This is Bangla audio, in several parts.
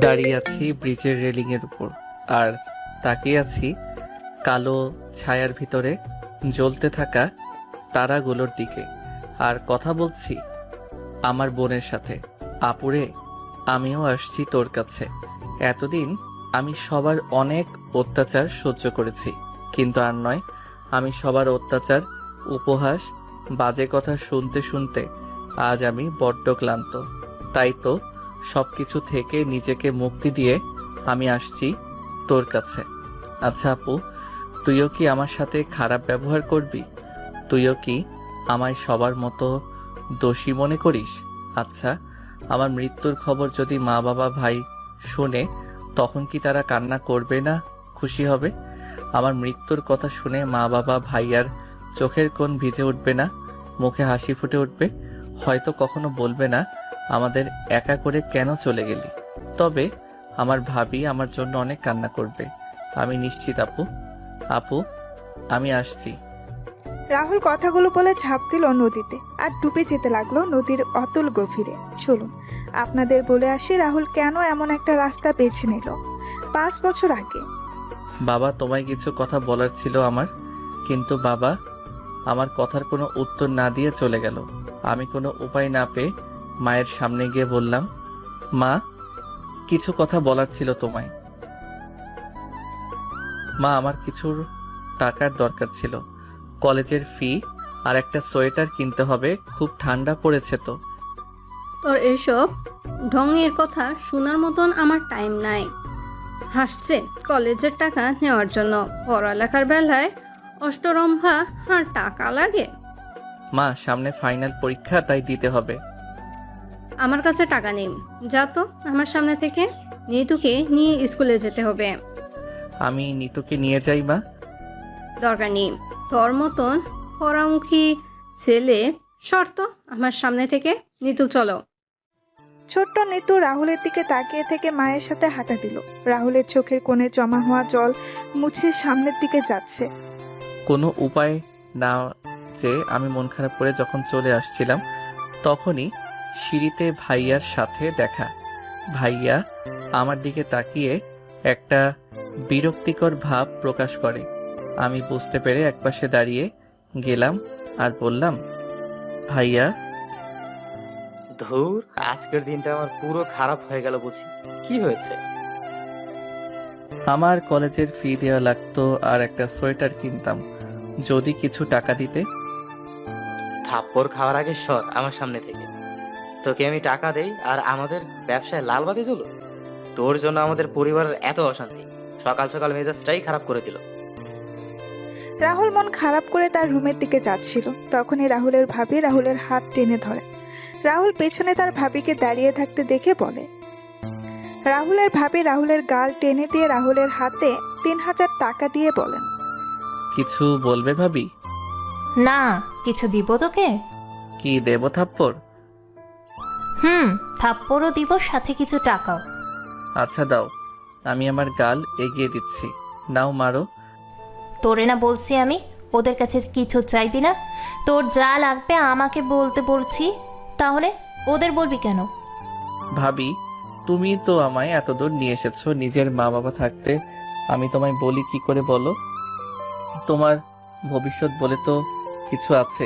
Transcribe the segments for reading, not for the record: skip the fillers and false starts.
দাঁড়িয়ে আছি ব্রিজের রেলিং এর উপর আর তাকিয়ে আছি কালো ছায়ার ভিতরে জ্বলতে থাকা তারাগুলোর দিকে আর কথা বলছি আমার বোনের সাথে। আপুরে, আমিও আসছি তোর কাছে। এতদিন আমি সবার অনেক অত্যাচার সহ্য করেছি, কিন্তু আর নয়। আমি সবার অত্যাচার, উপহাস, বাজে কথা শুনতে শুনতে আজ আমি বড্ড ক্লান্ত। তাই তো সবকিছু থেকে নিজেকে মুক্তি দিয়ে আমি আসছি তোর কাছে। আচ্ছা আপু, তুইও কি আমার সাথে খারাপ ব্যবহার করবি? তুইও কি আমায় সবার মতো দোষী মনে করিস? আচ্ছা, আমার মৃত্যুর খবর যদি মা বাবা ভাই শুনে, তখন কি তারা কান্না করবে না খুশি হবে? আমার মৃত্যুর কথা শুনে মা বাবা ভাইয়ার চোখের কোণ ভিজে উঠবে না, মুখে হাসি ফুটে উঠবে? হয়তো কখনো বলবে না আমাদের একা করে কেন চলে গেলি। তবে আমার ভাবি আমার জন্য অনেক কান্না করবে, আমি নিশ্চিত আপু। আপু, আমি আসছি। রাহুল কথাগুলো বলে ঝাঁপ দিল নদীতে আর ডুবে যেতে লাগলো নদীর অতল গভীরে। চলুন আপনাদের বলে আসি রাহুল কেন এমন একটা রাস্তা বেছে নিল 5 বছর আগে। বাবা, তোমায় কিছু কথা বলার ছিল আমার, কিন্তু বাবা আমার কথার কোনো উত্তর না দিয়ে চলে গেল। আমি কোনো উপায় না পেয়ে মায়ের সামনে গিয়ে বললাম, মা, কিছু কথা বলার ছিল তোমায়। মা, আমার কিছুর টাকার দরকার ছিল। কলেজের ফি আর একটা সোয়েটার কিনতে হবে, খুব ঠান্ডা পড়েছে তো। তোর এসব ঢঙের কথা শোনার মতন আমার টাইম নাই। হাসছে কলেজের টাকা নেওয়ার জন্য, পড়ালেখার বেলায় অষ্টরম্ভা আর টাকা লাগে। মা, সামনে ফাইনাল পরীক্ষা, তাই দিতে হবে। আমার কাছে টাকা নেই, যা তো আমার সামনে থেকে। নিতুকে নিয়ে স্কুলে যেতে হবে। আমি নিতুকে নিয়ে যাই মা। দরকার নেই, তোর মতন পরামুখী ছেলে। শর্ত আমার সামনে থেকে। নিতু চলো। ছোট্ট নিতু রাহুলের দিকে তাকিয়ে থেকে মায়ের সাথে হাঁটা দিল। রাহুলের চোখের কোণে জমা হওয়া জল মুছে সামনের দিকে যাচ্ছে। কোনো উপায় না যে আমি মন খারাপ করে যখন চলে আসছিলাম, তখনই সিঁড়িতে ভাইয়ার সাথে দেখা। ভাইয়া আমার দিকে তাকিয়ে একটা বিরক্তিকর ভাব প্রকাশ করে। আমি বুঝতে পেরে একপাশে দাঁড়িয়ে গেলাম আর বললাম, ভাইয়া। ধুর, আজকের দিনটা আমার পুরো খারাপ হয়ে গেল বুঝি। কি হয়েছে? আমার কলেজের ফি দেওয়া লাগতো আর একটা সোয়েটার কিনতাম, যদি কিছু টাকা দিতে। থাপ্পড় খাওয়ার আগে সর আমার সামনে থেকে। তোকে আমি টাকা দেই আর আমাদের ব্যবসায় লাল বাতি জ্বলো? তোর জন্য আমাদের পরিবারের এত অশান্তি, সকাল সকাল মেজাজটাই খারাপ করে দিল। রাহুল মন খারাপ করে তার রুমের দিকে যাচ্ছিল। তখনই রাহুলের ভাবি রাহুলের হাত টেনে ধরে। রাহুল পেছনে তার ভাবিকে দাঁড়িয়ে থাকতে দেখে বলে, রাহুলের ভাবি রাহুলের গাল টেনে দিয়ে রাহুলের হাতে 3000 টাকা দিয়ে বলেন, কিছু বলবে ভাবি? না, কিছু দিব তোকে? কি দেব, থাপ্পড়? থাপ্পড়ও দিব, সাথে কিছু টাকাও। আচ্ছা দাও, আমি আমার গাল এগিয়ে দিচ্ছি, নাও মারো। তোরে না বলছি আমি ওদের কাছে কিছু চাইবি না? তোর যা লাগবে আমাকে বলতে বলছি, তাহলে ওদের বলবি কেন? ভাবি, তুমি তো আমায় এতদূর নিয়ে এসেছো, নিজের মা বাবা থাকতে আমি তোমায় বলি কি করে বলো? তোমার ভবিষ্যৎ বলে তো কিছু আছে।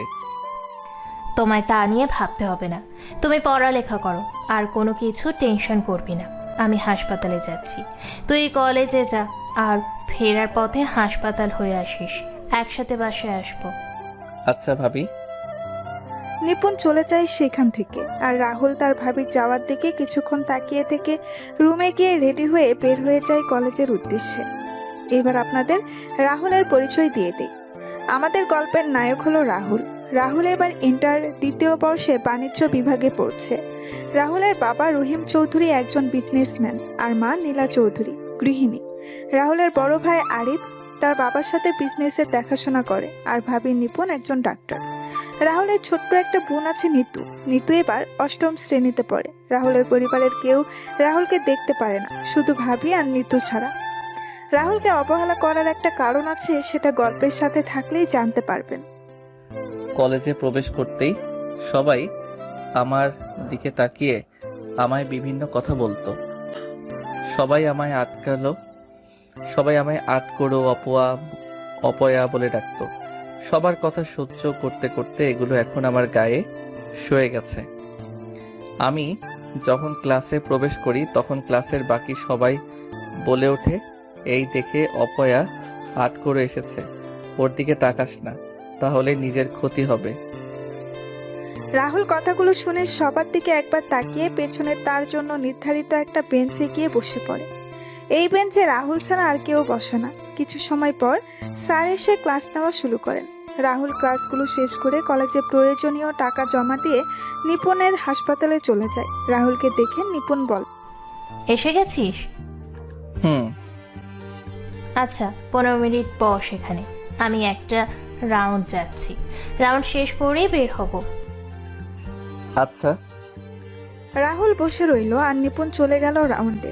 তোমায় তা নিয়ে ভাবতে হবে না, তুমি পড়ালেখা করো, আর কোনো কিছু টেনশন করবি না। আমি হাসপাতালে যাচ্ছি, তুই কলেজে যা, আর ফেরার পথে হাসপাতাল হয়ে আসিস, একসাথে বাসায় আসবো। আচ্ছা ভাবি। নিপুণ চলে যায় সেখান থেকে। আর রাহুল তার ভাবির যাওয়ার দিকে কিছুক্ষণ তাকিয়ে থেকে রুমে গিয়ে রেডি হয়ে বের হয়ে যায় কলেজের উদ্দেশ্যে। এবার আপনাদের রাহুলের পরিচয় দিয়ে দিই। আমাদের গল্পের নায়ক হলো রাহুল। রাহুল এবার ইন্টার 2য় বর্ষে বাণিজ্য বিভাগে পড়ছে। রাহুলের বাবা রহিম চৌধুরী একজন বিজনেসম্যান আর মা নীলা চৌধুরী গৃহিণী। রাহুলের বড় ভাই আরিফ তার বাবার সাথে বিজনেসের দেখাশোনা করে, আর ভাবি নিপুণ একজন ডাক্তার। রাহুলের ছোট্ট একটা বোন আছে নিতু। নিতু এবার 8ম শ্রেণীতে পড়ে। রাহুলের পরিবারের কেউ রাহুলকে দেখতে পারে না, শুধু ভাবি আর নিতু ছাড়া। রাহুলকে অবহেলা করার একটা কারণ আছে, সেটা গল্পের সাথে থাকলেই জানতে পারবেন। কলেজে প্রবেশ করতেই সবাই আমার দিকে তাকিয়ে আমায় বিভিন্ন কথা বলতো। সবাই আমায় আটকড়ো অপয়া বলে ডাকতো। সবার কথা সহ্য করতে করতে এগুলো এখন আমার গায়ে সয়ে গেছে। আমি যখন ক্লাসে প্রবেশ করি তখন ক্লাসের বাকি সবাই বলে ওঠে, এই দেখে অপয়া আটকড়ো এসেছে, ওর দিকে তাকাস না, তাহলে নিজের ক্ষতি হবে। রাহুল কথাগুলো শুনে সবার দিকে একবার তাকিয়ে পেছনে তার জন্য নির্ধারিত একটা বেঞ্চে গিয়ে বসে পড়ে। এই বেঞ্চে রাহুল ছাড়া আর কেউ বসে না। কিছু সময় পর স্যার এসে ক্লাস নেওয়া শুরু করেন। রাহুল ক্লাসগুলো শেষ করে কলেজে প্রয়োজনীয় টাকা জমা দিয়ে নিপুণের হাসপাতালে চলে যায়। রাহুলকে দেখে নিপুণ বল, এসে গেছিস? হুম। আচ্ছা 15 মিনিট বস এখানে, আমি একটা রাউন্ড যাচ্ছি, রাউন্ড শেষ করেই বের হব। আচ্ছা। রাহুল বসে রইল আর নিপুণ চলে গেল রাউন্ডে।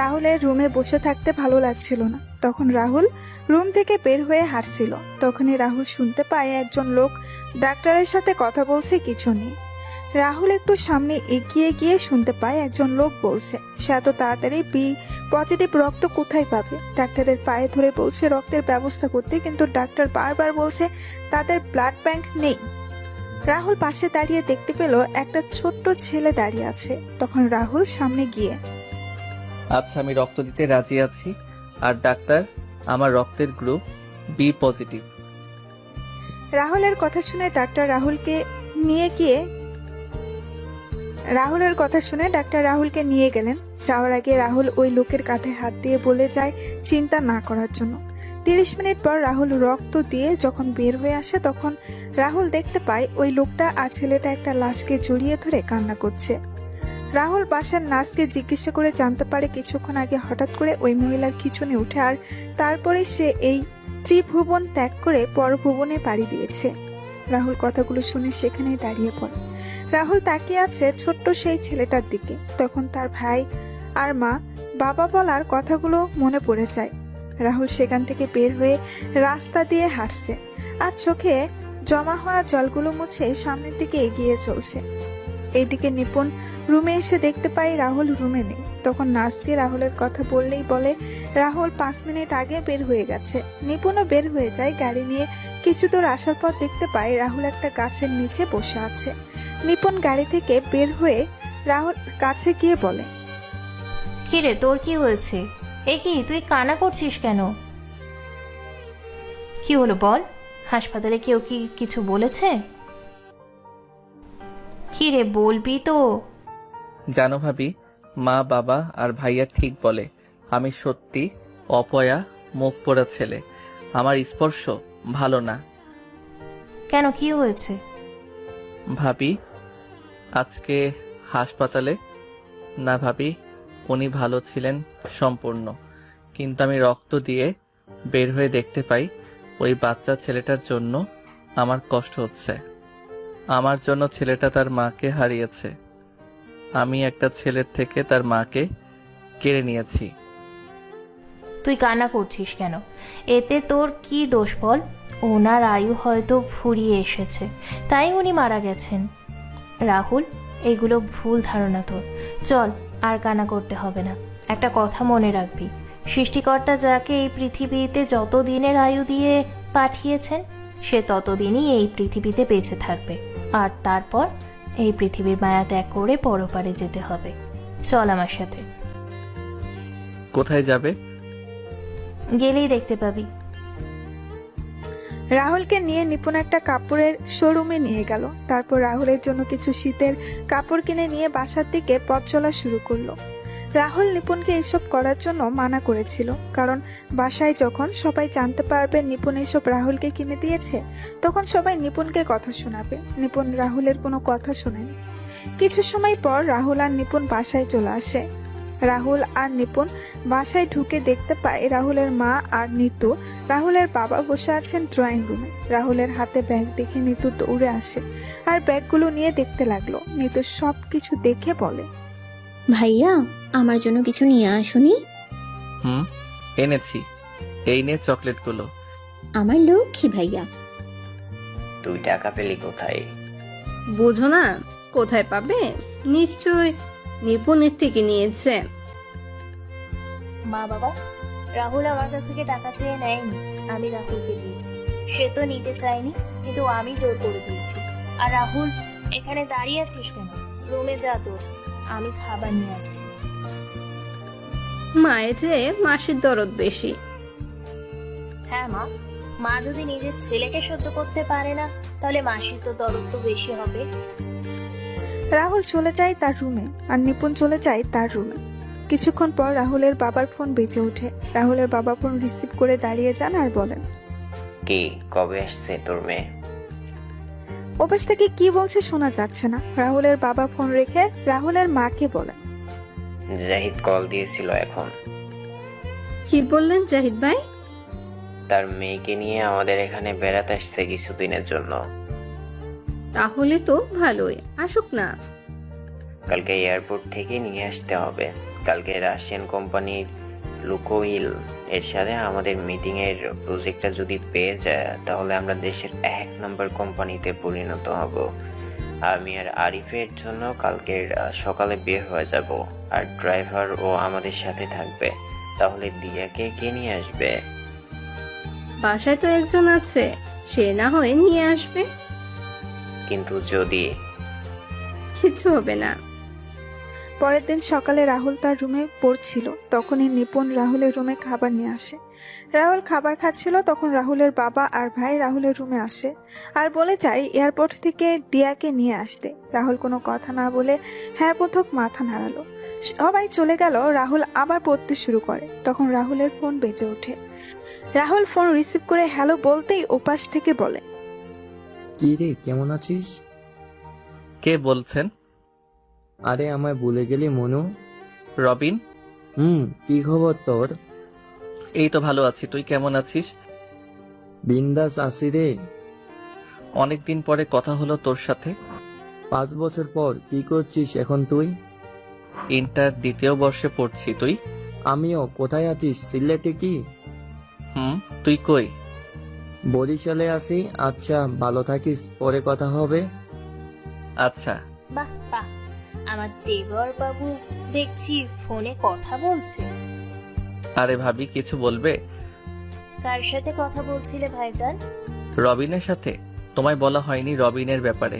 রাহুলের রুমে বসে থাকতে ভালো লাগছিল না। তখন রাহুল রুম থেকে বের হয়ে হাঁটছিল। তখনই রাহুল শুনতে পায় একজন লোক ডাক্তারের সাথে কথা বলছে কিছু নিয়ে। রাহুল একটু সামনে এগিয়ে গিয়ে শুনতে পায় একজন লোক বলছে সে এত তাড়াতাড়ি বি পজিটিভ রক্ত কোথায় পাবে। ডাক্তারের পায়ে ধরে বলছে রক্তের ব্যবস্থা করতে, কিন্তু ডাক্তার বারবার বলছে তাদের ব্লাড ব্যাংক নেই। রাহুল পাশে দাঁড়িয়ে দেখতে পেল একটা ছোট্ট ছেলে দাঁড়িয়ে আছে। তখন রাহুল সামনে গিয়ে, আচ্ছা, আমি রক্ত দিতে রাজি আছি। আর ডাক্তার, আমার রক্তের গ্রুপ বি পজিটিভ। রাহুলের কথা শুনে ডাক্তার রাহুলকে নিয়ে গেলেন। যাওয়ার আগে রাহুল ওই লোকের কাঁধে হাত দিয়ে বলে যায় চিন্তা না করার জন্য। 30 মিনিট পর রাহুল রক্ত দিয়ে যখন বের হয়ে আসে তখন রাহুল দেখতে পায় ওই লোকটা আর ছেলেটা একটা লাশকে জড়িয়ে ধরে কান্না করছে। রাহুল বাসার নার্সকে জিজ্ঞাসা করে জানতে পারে কিছুক্ষণ আগে হঠাৎ করে ওই মহিলার খিঁচুনি ওঠে আর তারপরে সে এই ত্রিভুবন ত্যাগ করে পরভুবনে পাড়ি দিয়েছে। রাহুল কথাগুলো শুনে সেখানেই দাঁড়িয়ে পড়ে। রাহুল তাকিয়ে আছে ছোট্ট সেই ছেলেটার দিকে। তখন তার ভাই আর মা বাবা বলার কথাগুলো মনে পড়ে যায়। রাহুল সেখান থেকে বের হয়ে রাস্তা দিয়ে হাঁটছে আর চোখে জমা হওয়া জলগুলো মুছে সামনের দিকে এগিয়ে চলছে। এইদিকে নিপুণ রুমে এসে দেখতে পাই রাহুল রুমে নেই। তখন নার্সকে রাহুলের কথা বললেই বলে রাহুল 5 মিনিট আগে বের হয়ে গেছে। নিপুণও বের হয়ে যায় গাড়ি নিয়ে। কিছু দূর আসার পর দেখতে পাই রাহুল একটা গাছের নিচে বসে আছে। নিপুণ গাড়ি থেকে বের হয়ে রাহুল কাছে গিয়ে বলে, কিরে তোর কি হয়েছে? এ কি তুই কান্না করছিস কেন? কি হলো বল, হাসপাতালে কেউ কি কিছু বলেছে? কিরে বলবি তো? জানো ভাবি, মা বাবা আর ভাইয়া ঠিক বলে আমি সত্যি অপয়া মুখ পোড়া ছেলে। আমার স্পর্শ ভালো না। কেন, কি হয়েছে? ভাবি আজকে হাসপাতালে না ভাবি, উনি ভালো ছিলেন সম্পূর্ণ, কিন্তু আমি রক্ত দিয়ে বের হয়ে দেখতে পাই ওই বাচ্চা ছেলেটার জন্য আমার কষ্ট হচ্ছে। আমার জন্য ছেলেটা তার মাকে হারিয়েছে। আমি একটা ছেলের থেকে তার মাকে কেড়ে নিয়েছি। তুই কান্না করছিস কেন? এতে তোর কি দোষ বল? ওনার আয়ু হয়তো ফুরিয়ে এসেছে, তাই উনি মারা গেছেন। রাহুল, এগুলো ভুল ধারণা তোর। চল, আর কান্না করতে হবে না। একটা কথা মনে রাখবি, সৃষ্টিকর্তা যাকে এই পৃথিবীতে যত দিনের আয়ু দিয়ে পাঠিয়েছেন সে ততদিনই এই পৃথিবীতে বেঁচে থাকবে, আর তারপর এই পৃথিবীর মায়া ত্যাগ করে পরপারে যেতে হবে। চল আমার সাথে। কোথায় যাবে? গেলেই দেখতে পাবি। রাহুলকে নিয়ে নিপুণ একটা কাপড়ের শোরুমে নিয়ে গেল। তারপর রাহুলের জন্য কিছু শীতের কাপড় কিনে নিয়ে বাসার দিকে পথ চলা শুরু করলো। রাহুল নিপুণকে এসব করার জন্য মানা করেছিল, কারণ বাসায় যখন সবাই জানতে পারবে নিপুণ এসব রাহুলকে কিনে দিয়েছে তখন সবাই নিপুণকে কথা শোনাবে। নিপুণ রাহুলের কোনো কথা শোনেনি। কিছু সময় পর রাহুল আর নিপুণ বাসায় চলে আসে। রাহুল আর নিপুণ বাসায় ঢুকে দেখতে পায় রাহুলের মা আর নিতু রাহুলের বাবা বসে আছেন ড্রয়িং রুমে। রাহুলের হাতে ব্যাগ দেখে নিতু দৌড়ে আসে আর ব্যাগগুলো নিয়ে দেখতে লাগলো। নিতু সব কিছু দেখে বলে, ভাইয়া, আমার জন্য কিছু নিয়ে আসুনি? এনেছি, এই নে চকলেটগুলো। আমার লক্ষ্মী ভাইয়া। তুই টাকা পেলি কোথায়? বোঝো না, কোথায় পাবে? নিশ্চয় নিপুণের থেকে নিয়েছে। মা বাবা, রাহুল আমার কাছ থেকে টাকা চেয়ে নেয়নি, আমি রাহুলকে দিয়েছি। সে তো নিতে চায়নি, কিন্তু আমি জোর করে দিয়েছি। আর রাহুল, এখানে দাঁড়িয়ে আছিস কেন? রুমে যা তোর, আমি খাবার নিয়ে আসছি। মায়ের চেয়ে মাসির দরদ বেশি। হ্যাঁ মা, মা যদি নিজের ছেলেকে সহ্য করতে পারে না, তাহলে মাসির তো দরদ তো বেশি হবে। রাহুল চলে যায় তার রুমে আর নিপুণ চলে যায় তার রুমে। কিছুক্ষণ পর রাহুলের বাবার ফোন বেজে ওঠে। রাহুলের বাবা ফোন রিসিভ করে দাঁড়িয়ে যান আর বলেন, কি, কবে আসছে তোর মেয়ে? ওপাশ থেকে কি বলছে শোনা যাচ্ছে না। রাহুলের বাবা ফোন রেখে রাহুলের মাকে বলেন, জাহিদ কল দিয়েছিল এখন। কি বললেন জাহিদ ভাই? তার মেয়েকে নিয়ে আমাদের এখানে বেড়াতে আসছে কিছুদিনের জন্য। তাহলে তো ভালোই, আসুক না। কালকে এয়ারপোর্ট থেকে নিয়ে আসতে হবে। কালকে রাশিয়ান কোম্পানির লুকোইল এর সাথে আমাদের মিটিং এর প্রজেক্টটা যদি পেয়ে যায়, তাহলে আমরা দেশের 1 নম্বর কোম্পানিতে পরিণত হব। আমি আর আরিফের জন্য কালকের সকালে বের হয়ে যাব, আর ড্রাইভার ও আমাদের সাথে থাকবে। তাহলে দিয়াকে কে নিয়ে আসবে? বাসায় তো একজন আছে, সে না হয় নিয়ে আসবে। কিন্তু যদি কিচ্ছু হবে না। পরের দিন সকালে রাহুল তার রুমে পড়ছিল, তখনই নিপুণ রাহুলের রুমে খাবার নিয়ে আসে। রাহুল খাবার খাচ্ছিল, তখন রাহুলের বাবা আর ভাই রাহুলের রুমে আসে আর বলে যায় এয়ারপোর্ট থেকে দিয়াকে নিয়ে আসতে। রাহুল কোনো কথা না বলে হ্যাঁ বোধক মাথা নাড়ালো। সবাই চলে গেল। রাহুল আবার পড়তে শুরু করে। তখন রাহুলের ফোন বেজে ওঠে। রাহুল ফোন রিসিভ করে হ্যালো বলতেই ওপাশ থেকে বলে, কি রে, কেমন আছিস? কে বলছেন? আরে আমায় ভুলে গেলি মনু? রবিন। কি খবর তোর? এই তো ভালো আছি, তুই কেমন আছিস? বিন্দাস আছি রে। অনেকদিন পরে কথা হলো তোর সাথে। 5 বছর পর কি করছিস এখন তুই? ইন্টার 2য় বর্ষে পড়ছি, তুই? আমিও। কোথায় আছিস? সিলেটে কি? তুই কই? বরিশালে আছি। আচ্ছা, ভালো থাকিস, পরে কথা হবে। আচ্ছা। বাহ বাহ, আমার দেবর বাবু দেখছি ফোনে কথা বলছে। আরে ভাবি, কিছু বলবে? কার সাথে কথা বলছিলে ভাইজান? রবিনের সাথে। তোমায় বলা হয়নি রবিনের ব্যাপারে।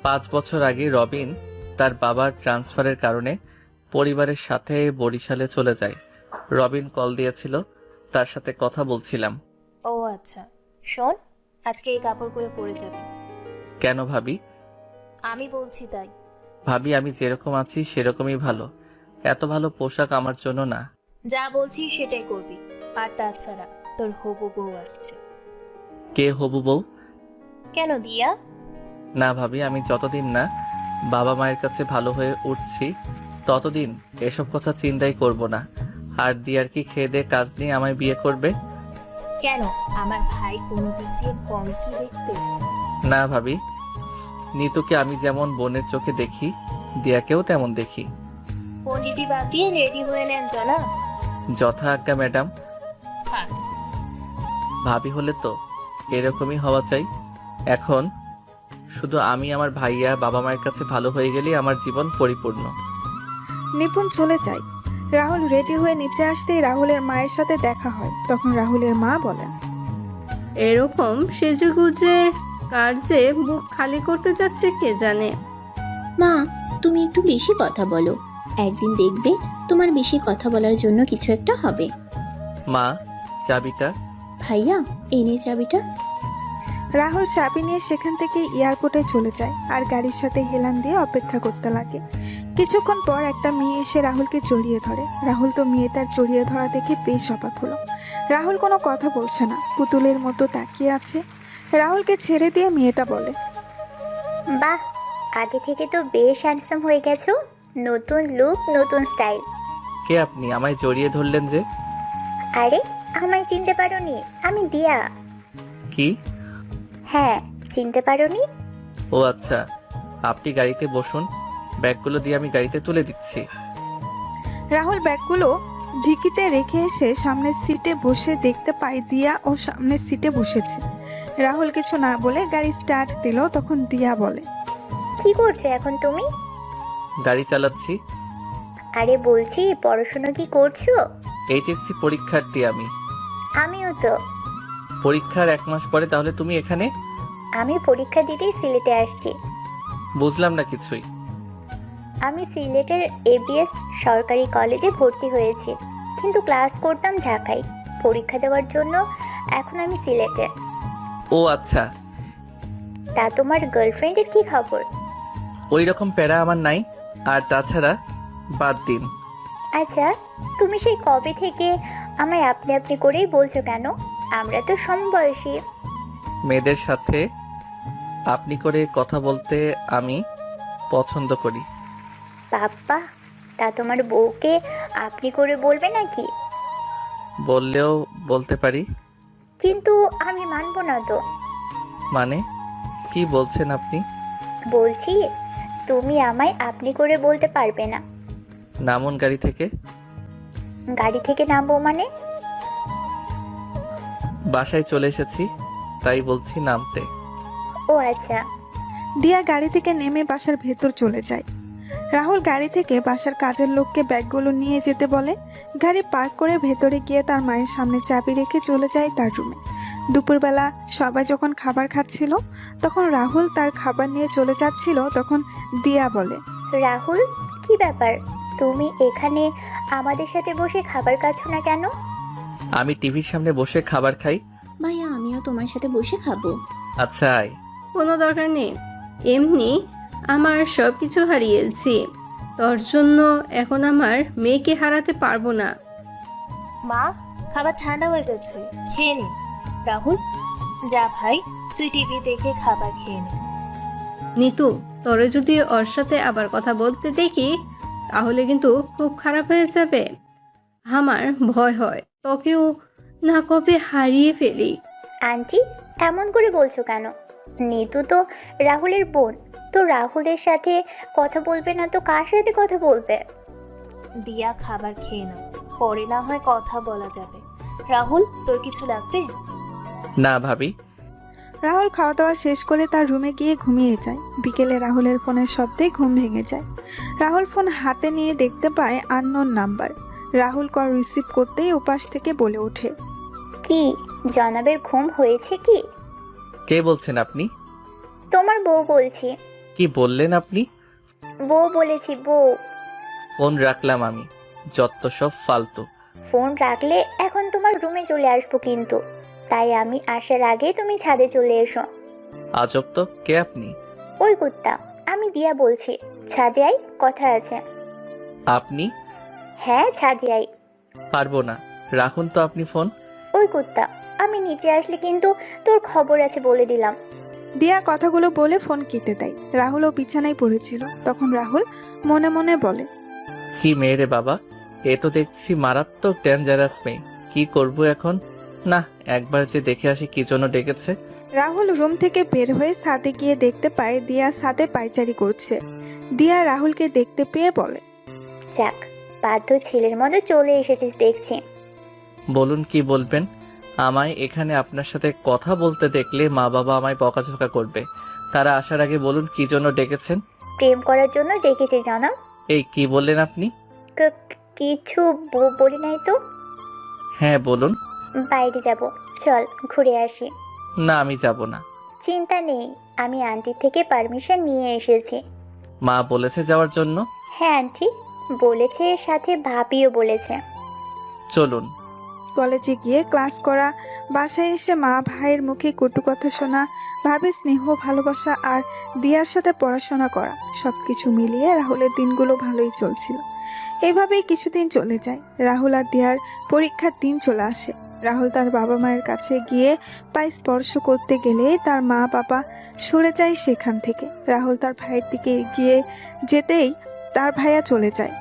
5 বছর আগে রবিন তার বাবার ট্রান্সফারের কারণে পরিবারের সাথে বরিশালে চলে যায়। রবিন কল দিয়েছিল, তার সাথে কথা বলছিলাম। ও আচ্ছা, শোন, আজকে এই কাপড়গুলো পরে যাবি। কেন ভাবি? আমি বলছি তাই। ভাবি, আমি যেরকম আছি সেরকমই ভালো। এত ভালো পোশাক আমার জন্য না। যা বলছিস সেটাই করবি। আর তাছাড়া তোর হবু বউ আসছে। কে হবু বউ? কেন, দিয়া? না ভাবি, আমি যতদিন না বাবা মায়ের কাছে ভালো হয়ে উঠছি ততদিন এসব কথা চিন্তাই করব না। আর দিয়ার কি খেয়ে দে কাজ নিয়ে আমায় বিয়ে করবে? কেন, আমার ভাই কোন দিক দিয়ে কম কি দেখতে? না ভাবি, নিতুকে আমি যেমন বোনের চোখে দেখি, দিয়াকেও তেমন দেখি। পণ্ডিতি বাদ দিয়ে রেডি হয়ে নেন জানা। যথা আজ্ঞা ম্যাডাম। আচ্ছা। ভাবি হলে তো এরকমই হওয়া চাই। এখন শুধু আমি আমার ভাইয়া বাবা মায়ের কাছে ভালো হয়ে গেলেই আমার জীবন পরিপূর্ণ। নিপুণ চলে যায়। রাহুল রেডি হয়ে নিচে আসতেই রাহুলের মায়ের সাথে দেখা হয়। তখন রাহুলের মা বলেন, এরকম সেজেগুজে কার যে বুক খালি করতে যাচ্ছে কে জানে। মা, তুমি একটু বেশি কথা বলো। একদিন দেখবে তোমার বেশি কথা বলার জন্য কিছু একটা হবে। মা, চাবিটা। ভাইয়া, এনে চাবিটা। রাহুল চাবি নিয়ে সেখান থেকে এয়ারপোর্টে চলে যায় আর গাড়ির সাথে হেলান দিয়ে অপেক্ষা করতে লাগে। কিছুক্ষণ পর একটা মেয়ে এসে রাহুলকে জড়িয়ে ধরে। রাহুল তো মেয়েটার জড়িয়ে ধরা দেখে বেশ অবাক হলো। রাহুল কোনো কথা বলছে না, পুতুলের মতো তাকিয়ে আছে। রাহুলকে ছেড়ে দিয়ে মেয়েটা বলে, বাহ, আগে থেকে তো বেশ হ্যান্ডসাম হয়ে গেছো। নতুন লুক, নতুন স্টাইল। কে আপনি? আমায় জড়িয়ে ধরলেন যে? আরে, আমায় চিনতে পারোনি? আমি দিয়া। কি? হ্যাঁ, চিনতে পারোনি? ও আচ্ছা, আপনি গাড়িতে বসুন, ব্যাগগুলো দিয়ে আমি গাড়িতে তুলে দিচ্ছি। রাহুল ব্যাগগুলো ঢিকিতে রেখে এসে সামনের সিটে বসে দেখতে পায় দিয়া ও সামনের সিটে বসেছে। রাহুল কিছু না বলে গাড়ি স্টার্ট দিল। তখন দিয়া বলে, কি করছো এখন তুমি? গাড়ি চালাচ্ছি। আরে বলছি পড়াশোনা কি করছো? এইচএসসি পরীক্ষার্থী আমি। আমিও তো। পরীক্ষার 1 মাস পরে, তাহলে তুমি এখানে? আমি পরীক্ষা দিতেই সিলেটে আসছি। বুঝলাম না কিছুই। আমি সিলেটের এবিএস সরকারি কলেজে ভর্তি হয়েছি, কিন্তু ক্লাস করতাম ঢাকায়। পরীক্ষা দেওয়ার জন্য এখন আমি সিলেটে। ও আচ্ছা। তা তোমার গার্লফ্রেন্ডের কি খবর? ওই রকম প্যারা আমার নাই। আর তাছাড়া বাদ দিন। আচ্ছা, তুমি সেই কবে থেকে আমায় আপনি আপনি করেই বলছো কেন? আমরা তো সমবয়সী। মেয়েদের সাথে আপনি করে কথা বলতে আমি পছন্দ করি। বাপ্পা, তা তোমার বউকে আপনি করে বলবে নাকি? বললেও বলতে পারি। কিন্তু আমি মানবো না তো। মানে কি বলছেন আপনি? বলছি তুমি আমায় আপনি করে বলতে পারবে না। নামুন গাড়ি থেকে। গাড়ি থেকে নামবো মানে? বাসায় চলে এসেছি, তাই বলছি নামতে। ও আচ্ছা। দিয়া গাড়ি থেকে নেমে বাসার ভেতর চলে যায়। রাহুল গাড়ি থেকে বাসার কাজের লোককে ব্যাগগুলো নিয়ে যেতে বলে। গাড়ি পার্ক করে ভেতরে গিয়ে তার মায়ের সামনে চাবি রেখে চলে যায় তার রুমে। দুপুরবেলা সবাই যখন খাবার খাচ্ছিল, তখন রাহুল তার খাবার নিয়ে চলে যাচ্ছিল, তখন দিয়া বলে, রাহুল, কি ব্যাপার? তুমি এখানে আমাদের সাথে বসে খাবার খাচ্ছ না কেন? আমি টিভির সামনে বসে খাবার খাই। ভাইয়া আমিও তোমার সাথে বসে খাবো। আচ্ছা আয়। কোনো দরকার নেই, এমনি আমার সব কিছু হারিয়েছি। তোর জন্য এখন আমার মেয়েকে হারাতে পারবো না। মা, খাবার ঠান্ডা হয়ে যাচ্ছে, খেয়ে নিন। রাহুল, যা ভাই, তুই টিভি দেখে খাবার খেয়ে নে। নিতু, তোরে যদি ওর সাথে আবার কথা বলতে দেখি তাহলে কিন্তু খুব খারাপ হয়ে যাবে। আমার ভয় হয় তোকেও না কবে হারিয়ে ফেলি। আন্টি, এমন করে বলছো কেন? নিতু তো রাহুলের বোন। তো রাহুলের সাথে কথা বলবে না তো কার সাথে কথা বলবে? দিয়া, খাবার খেয়ে নাও, পরে না হয় কথা বলা যাবে। রাহুল, তোর কিছু লাগবে? না ভাবি। রাহুল খাওয়া দাওয়া শেষ করে তার রুমে গিয়ে ঘুমিয়ে যায়। বিকেলে রাহুলের ফোনের শব্দে ঘুম ভেঙে যায়। রাহুল ফোন হাতে নিয়ে দেখতে পায় unknown number. Rahul call receive করতেই ওপাশ থেকে বলে ওঠে, কি জনাবের ঘুম হয়েছে কি? কে বলছেন আপনি? তোমার বউ বলছি। কি বললেন আপনি? বউ বলেছি, বউ। ফোন রাখলাম আমি। যত সব ফালতু। ফোন রাখলে এখন তোমার রুমে চলে আসবো কিন্তু। তাই আমি আসার আগে তুমি ছাদে চলে এসো। আজব তো, কে আপনি? ওই কুত্তা, আমি দিয়া বলছি। ছাদে আই, কথা আছে। আপনি? হ্যাঁ, ছাদে আই। পারবো না, রাখুন তো আপনি ফোন। ওই কুত্তা, আমি নিচে আসলে কিন্তু তোর খবর আছে বলে দিলাম। দিয়া কথাগুলো বলে ফোন কেটে দেয়। রাহুলও বিছানায় পড়েছিল। তখন রাহুল মনে মনে বলে, কি মেয়ে রে বাবা, এ তো দেখছি মারাত্মক ডেঞ্জারাস মেয়ে। কি করব এখন? না, একবার যে দেখে আসি কি জন্য ডেকেছে। রাহুল রুম থেকে বের হয়ে ছাদে গিয়ে দেখতে পায় দিয়া ছাদে পায়চারি করছে। দিয়া রাহুলকে দেখতে পেয়ে বলে, যাক, বাধ্য ছেলের মতো চলে এসেছিস দেখছি। বলুন কি বলবেন? আমায় এখানে আপনার সাথে কথা বলতে দেখলে মা বাবা আমায় বকাঝকা করবে। তারা আসার আগে বলুন কি জন্য ডেকেছেন। প্রেম করার জন্য ডেকেছি জনাব। এই কি বললেন আপনি? কিছু বলি নাই তো। হ্যাঁ বলুন। বাইরে যাব, চল ঘুরে আসি। না, আমি যাব না। চিন্তা নেই, আমি আন্টির থেকে পারমিশন নিয়ে এসেছি। মা বলেছে যাওয়ার জন্য? হ্যাঁ আন্টি বলেছে, সাথে ভাবিও বলেছে। চলুন। কলেজে গিয়ে ক্লাস করা, বাসায় এসে মা ভাইয়ের মুখে কটু কথা শোনা, ভাবে স্নেহ ভালোবাসা আর দিয়ার সাথে পড়াশোনা করা, সবকিছু মিলিয়ে রাহুলের দিনগুলো ভালোই চলছিল। এভাবেই কিছুদিন চলে যায়। রাহুল আর দিয়ার পরীক্ষার দিন চলে আসে। রাহুল তার বাবা মায়ের কাছে গিয়ে পায়ে স্পর্শ করতে গেলে তার মা বাবা সরে যায় সেখান থেকে। রাহুল তার ভাইয়ের দিকে এগিয়ে যেতেই তার ভাইয়া চলে যায়।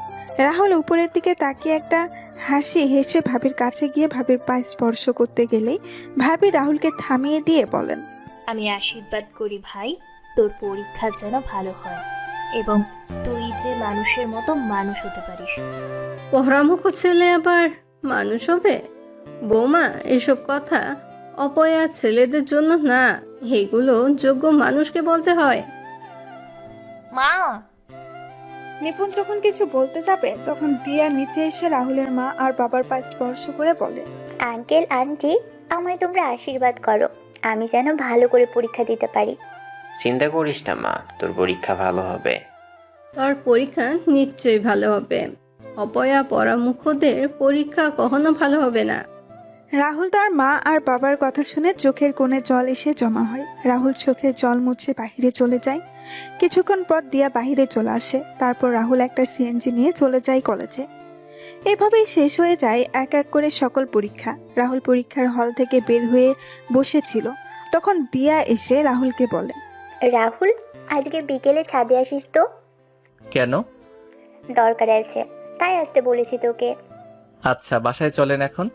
রাহুল উপরের দিকে তাকিয়ে একটা হাসি হেসে ভাবির কাছে গিয়ে ভাবির পায়ে স্পর্শ করতে গেলেই ভাবি রাহুলকে থামিয়ে দিয়ে বলেন, আমি আশীর্বাদ করি ভাই, তোর পরীক্ষা যেন ভালো হয় এবং তুই যে মানুষের মতো মানুষ হতে পারিস। পহরামুখ ছেলে আবার মানুষ হবে? বৌমা, এসব কথা অপয়া ছেলেদের জন্য না, এগুলো যোগ্য মানুষকে বলতে হয়। মা। নিপুণ যখন কিছু বলতে যাবে তখন দিয়া নিচে এসে রাহুলের মা আর বাবার পা স্পর্শ করে বলে, আঙ্কেল আন্টি, আমায় তোমরা আশীর্বাদ করো, আমি যেন ভালো করে পরীক্ষা দিতে পারি। চিন্তা করিস না মা, তোর পরীক্ষা ভালো হবে। তোর পরীক্ষা নিশ্চয়ই ভালো হবে। অপয়া পরামুখদের পরীক্ষা কখনো ভালো হবে না। রাহুল তার মা আর বাবার কথা শুনে চোখের কোণে জল এসে জমা হয়। রাহুল চোখের জল মুছে বাহিরে চলে যায়। কিছুক্ষণ পর দিয়া বাহিরে চলে আসে। তারপর রাহুল একটা সিএনজি নিয়ে চলে যায় কলেজে। এভাবেই শেষ হয়ে যায় এক এক করে সকল পরীক্ষা। রাহুল পরীক্ষার হল থেকে বের হয়ে বসেছিল, তখন দিয়া এসে রাহুলকে বলে, রাহুল, আজকে বিকেলে ছাদে আসিস তো, কেন? দরকার আছে, তাই আসতে বলেছি তোকে। আচ্ছা, বাসায় চলেন এখন।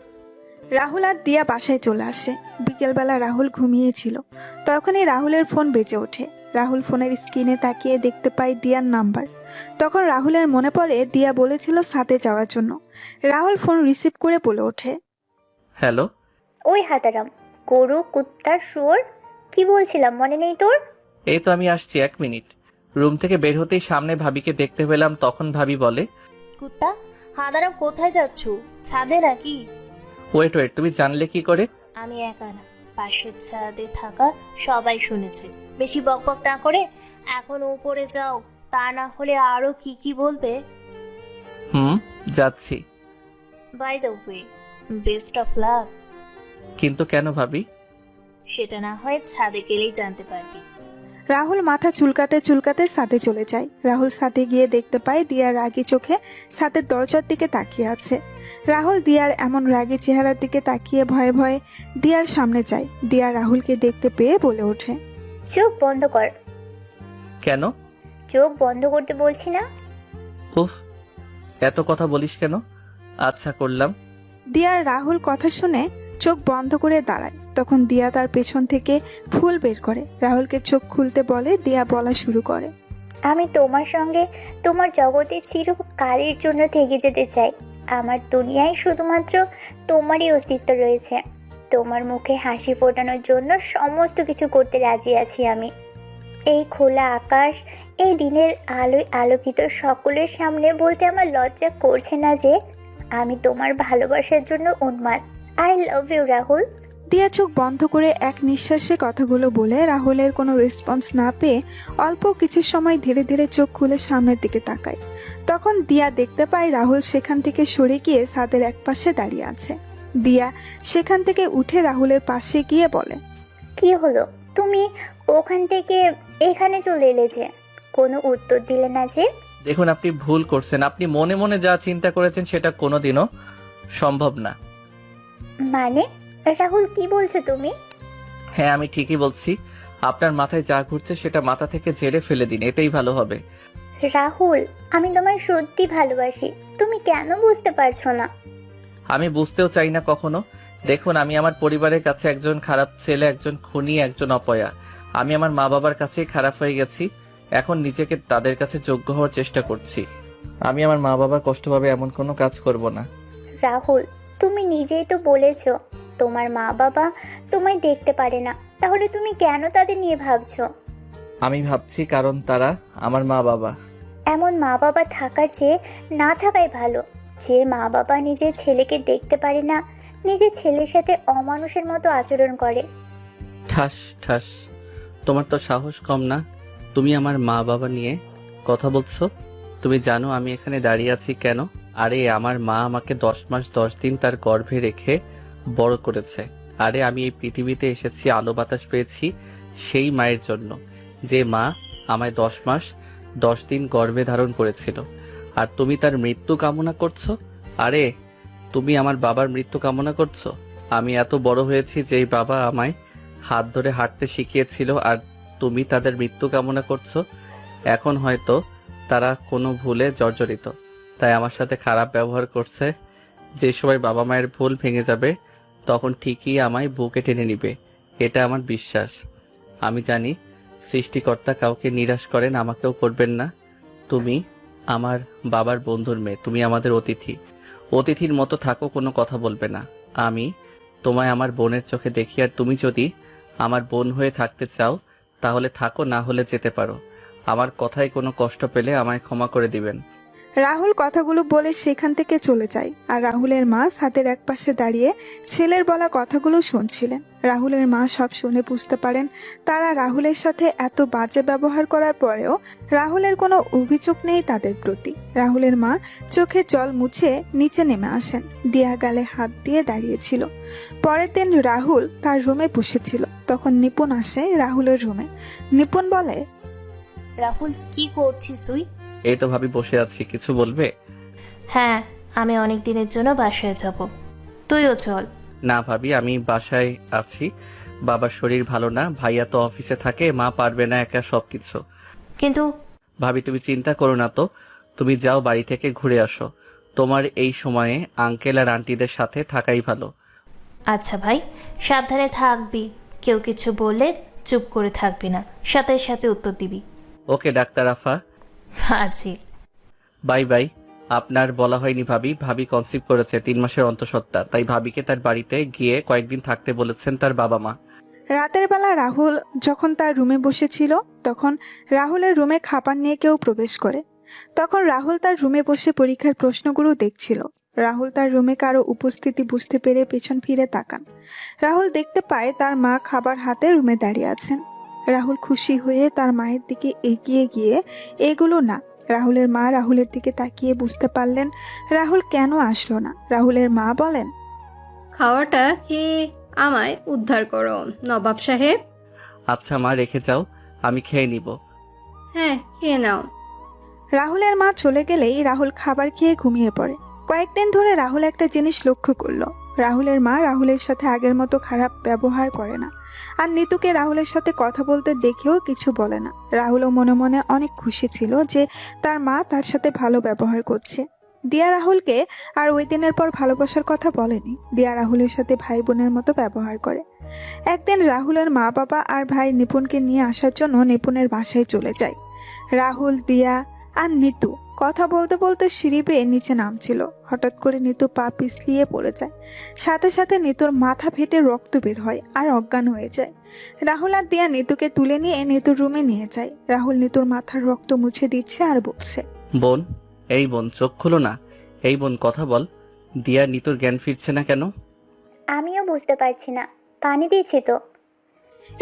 রাহুল আর দিয়া বাসায় চলে আসে। বিকেলবেলা রাহুল ঘুমিয়েছিল, তখনই রাহুলের ফোন বেজে ওঠে। রাহুল ফোনের স্ক্রিনে তাকিয়ে দেখতে পায় দিয়ার নাম্বার। তখন রাহুলের মনে পড়ে দিয়া বলেছিল সাথে যাওয়ার জন্য। রাহুল ফোন রিসিভ করে বলে ওঠে, হ্যালো। ওই হাতারাম, গরু কুত্তা শুয়োর, কি বলছিলাম মনে নেই তোর? এই তো আমি আসছি, 1 মিনিট। রুম থেকে বের হতেই সামনে ভাবিকে দেখতে পেলাম। তখন ভাবি বলে, কুত্তা হাদারাম কোথায় যাচ্ছ? ছাদে নাকি? ওয়েট ওয়েট, তুমি জানলে কি করে? আমি একা না, পাশের ছাদে থাকা সবাই শুনেছে। বেশি বকবক না করে এখন উপরে যাও, তা না হলে আরো কি কি বলবে। যাচ্ছি। By the way, best of luck. কিন্তু কেন ভাবি? সেটা না হয় ছাদে গেলেই জানতে পারবি। রাহুল মাথা চুলকাতে চুলকাতে ছাদে চলে যায়। রাহুল ছাদে গিয়ে দেখতে পায় দিয়া রাগী চোখে ছাদের দরজার দিকে তাকিয়ে আছে। রাহুল দিয়ার এমন রাগী চেহারার দিকে তাকিয়ে ভয়ে ভয়ে দিয়ার সামনে যায়। দিয়া রাহুলকে দেখতে পেয়ে বলে ওঠে, চোখ বন্ধ কর। কেন? চোখ বন্ধ করতে বলছি না? উফ, এত কথা বলিস কেন? আচ্ছা, করলাম। দিয়ার রাহুল কথা শুনে চোখ বন্ধ করে দাঁড়ায়। তখন দিয়া তার পেছন থেকে ফুল বের করে রাহুলকে চোখ খুলতে বলে। দিয়া বলা শুরু করে, আমি তোমার সঙ্গে তোমার জগতে চিরকালের জন্য থেকে যেতে চাই। আমার দুনিয়ায় শুধুমাত্র তোমারই অস্তিত্ব রয়েছে। তোমার মুখে হাসি ফোটানোর জন্য সমস্ত কিছু করতে রাজি আছি আমি। এই খোলা আকাশ, এই দিনের আলোয় আলোকিত সকলের সামনে বলতে আমার লজ্জা করছে না যে আমি তোমার ভালোবাসার জন্য উন্মাদ। I love you Rahul. দিয়া চোখ বন্ধ করে এক নিঃশ্বাসে কথাগুলো বলে রাহুলের কোনো রেসপন্স না পেয়ে অল্প কিছু সময় ধীরে ধীরে চোখ খুলে সামনের দিকে তাকায়। তখন দিয়া দেখতে পায় রাহুল সেখান থেকে সরে গিয়ে ছাদের একপাশে দাঁড়িয়ে আছে। দিয়া সেখান থেকে উঠে রাহুলের পাশে গিয়ে বলে, কি হলো, তুমি ওখান থেকে এখানে চলে এলে যে? কোনো উত্তর দিলে না যে? দেখুন, আপনি ভুল করছেন। আপনি মনে মনে যা চিন্তা করেছেন সেটা কোনোদিনও সম্ভব না। মানে রাহুল, কি বলছো তুমি? হ্যাঁ, আমি ঠিকই বলছি। আপনার মাথায় যা ঘুরছে সেটা মাথা থেকে ঝেড়ে ফেলে দিন, এটাই ভালো হবে। রাহুল, আমি তোমায় সত্যি ভালোবাসি, তুমি কেন বুঝতে পারছো না? আমি বুঝতেও চাই না কখনো। দেখুন, আমি আমার পরিবারের কাছে একজন খারাপ ছেলে, একজন খুনি, একজন অপয়া। আমি আমার মা বাবার কাছেই খারাপ হয়ে গেছি। এখন নিজেকে তাদের কাছে যোগ্য হওয়ার চেষ্টা করছি। আমি আমার মা বাবার কষ্ট পাবে এমন কোনো কাজ করব না। রাহুল, তুমি নিজেই তো বলেছো তোমার মা বাবা তোমায় দেখতে পারে না, তাহলে তুমি কেন তাদের নিয়ে ভাবছো? আমি ভাবছি কারণ তারা আমার মা বাবা। এমন মা বাবা থাকার চেয়ে না থাকাই ভালো। যে মা বাবা নিজের ছেলেকে দেখতে পারে না, নিজের ছেলের সাথে অমানুষের মতো আচরণ করে। ঠাস ঠাস, তোমার তো সাহস কম না। তুমি আমার মা বাবা নিয়ে কথা বলছো? তুমি জানো আমি এখানে দাঁড়িয়ে আছি কেন? আরে আমার মা আমাকে 10 মাস 10 দিন তার গর্ভে রেখে বড় করেছে। আরে আমি এই পৃথিবীতে এসেছি, আলো বাতাস পেয়েছি সেই মায়ের জন্য, যে মা আমায় 10 মাস 10 দিন গর্ভে ধারণ করেছিল। আর তুমি তার মৃত্যু কামনা করছো? আরে তুমি আমার বাবার মৃত্যু কামনা করছো? আমি এত বড় হয়েছি যেই বাবা আমায় হাত ধরে হাঁটতে শিখিয়েছিল, আর তুমি তাদের মৃত্যু কামনা করছো। এখন হয়তো তারা কোনো ভুলে জর্জরিত, তাই আমার সাথে খারাপ ব্যবহার করছে। যে সময় বাবা মায়ের ভুল ভেঙে যাবে তখন ঠিকই আমায় বুকে টেনে নিবে, এটা আমার বিশ্বাস। আমি জানি সৃষ্টিকর্তা কাউকে নিরাশ করেন, আমাকেও করবেন না। তুমি আমার বাবার বন্ধুর মেয়ে, তুমি আমাদের অতিথি। অতিথির মতো থাকো, কোনো কথা বলবে না। আমি তোমায় আমার বোনের চোখে দেখি, আর তুমি যদি আমার বোন হয়ে থাকতে চাও তাহলে থাকো, না হলে যেতে পারো। আমার কথায় কোনো কষ্ট পেলে আমায় ক্ষমা করে দিবেন। রাহুল কথাগুলো বলে সেখান থেকে চলে যায় আর রাহুলের মা ছাদের একপাশে দাঁড়িয়ে ছেলের বলা কথাগুলো শুনছিলেন। রাহুলের মা সব শুনে বুঝতে পারেন তারা রাহুলের সাথে এত বাজে ব্যবহার করার পরেও রাহুলের কোনো অভিযোগ নেই তাদের প্রতি। রাহুলের মা চোখে জল মুছে নিচে নেমে আসেন। দিয়া গালে হাত দিয়ে দাঁড়িয়েছিল। পরের দিন রাহুল তার রুমে বসেছিল, তখন নিপুণ আসে রাহুলের রুমে। নিপুণ বলে, রাহুল কি করছিস তুই? এই তো ভাবি বসে আছি, কিছু বলবে? হ্যাঁ, আমি অনেক দিনের জন্য বাসায় যাব, তুইও চল। না ভাবি, আমি বাসায় আছি, বাবার শরীর ভালো না, ভাইয়া তো অফিসে থাকে, মা পারবে না একা সবকিছু। কিন্তু ভাবি তুমি চিন্তা করো না তো, তুমি যাও বাড়ি থেকে ঘুরে আসো। তোমার এই সময়ে আঙ্কেল আর আন্টিদের সাথে থাকাই ভালো। আচ্ছা ভাই, সাবধানে থাকবি, কেউ কিছু বললে চুপ করে থাকবি না, সাথে সাথে উত্তর দিবি। ওকে ডাক্তার আফা, আছি। Bye bye. আপনার বলা হয়নি ভাবি, ভাবি কনসিভ করেছে 3 মাসের অন্তঃসত্ত্বা, তাই ভাবিকে তার বাড়িতে গিয়ে কয়েকদিন থাকতে বলেছেন তার বাবা মা। রাতের বেলা রাহুল যখন তার রুমে বসেছিল তখন রাহুলের রুমে খাবার নিয়ে কেউ প্রবেশ করে। তখন রাহুল তার রুমে বসে পরীক্ষার প্রশ্নগুলো দেখছিল। রাহুল তার রুমে কারো উপস্থিতি বুঝতে পেরে পেছন ফিরে তাকান। রাহুল দেখতে পায় তার মা খাবার হাতে রুমে দাঁড়িয়ে আছেন। রাহুল খুশি হয়ে তার মায়ের দিকে এগিয়ে গিয়ে, এগুলো না। রাহুলের মা রাহুলের দিকে তাকিয়ে বুঝতে পারলেন রাহুল কেন আসলো না। রাহুলের মা বলেন, খাওয়াটা খেয়ে আমায় উদ্ধার করো নবাব সাহেব। আচ্ছা মা, রেখে যাও, আমি খেয়ে নিব। হ্যাঁ, খেয়ে নাও। রাহুলের মা চলে গেলেই রাহুল খাবার খেয়ে ঘুমিয়ে পড়ে। কয়েকদিন ধরে রাহুল একটা জিনিস লক্ষ্য করলো, রাহুলের মা রাহুলের সাথে আগের মতো খারাপ ব্যবহার করে না। আর নিতুকে রাহুলের সাথে কথা বলতে দেখেও কিছু বলে না। রাহুলও মনে মনে অনেক খুশি ছিল যে তার মা তার সাথে ভালো ব্যবহার করছে। দিয়া রাহুলকে আর ওই দিনের পর ভালোবাসার কথা বলেনি। দিয়া রাহুলের সাথে ভাই বোনের মতো ব্যবহার করে। একদিন রাহুলের মা বাবা আর ভাই নিপুণকে নিয়ে আসার জন্য নিপুণের বাসায় চলে যায়। রাহুল, দিয়া আর নিতু কথা বলতে বলতে সিঁড়ি বেয়ে নিচে নামছিল। হঠাৎ করে নিতু পা পিছলিয়ে পড়ে যায়। সাথে সাথে নিতুর মাথা ফেটে রক্ত বের হয় আর অজ্ঞান হয়ে যায়। রাহুল আর দিয়া নিতুকে তুলে নিয়ে নিতুর রুমে নিয়ে যায়। রাহুল নিতুর মাথার রক্ত মুছে দিচ্ছে আর বলছে, বোন, এই বোন চোখ খুলো না, এই বোন কথা বল। দিয়া নিতুর জ্ঞান ফিরছে না কেন? আমিও বুঝতে পারছি না, পানি দিয়েছি তো।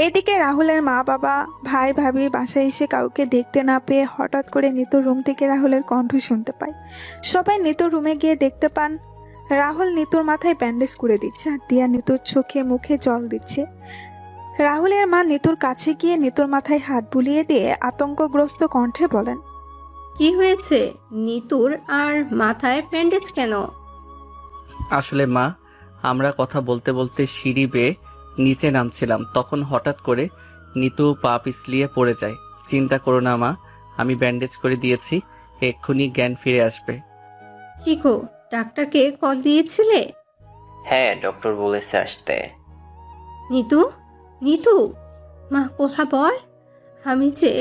এদিকে রাহুলের মা বাবা, ভাই ভাবি বাসায় এসে কাউকে দেখতে না পেয়ে হঠাৎ করে নিতুর রুম থেকে রাহুলের কণ্ঠ শুনতে পায়। সবাই নিতুর রুমে গিয়ে দেখতে পান রাহুল নিতুর মাথায় ব্যান্ডেজ করে দিচ্ছে আর দিয়া নিতুর চোখে মুখে জল দিচ্ছে। রাহুলের মা নিতুর কাছে গিয়ে নিতুর মাথায় হাত বুলিয়ে দিয়ে আতঙ্কগ্রস্ত কণ্ঠে বলেন, কি হয়েছে নিতুর, আর মাথায় ব্যান্ডেজ কেন? আসলে মা, আমরা কথা বলতে বলতে সিঁড়ি বেয়ে নিচে নামছিলাম, তখন হঠাৎ করে নিতু পা পিছলিয়ে পড়ে যায়। চিন্তা করো না মা, আমি ব্যান্ডেজ করে দিয়েছি, এক্ষুনি জ্ঞান ফিরে আসবে। কি গো, ডাক্তারকে কল দিয়েছিলে? হ্যাঁ, ডক্টর বলেছে আসতে। নিতু, নিতু, মা কথা বল। আমি যে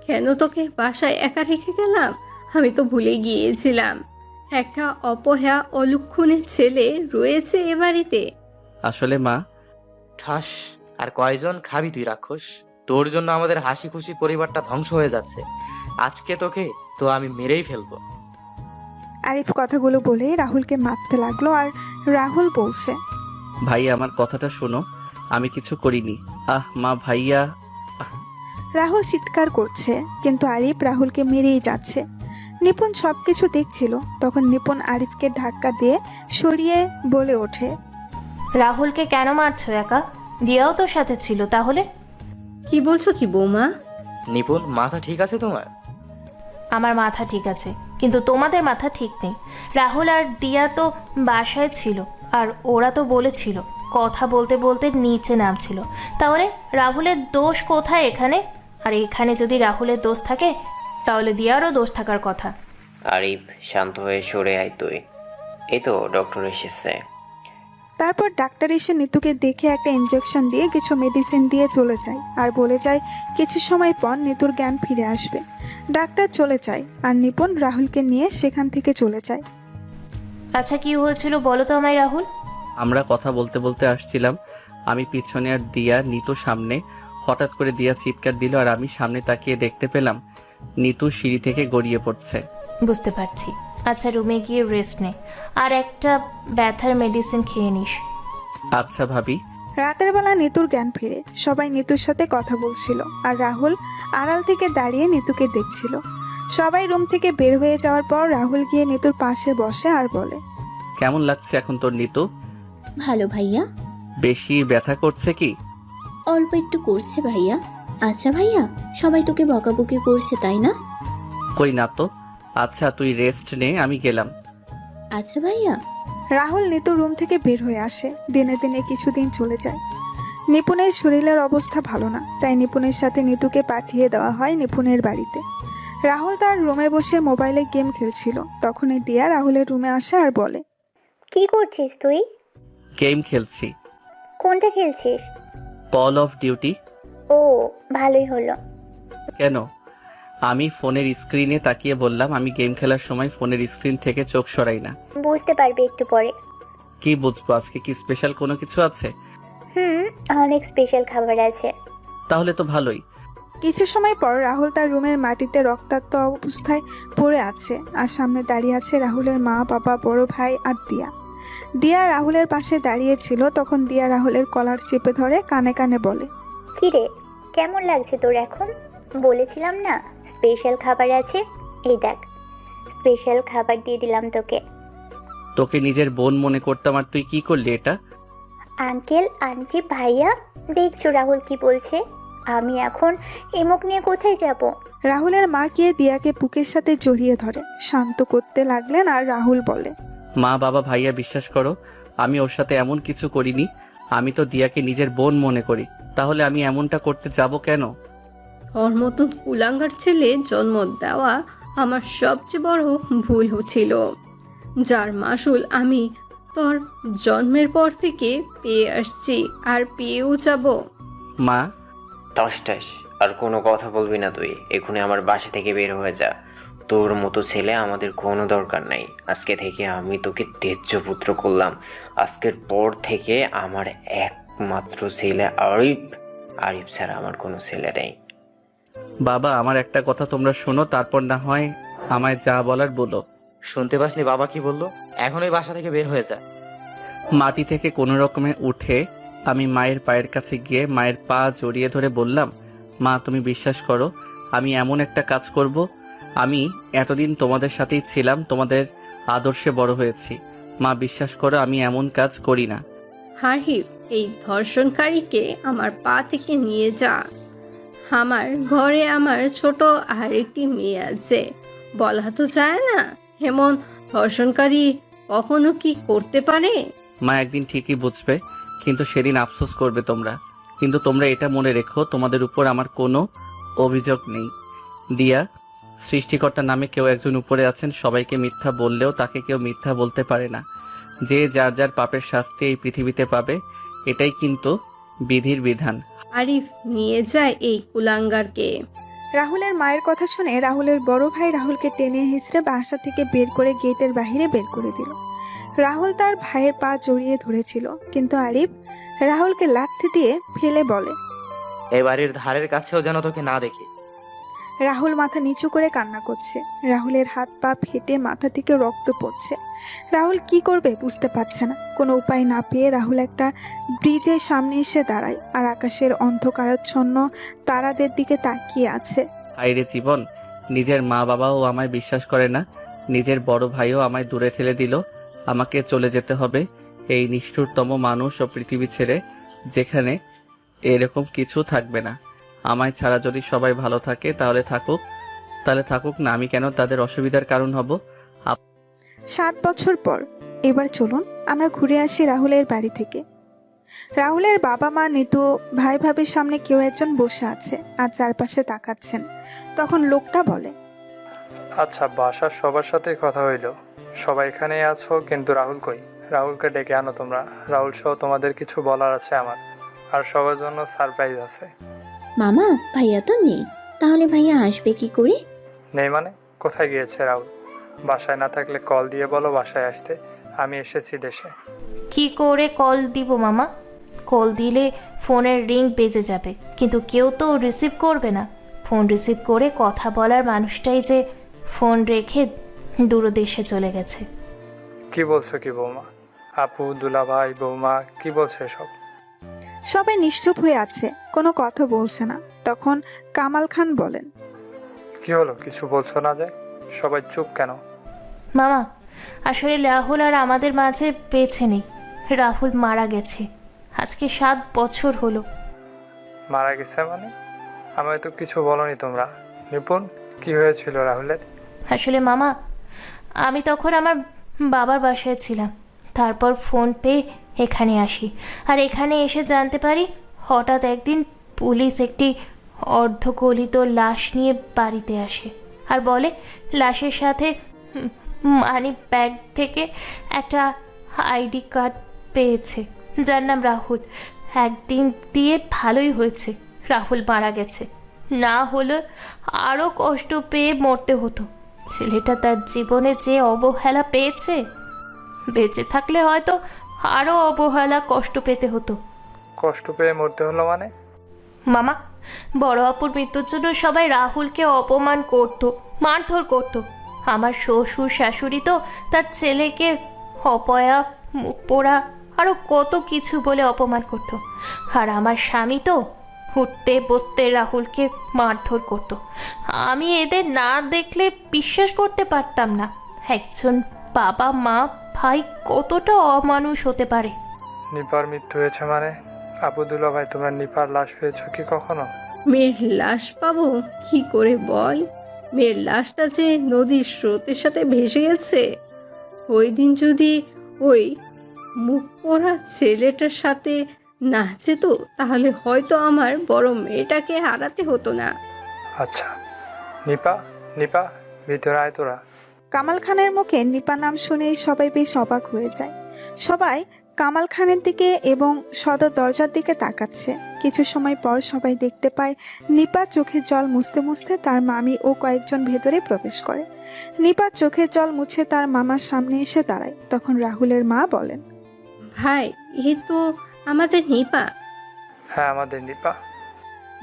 কেন তোকে বাসায় একা রেখে গেলাম, আমি তো ভুলে গিয়েছিলাম একটা অপয়া অলক্ষণের ছেলে রয়েছে এ বাড়িতে। আসলে মা, ঠাস, আর কয়জন খাবি তুই রাক্ষস? তোর জন্য আমাদের হাসি খুশি পরিবারটা ধ্বংস হয়ে যাচ্ছে। আজকে তোকে তো আমি মেরেই ফেলবো। আরিফ কথাগুলো বলে রাহুলকে মারতে লাগলো আর রাহুল বলছে, ভাই আমার কথাটা শোনো, আমি কিছু করিনি। আহ মা, ভাইয়া। রাহুল চিৎকার করছে কিন্তু আরিফ রাহুলকে মেরেই যাচ্ছে। নিপুণ সবকিছু দেখছিল। তখন নিপুণ আরিফকে ধাক্কা দিয়ে সরিয়ে বলে ওঠে, রাহুলকে কেন মারছো একা? দিয়াও তো সাথে ছিল তাহলে? কি বলছো কি বৌমা? নিপুণ, মাথা ঠিক আছে তোমার? আমার মাথা ঠিক আছে, কিন্তু তোমাদের মাথা ঠিক নেই। রাহুল আর দিয়া তো বাসায় ছিল, আর ওরা তো বলেছিল কথা বলতে বলতে নিচে নামছিল। তাহলে রাহুলের দোষ কোথায় এখানে? আর এখানে যদি রাহুলের দোষ থাকে তাহলে দিয়ারও দোষ থাকার কথা। আরিফ, শান্ত হয়ে সরে আয় তুই। এই তো ডক্টর এসেছে। তারপর ডাক্তার এসে নিতুকে দেখে একটা ইনজেকশন দিয়ে কিছু মেডিসিন দিয়ে চলে যায় আর বলে যায় কিছু সময় পর নিতুর জ্ঞান ফিরে আসবে। ডাক্তার চলে যায় আর নিপুণ রাহুলকে নিয়ে সেখান থেকে চলে যায়। আচ্ছা, কি হয়েছিল বলো তো আমায় রাহুল? আমরা কথা বলতে বলতে আসছিলাম, আমি পিছনে আর দিয়া নিতু সামনে। হঠাৎ করে দিয়া চিৎকার দিল আর আমি সামনে তাকিয়ে দেখতে পেলাম নিতু সিঁড়ি থেকে গড়িয়ে পড়ছে। বুঝতে পারছি। আচ্ছা, রুমে গিয়ে রেস্ট নে, আর একটা ব্যথার মেডিসিন খেয়ে নিস। আচ্ছা ভাবি। রাতের বেলা নিতুর জ্ঞান ফিরে। সবাই নিতুর সাথে কথা বলছিল আর রাহুল আড়াল থেকে দাঁড়িয়ে নিতুকে দেখছিল। সবাই রুম থেকে বের হয়ে যাওয়ার পর রাহুল গিয়ে নিতুর পাশে বসে আর বলে, কেমন লাগছে এখন তোর নিতু? ভালো ভাইয়া। বেশি ব্যথা করছে কি? অল্প একটু করছে ভাইয়া। আচ্ছা ভাইয়া, সবাই তোকে বকাবকি করছে তাই না? কই না তো। আচ্ছা তুই রেস্ট নে, আমি গেলাম। আচ্ছা ভাইয়া। রাহুল নিতুর রুম থেকে বের হয়ে আসে। দিনে দিনে কিছুদিন চলে যায়। নিপুণের শরীরের অবস্থা ভালো না, তাই নিপুণের সাথে নিতুকে পাঠিয়ে দেওয়া হয় নিপুণের বাড়িতে। রাহুল তার রুমে বসে মোবাইলে গেম খেলছিল। তখনই দিয়া রাহুলের রুমে আসে আর বলে, কি করছিস তুই? গেম খেলছি। কোনটা খেলছিস? Call of Duty. ও, ভালোই হলো। কেন? আমি ফোনের স্ক্রিনে তাকিয়ে বললাম, আমি গেম খেলার সময় ফোনের স্ক্রিন থেকে চোখ সরাই না। বুঝতে পারবি একটু পরে। কি বুঝবো? আজকে কি স্পেশাল কোনো কিছু আছে? অনেক স্পেশাল খাবার আছে। তাহলে তো ভালোই। কিছু সময় পর রাহুল তার রুমের মাটিতে রক্তাক্ত অবস্থায় পড়ে আছে আর সামনে দাঁড়িয়ে আছে রাহুলের মা, বাবা, বড় ভাই আর দিয়া। দিয়া রাহুলের পাশে দাঁড়িয়েছিল। তখন দিয়া রাহুলের কলার চেপে ধরে কানে কানে বলে, কি রে, কেমন লাগছে তোর এখন? বলেছিলাম না স্পেশাল খাবার আছে, এই দেখ স্পেশাল খাবার দিয়ে দিলাম তোকে। তোকে নিজের বোন মনে করতাম আর তুই কি করলি এটা? আঙ্কেল, আন্টি, ভাইয়া, দেখছো রাহুল কি বলছে? আমি এখন এমক নিয়ে কোথায় যাব? রাহুলের মা গিয়ে দিয়াকে বুকের সাথে জড়িয়ে ধরে শান্ত করতে লাগলেন আর রাহুল বলে, মা, বাবা, ভাইয়া, বিশ্বাস করো আমি ওর সাথে এমন কিছু করিনি। আমি তো দিয়াকে নিজের বোন মনে করি। তাহলে আমি এমনটা করতে যাব কেন? ওর মতন কুলাঙ্গার ছেলে জন্ম দেওয়া আমার সবচেয়ে বড় ভুল ছিল, যার মাসুল আমি তোর জন্মের পর থেকে পেয়ে আসছি আর পেয়েও যাব। মা। টসটাস, আর কোনো কথা বলবি না তুই। এখনই আমার বাসা থেকে বের হয়ে যা। তোর মতো ছেলে আমাদের কোনো দরকার নাই। আজকে থেকে আমি তোকে তেজ্য পুত্র করলাম। আজকের পর থেকে আমার একমাত্র ছেলে আরিফ। আরিফ ছাড়া আমার কোনো ছেলে নেই। বাবা, আমার একটা কথা তোমরা শোনো, তারপর না হয় আমায় যা বলার বলো। শুনতে পাসনি বাবা কি বললো? এখনই বাসা থেকে বের হয়ে যা। মাটি থেকে কোনো রকমে উঠে আমি মায়ের পায়ের কাছে গিয়ে মায়ের পা জড়িয়ে ধরে বললাম, মা তুমি বিশ্বাস করো আমি এমন একটা কাজ করব। আমি এতদিন তোমাদের সাথেই ছিলাম, তোমাদের আদর্শে বড় হয়েছি। মা বিশ্বাস করো আমি এমন কাজ করি না। হারিফ, এই ধর্ষণকারীকে আমার পা থেকে নিয়ে যা। আমার ঘরে আমার ছোট আরেকটি মেয়ে আছে, বলা তো যায় না এমন ধর্ষণকারী কখনো কি করতে পারে। মা একদিন ঠিকই বুঝবে, কিন্তু সেদিন আফসোস করবে তোমরা। কিন্তু তোমরা এটা মনে রেখো, তোমাদের উপর আমার কোনো অভিযোগ নেই। দিয়া, সৃষ্টিকর্তার নামে কেউ একজন উপরে আছেন। সবাইকে মিথ্যা বললেও তাকে কেউ মিথ্যা বলতে পারে না। যে যার যার পাপের শাস্তি এই পৃথিবীতে পাবে, এটাই কিন্তু বিধির বিধান। আরিফ, নিয়ে যায় এই কুলাঙ্গারকে। রাহুলের মায়ের কথা শুনে রাহুলের বড় ভাই রাহুলকে টেনে হিঁচড়ে বাসা থেকে বের করে গেটের বাইরে বের করে দিল। রাহুল তার ভাইয়ের পা জড়িয়ে ধরেছিল, কিন্তু আরিফ রাহুলকে লাথি দিয়ে ফেলে বলে, এই বাড়ির ধারের কাছেও যেন তোকে না দেখি। রাহুল মাথা নিচু করে কান্না করছে। রাহুলের হাত পা ফেটে মাথা থেকে রক্ত পড়ছে। রাহুল কি করবে বুঝতে পারছে না। কোনো উপায় না পেয়ে রাহুল একটা ব্রিজের সামনে এসে দাঁড়ায় আর আকাশের অন্ধকারাচ্ছন্ন তারাদের দিকে তাকিয়ে আছে। হায়রে জীবন, নিজের মা বাবাও আমায় বিশ্বাস করে না, নিজের বড় ভাইও আমায় দূরে ঠেলে দিল। আমাকে চলে যেতে হবে এই নিষ্ঠুরতম মানুষ ও পৃথিবী ছেড়ে, যেখানে এরকম কিছু থাকবে না। আমায় ছাড়া যদি সবাই ভালো থাকে তাহলে থাকুক না, আমি কেন তাদের অসুবিধার কারণ হব? 7 বছর পর এবার চলুন আমরা ঘুরে আসি রাহুলের বাড়ি থেকে। রাহুলের বাবা মা, নিতু, ভাই ভাবির সামনে কেউ একজন বসে আছে আর চারপাশে তাকাচ্ছেন। তখন লোকটা বলে, আচ্ছা, বাসার সবার সাথে কথা হইলো, সবাই এখানেই আছো, কিন্তু রাহুল কই? রাহুলকে ডেকে আনো তোমরা। রাহুল সহ তোমাদের কিছু বলার আছে আমার, আর সবার জন্য সারপ্রাইজ আছে। মামা, ভাইয়া তো নেই, তাহলে ভাইয়া আসবে কি করে? নেই মানে? কোথায় গিয়েছে রাহুল? বাসায় না থাকলে কল দিয়ে বলো বাসায় আসতে। আমি এসেছি দেশে। কি করে কল দিব মামা? কল দিলে ফোনের রিং বেজে যাবে, কিন্তু কেউ তো রিসিভ করবে না। ফোন রিসিভ করে কথা বলার মানুষটাই যে ফোন রেখে দূরদেশে চলে গেছে। কি বলছো কি বৌমা? আপু, দুলাভাই, বৌমা কি বলছে এসব? সবাই নিশ্চুপ হয়ে আছে, কোনো কথা বলছে না। তখন কামাল খান বলেন, কি হলো, কিছু বলছো না যে? সবাই চুপ কেন? মামা, আসলে রাহুল আর আমাদের মাঝে বেঁচে নেই। রাহুল মারা গেছে, আজকে 7 বছর হলো। মারা গেছে মানে? আমায় তো কিছু বলনি তোমরা। নিপুণ, কি হয়েছিল রাহুলের? আসলে মামা, আমি তখন আমার বাবার বাসায় ছিলাম, তারপর ফোন পেয়ে এখানে আসি। আর এখানে এসে জানতে পারি হঠাৎ একদিন পুলিশ একটি অর্ধগলিত লাশ নিয়ে বাড়িতে আসে আর বলে লাশের সাথে মানি ব্যাগ থেকে একটা আইডি কার্ড পেয়েছে, যার নাম রাহুল। একদিন দিয়ে ভালোই হয়েছে, রাহুল মারা গেছে, না হলে আরও কষ্ট পেয়ে মরতে হতো। ছেলেটা তার জীবনে যে অবহেলা পেয়েছে, বেঁচে থাকলে হয়তো আরও অবহেলা কষ্ট পেতে হতো। কষ্ট পেয়ে মরতে হলো মানে? মামা, বড় অপুর মৃত্যুর জন্য সবাই রাহুলকে অপমান করত, মারধর করত। আমার শ্বশুর শাশুড়ি তো তার ছেলেকে অপয়া, মুখ পোড়া, আরও কত কিছু বলে অপমান করত। আর আমার স্বামী তো উঠতে বসতে রাহুলকে মারধর করত। আমি এদের না দেখলে বিশ্বাস করতে পারতাম না একজন বাবা মা ভাই কতটা অমানুষ হতে পারে। নিপার মৃত্যু হয়েছে মানে? আপু, দুলাভাই, তোমরা নিপার লাশ পেয়েছো কি কখনো? মেয়ের লাশ পাবো কি করে বল? মেয়ের লাশটা যে নদীর স্রোতের সাথে ভেসে গেছে। ওই দিন যদি ওই মুখ পোড়া ছেলেটার সাথে না যেত, তাহলে হয়তো আমার বড় মেয়েটাকে হারাতে হতো না। আচ্ছা, নিপা, নিপা, ভিতরে আয় তোরা। কামাল খানের মুখে নিপা নাম শুনেই সবাই বেশ অবাক হয়ে যায়। সবাই কামাল খানের দিকে এবং সদর দরজার দিকে তাকাচ্ছে। কিছু সময় পর সবাই দেখতে পায় নিপা চোখের জল মুছতে মুছতে তার মামি ও কয়েকজন ভেতরে প্রবেশ করে। নিপা চোখের জল মুছে তার মামার সামনে এসে দাঁড়ায়। তখন রাহুলের মা বলেন, ভাই, এ তো আমাদের নিপা। হ্যাঁ, আমাদের নিপা।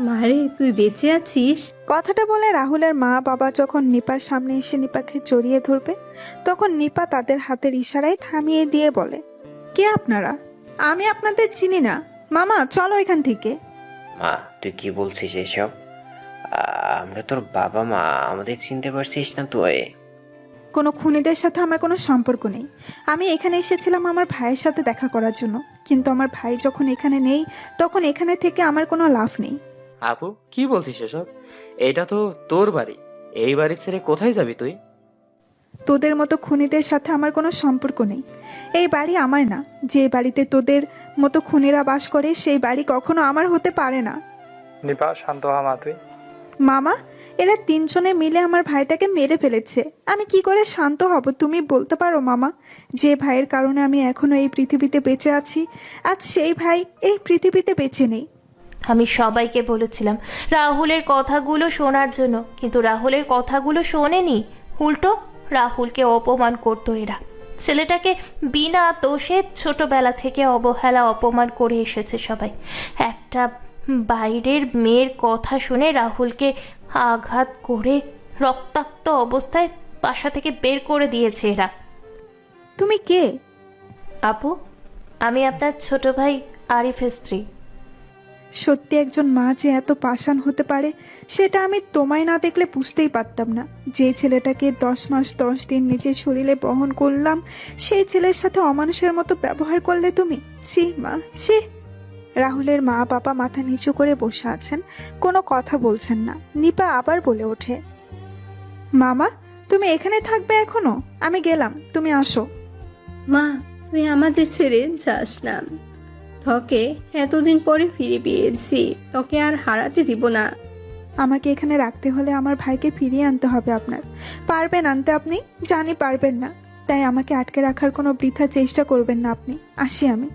মারে, তুই বেঁচে আছিস? কথাটা বলে রাহুলের মা বাবা যখন নিপার সামনে এসে নিপাকে জড়িয়ে ধরবে, তখন নিপা তাদের হাতের ইশারায় থামিয়ে দিয়ে বলে, কে আপনারা? আমি আপনাদের চিনি না। মামা, চলো এখান থেকে। মা, তুই কি বলছিস এসব? আমরা তোর বাবা মা, আমাদের চিনতে পারছিস না তুই? কোনো খুনিদের সাথে আমার কোনো সম্পর্ক নেই। আমি এখানে এসেছিলাম আমার ভাইয়ের সাথে দেখা করার জন্য, কিন্তু আমার ভাই যখন এখানে নেই, তখন এখানে থেকে আমার কোনো লাভ নেই। আপু, কি বলছিস এসব? এটা তো তোর বাড়ি। এই বাড়ি ছেড়ে কোথায় যাবি তুই? তোদের মতো খুনিদের সাথে আমার কোনো সম্পর্ক নেই। এই বাড়ি আমার না। যে বাড়িতে তোদের মতো খুনিরা বাস করে, সেই বাড়ি কখনো আমার হতে পারে না। নিপা, শান্ত হ মা তুই। মামা, এরা 3 জনে মিলে আমার ভাইটাকে মেরে ফেলেছে। আমি কি করে শান্ত হব তুমি বলতে পারো মামা? যে ভাইয়ের কারণে আমি এখনো এই পৃথিবীতে বেঁচে আছি, আজ সেই ভাই এই পৃথিবীতে বেঁচে নেই। আমি সবাইকে বলেছিলাম রাহুলের কথাগুলো শোনার জন্য, কিন্তু রাহুলের কথাগুলো শোনেনি, উল্টো রাহুলকে অপমান করতো এরা। ছেলেটাকে বিনা দোষে ছোটবেলা থেকে অবহেলা অপমান করে এসেছে সবাই। একটা বাইরের মেয়ের কথা শুনে রাহুলকে আঘাত করে রক্তাক্ত অবস্থায় বাসা থেকে বের করে দিয়েছে এরা। তুমি কে? আপু, আমি আপনার ছোট ভাই আরিফের স্ত্রী। সত্যি একজন মা যে এত পাষাণ হতে পারে, সেটা আমি তোমায় না দেখলে বুঝতেই পারতাম না। যে ছেলেটাকে 10 মাস 10 দিন নিজের শরীরে বহন করলাম, সেই ছেলের সাথে অমানুষের মতো ব্যবহার করলে তুমি। ছি মা, ছি। রাহুলের মা বাবা মাথা নিচু করে বসে আছেন, কোনো কথা বলছেন না। নিপা আবার বলে ওঠে, মামা, তুমি এখানে থাকবে এখনো? আমি গেলাম, তুমি আসো। মা, তুই আমাদের ছেড়ে যাস না। তোকে এতদিন পরে ফিরে পেয়েছি, তোকে আর হারাতে দিব না। আমাকে এখানে রাখতে হলে আমার ভাইকে ফিরিয়ে আনতে হবে আপনার। পারবেন আনতে আপনি? জানি পারবেন না, তাই আমাকে আটকে রাখার কোনো বৃথা চেষ্টা করবেন না আপনি। আসি আমি।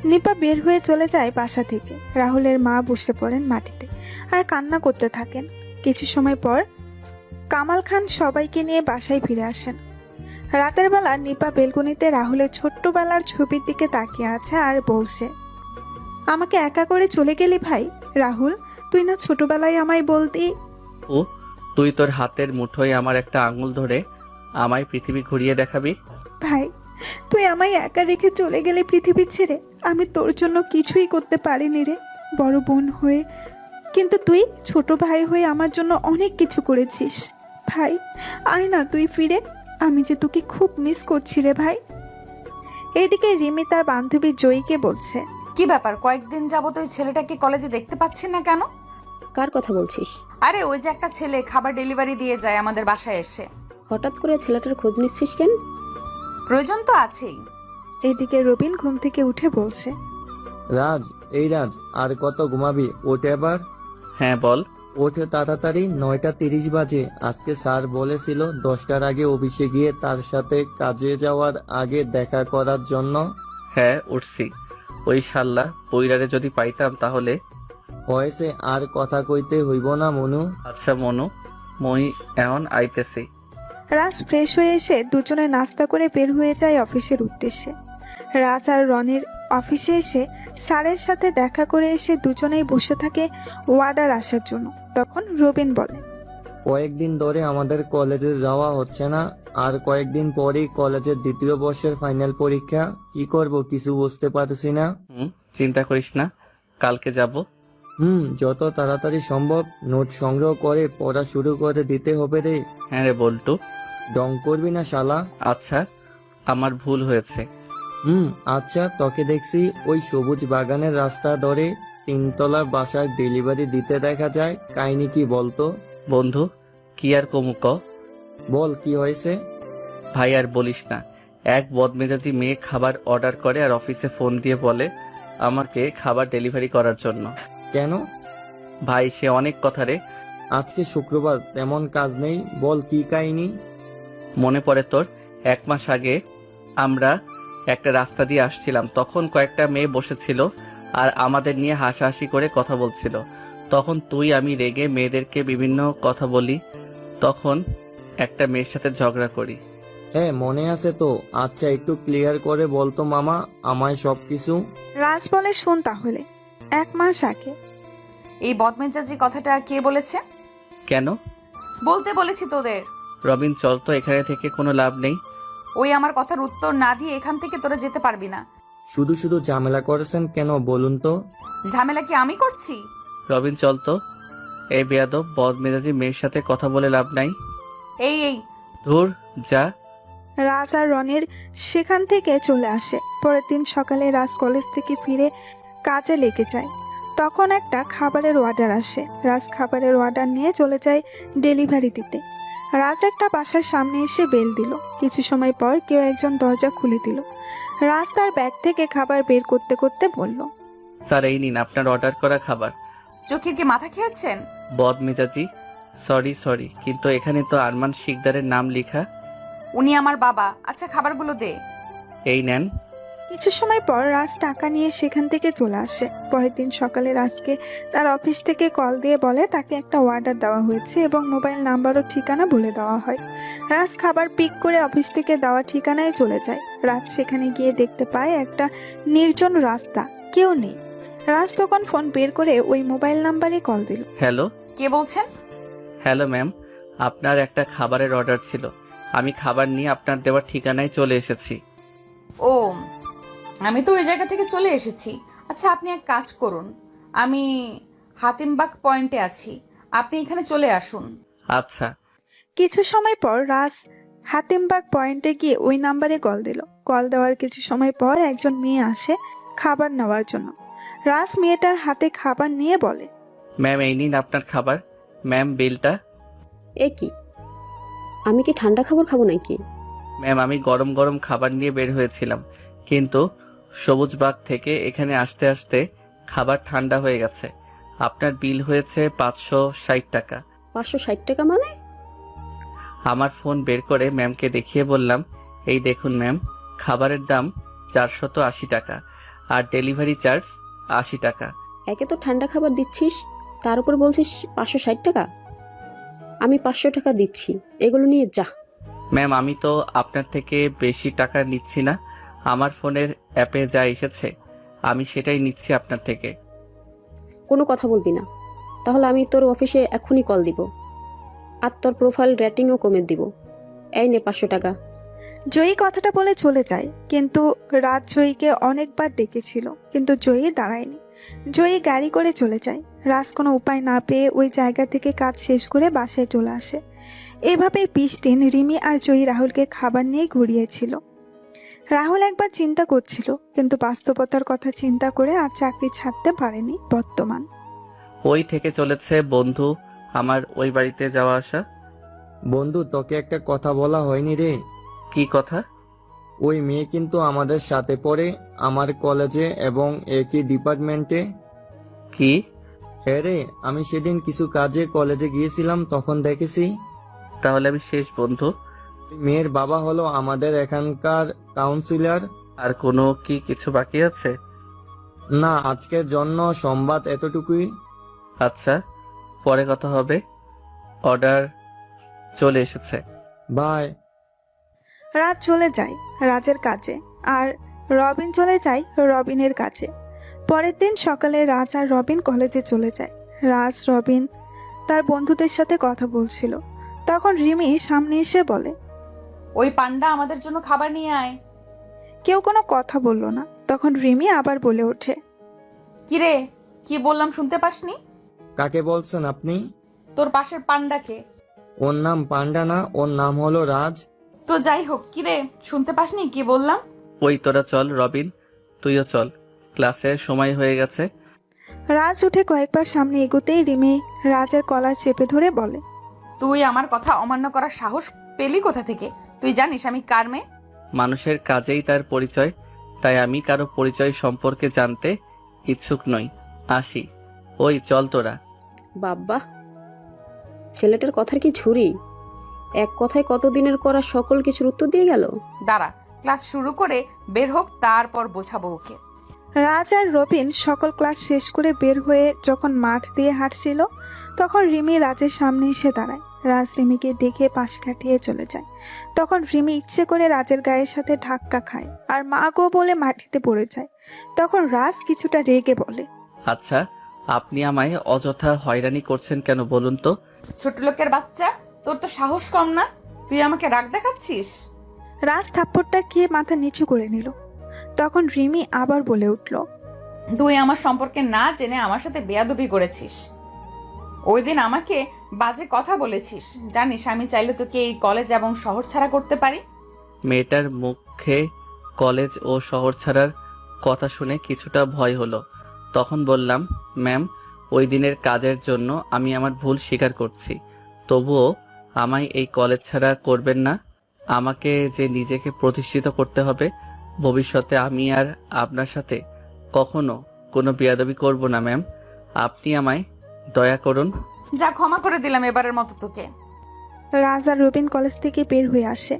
নিপা বের হয়ে চলে যায় বাসা থেকে। রাহুলের মা বসে পড়েন মাটিতে আর কান্না করতে থাকেন। কিছু সময় পর কামাল খান সবাইকে নিয়ে বাসায় ফিরে আসেন। রাতের বেলা নিপা বেলকনিতে রাহুলের ছোট্টবেলার ছবির দিকে তাকিয়ে আছে আর বলছে, আমাকে একা করে চলে গেলি ভাই। রাহুল, তুই না ছোটবেলায় আমায় বলতি। ও তুই তোর হাতের মুঠোয় আমার একটা আঙুল ধরে আমায় পৃথিবী ঘুরিয়ে দেখাবি? ভাই, তুই আমায় একা রেখে চলে গেলে পৃথিবী ছেড়ে, আমি তোর জন্য কিছুই করতে পারিনি রে, বড় বোন হয়ে। কিন্তু তুই ছোট ভাই হয়ে আমার জন্য অনেক কিছু করেছিস। ভাই, আয় না তুই ফিরে, আমি যে তোকে খুব মিস করছি রে ভাই। এইদিকে রিমি তার বান্ধবী জয়ীকে বলছে, কি ব্যাপার, কয়েকদিন যাবত ওই ছেলেটাকে কলেজে দেখতে পাচ্ছি না কেন? কার কথা বলছিস? আরে ওই যে একটা ছেলে খাবার ডেলিভারি দিয়ে যায় আমাদের বাসায় এসে। হঠাৎ করে ছেলেটার খোঁজ নিচ্ছিস কেন? প্রয়োজন তো আছেই। এদিকে রবিন ঘুম থেকে উঠে বলছে, রাজ, এই রাজ, আর কত ঘুমাবি? ওঠে এবার। হ্যাঁ বল। ওঠে তাড়াতাড়ি, 9:30 বাজে। আজকে স্যার বলেছিল 10টার আগে অফিসে গিয়ে তার সাথে কাজে যাওয়ার আগে দেখা করার জন্য। হ্যাঁ উঠছি। ওই শাল্লা বইরারে যদি পাইতাম তাহলে। হয়েছে, আর কথা কইতে হইব না মনু। আচ্ছা মনু, মই এখন আইতেছি। রাজ ফ্রেশ হয়ে এসে দুজনে নাস্তা করে বের হয়ে যায় অফিসের উদ্দেশ্যে। রাজ আর রনির অফিসে এসে স্যারের সাথে দেখা করে এসে দুজনেই বসে থাকে ওয়ার্ডার আসার জন্য। তখন রবিন বলে, কয়েকদিন ধরে আমাদের কলেজে যাওয়া হচ্ছে না, আর কয়েকদিন পরেই কলেজের 2য় বর্ষের ফাইনাল পরীক্ষা। কি করব কিছু বুঝতে পারছি না। চিন্তা করিস না, কালকে যাব। যত তাড়াতাড়ি সম্ভব নোট সংগ্রহ করে পড়া শুরু করে দিতে হবে রে। হ্যাঁ রে বল্টু। ডং করবি না শালা। আচ্ছা, আমার ভুল হয়েছে। আচ্ছা, তোকে দেখছি ওই সবুজ বাগানের রাস্তা ধরে 3তলা বাসায় ডেলিভারি দিতে দেখা যায়। কাহিনী কি বলতো? বন্ধু, কি আর কমুক? বল, কি হয়েছে? ভাই আর বলিস না, এক বদমেজাজি মেয়ে খাবার অর্ডার করে আর অফিসে ফোন দিয়ে বলে আমাকে খাবার ডেলিভারি করার জন্য। কেন? ভাই সে অনেক কথা রে। আজকে শুক্রবার, তেমন কাজ নেই, বল কি কাহিনী। মনে পড়ে তোর, 1 মাস আগে আমরা একটা রাস্তা দিয়ে আসছিলাম, তখন কয়েকটা মেয়ে বসেছিল আর আমাদের নিয়ে হাসাহাসি করে কথা বলছিল। তখন তুই আমি রেগে মেয়েদেরকে বিভিন্ন কথা বলি, তখন একটা মেয়ের সাথে ঝগড়া করি। হ্যাঁ মনে আছে তো। আচ্ছা, একটু ক্লিয়ার করে বলতো মামা আমায় সবকিছু। রাজ বলে, শোন তাহলে। 1 মাস আগে। এই বদমেজাজি কথাটা কে বলেছে? কেন? বলতে বলেছি তোদের। রবিন চল তো, এখানে থেকে কোনো লাভ নেই। ওই আমার কথার উত্তর না দিয়ে এখান থেকে তোরা যেতে পারবি না। শুধু শুধু ঝামেলা করেছেন কেন বলুন তো? ঝামেলা কি আমি করছি? রবিন চল তো, এই বেয়াদব বদমেজাজি মেয়ের সাথে কথা বলে লাভ নাই। এই ধুর যা। রাজ আর রনির সেখান থেকে চলে আসে। পরের দিন সকালে রাজ কলেজ থেকে ফিরে কাজে লেগে যায়। তখন একটা খাবারের অর্ডার আসে। রাজ খাবারের অর্ডার নিয়ে চলে যায় ডেলিভারি দিতে। রাজ একটা বাসার সামনে এসে বেল দিল। কিছু সময় পর কেউ একজন দরজা খুলে দিল। রাজ তার ব্যাগ থেকে খাবার বের করতে করতে বলল, স্যার এই নিন আপনার অর্ডার করা খাবার। চোখের কি মাথা খেয়েছেন? বদমেজাজি, সরি, কিন্তু এখানে তো আরমান শিকদারের নাম লেখা। উনি আমার বাবা। আচ্ছা খাবারগুলো দে। এই নেন। কিছু সময় পর রাজ টাকা নিয়ে সেখান থেকে চলে আসে। পরের দিন সকালে রাজকে তার অফিস থেকে কল দিয়ে বলে তাকে একটা অর্ডার দেওয়া হয়েছে এবং মোবাইল নাম্বার ও ঠিকানা বলে দেওয়া হয়। রাজ খাবার পিক করে অফিস থেকে দেওয়া ঠিকানায় চলে যায়। রাজ সেখানে গিয়ে দেখতে পায় একটা নির্জন রাস্তা, কেউ নেই। রাজ তখন ফোন বের করে ওই মোবাইল নাম্বারে কল দিল। হ্যালো, কে বলছেন? হ্যালো ম্যাম, আপনার একটা খাবারের অর্ডার ছিল। আমি খাবার নিয়ে আপনার দেওয়ার ঠিকানায় চলে এসেছি। ও, আমি তো ওই জায়গা থেকে চলে এসেছি। আচ্ছা আপনি এক কাজ করুন, আমি হাতিমবাগ পয়েন্টে আছি, আপনি এখানে চলে আসুন। আচ্ছা। কিছু সময় পর রাজ হাতিমবাগ পয়েন্টে গিয়ে ওই নাম্বারে কল দিল। কল দেওয়ার কিছু সময় পর একজন মেয়ে আসে খাবার নেওয়ার জন্য। রাজ মেয়েটার হাতে খাবার নিয়ে বলে, ম্যাম এই নিন আপনার খাবার। ম্যাম বিলটা। এ কি, আমি কি ঠান্ডা খাবার খাবো নাকি? ম্যাম আমি গরম গরম খাবার নিয়ে বের হয়েছিলাম, কিন্তু সবুজবাগ থেকে এখানে আসতে আসতে খাবার ঠান্ডা হয়ে গেছে। আপনার বিল হয়েছে 560 টাকা। 560 টাকা মানে? আমার ফোন বের করে ম্যামকে দেখিয়ে বললাম, এই দেখুন ম্যাম, খাবারের দাম 480 টাকা আর ডেলিভারি চার্জ 80 টাকা। একে তো ঠান্ডা খাবার দিচ্ছিস, তার উপর বলছিস 560 টাকা। আমি 500 টাকা দিচ্ছি, এগুলো নিয়ে যা। ম্যাম আমি তো আপনার থেকে বেশি টাকা নিচ্ছি না, আমার ফোনের অ্যাপে যা এসেছে আমি সেটাই নিচ্ছি আপনার থেকে। কোনো কথা বলবি না। তাহলে আমি তোর অফিসে এখনই কল দিব, আর তোর প্রোফাইল রেটিংও কমে দিব। এই নে 500 টাকা। জয়ী কথাটা বলে চলে যায়, কিন্তু রাত জয়ীকে অনেকবার ডেকেছিল, কিন্তু জয়ী দাঁড়ায়নি। জয়ী গাড়ি করে চলে যায়। রাজ কোনো উপায় না পেয়ে ওই জায়গা থেকে কাজ শেষ করে বাসায় চলে আসে। এভাবে 20 দিন রিমি আর জয়ী রাহুলকে খাবার নিয়ে ঘুরিয়েছিল। রাহুল একবার চিন্তা করছিল, কিন্তু বাস্তবতার কথা চিন্তা করে আর চাকরি ছাড়তে পারেনি। বর্তমান ওই থেকে চলেছে বন্ধু আমার ওই বাড়িতে যাওয়া আসা। বন্ধু, তোকে একটা কথা বলা হয়নি রে। কি কথা? ওই মেয়ে কিন্তু আমাদের সাথে পড়ে, আমার কলেজে এবং একই ডিপার্টমেন্টে। কি? হ্যাঁ রে, আমি সেদিন কিছু কাজে কলেজে গিয়েছিলাম, তখন দেখেছি। তাহলে আমি শেষ বন্ধু। ওই মেয়ের বাবা হলো আমাদের এখানকার কাউন্সিলর। আর কোনো কি কিছু বাকি আছে? না, আজকের জন্য সংবাদ এতটুকুই। আচ্ছা, পরে কথা হবে। অর্ডার চলে এসেছে। বাই। রাজ চলে যায় রাজের কাজে, আর রবিন চলে যায় রবিনের কাজে। পরের দিন সকালে রাজ আর রবিন কলেজে চলে যায়। রাজ রবিন তার বন্ধুদের সাথে কথা বলছিল, তখন রিমি সামনে এসে বলে, ওই পান্ডা আমাদের জন্য খাবার নিয়ে আয়। কেউ কোনো কথা বলল না। তখন রিমি আবার বলে ওঠে, কিরে, কি বললাম শুনতে পাসনি? কাকে বলছেন আপনি? তোর পাশের পান্ডাকে। ওর নাম পান্ডা না, ওর নাম হলো রাজ। তো যাই হোক, কিরে শুনতে পাসনি কি বললাম? ওই তোরা চল রবিন, তুইও চল, ক্লাসের সময় হয়ে গেছে। রাজ উঠে কয়েকবার সামনে এগোতেই রিমি রাজের কলার চেপে ধরে বলে, তুই আমার কথা অমান্য করার সাহস পেলি কোথা থেকে? তুই জানিস আমি কার মেয়ে? মানুষের কাজেই তার পরিচয়, তাই আমি কারো পরিচয় সম্পর্কে জানতে ইচ্ছুক নই। আসি। ওই চল তোরা। বাবা, ছেলেটার কথার কি ঝুরি! এক কথায় কতদিনের করা সকল কিছুর উত্তর দিয়ে গেল। দাঁড়া, ক্লাস শুরু করে বের হোক, তারপর বোঝাবো ওকে। রাজ আর রবিন সকল ক্লাস শেষ করে বের হয়ে যখন মাঠ দিয়ে হাঁটছিল, তখন রিমি রাজের সামনে এসে দাঁড়ায়। রাজ রিমিকে দেখে পাশ কাটিয়ে চলে যায়। তখন রিমি ইচ্ছে করে রাজের গায়ের সাথে ধাক্কা খায় আর মা গো বলে মাটিতে পড়ে যায়। তখন রাজ কিছুটা রেগে বলে, আচ্ছা, আপনি আমায় অযথা হয়রানি করছেন কেন বলুন তো? ছোট লোকের বাচ্চা, তোর তো সাহস কম না, তুই আমাকে রাগ দেখাচ্ছিস? রাজ থাপ্পড়টা খেয়ে মাথা নিচু করে নিল। তখন রিমি আবার বলে উঠল, তুই আমার সম্পর্কে না জেনে আমার সাথে বেয়াদবি করেছিস। ওই দিন আমাকে বাজে কথা বলেছিস। জানিস আমি চাইলে তোকে এই কলেজ এবং শহর ছাড়া করতে পারি। মেয়েটার মুখে কলেজ ও শহর ছাড়ার কথা শুনে কিছুটা ভয় হলো। তখন বললাম, ম্যাম, ওই দিনের কাজের জন্য আমি আমার ভুল স্বীকার করছি, তবুও আমায় এই কলেজ ছাড়া করবেন না। আমাকে যে নিজেকে প্রতিষ্ঠিত করতে হবে, ভবিষ্যতে আমি আর আপনার সাথে কখনো কোনো বেয়াদবি করব না ম্যাম, আপনি আমায় দয়া করুন। যা, ক্ষমা করে দিলাম এবারের মতো তোকে। রাজ আর রবিন কলেজ থেকে বের হয়ে আসে।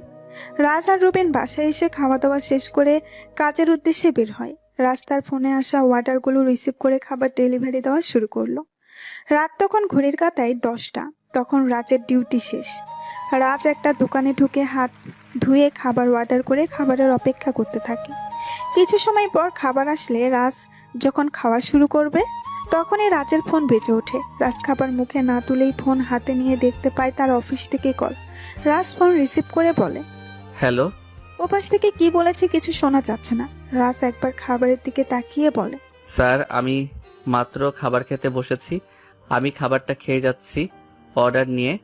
রাজ আর রবিন বাসায় এসে খাওয়া দাওয়া শেষ করে কাজের উদ্দেশ্যে বের হয়। রাজ তার ফোনে আসা অর্ডারগুলো রিসিভ করে খাবার ডেলিভারি দেওয়া শুরু করলো। রাত তখন ঘড়ির কাঁটায় 10টা। তখন রাজের ডিউটি শেষ। রাজ একটা দোকানে ঢুকে হাত ধুয়ে খাবার অর্ডার করে খাবারের অপেক্ষা করতে থাকে। কিছু সময় পর খাবার আসলে রাজ যখন খাওয়া শুরু করবে, তখনই রাজের ফোন বেজে ওঠে। রাজ খাবার মুখে না তুলেই ফোন হাতে নিয়ে দেখতে পায় তার অফিস থেকে কল। রাজ ফোন রিসিভ করে বলে, হ্যালো। ওপাশ থেকে কি বলেছে কিছু শোনা যাচ্ছে না। রাজ একবার খাবারের দিকে তাকিয়ে বলে, স্যার, আমি মাত্র খাবার খেতে বসেছি, আমি খাবারটা খেয়ে যাচ্ছি অর্ডার নিয়ে।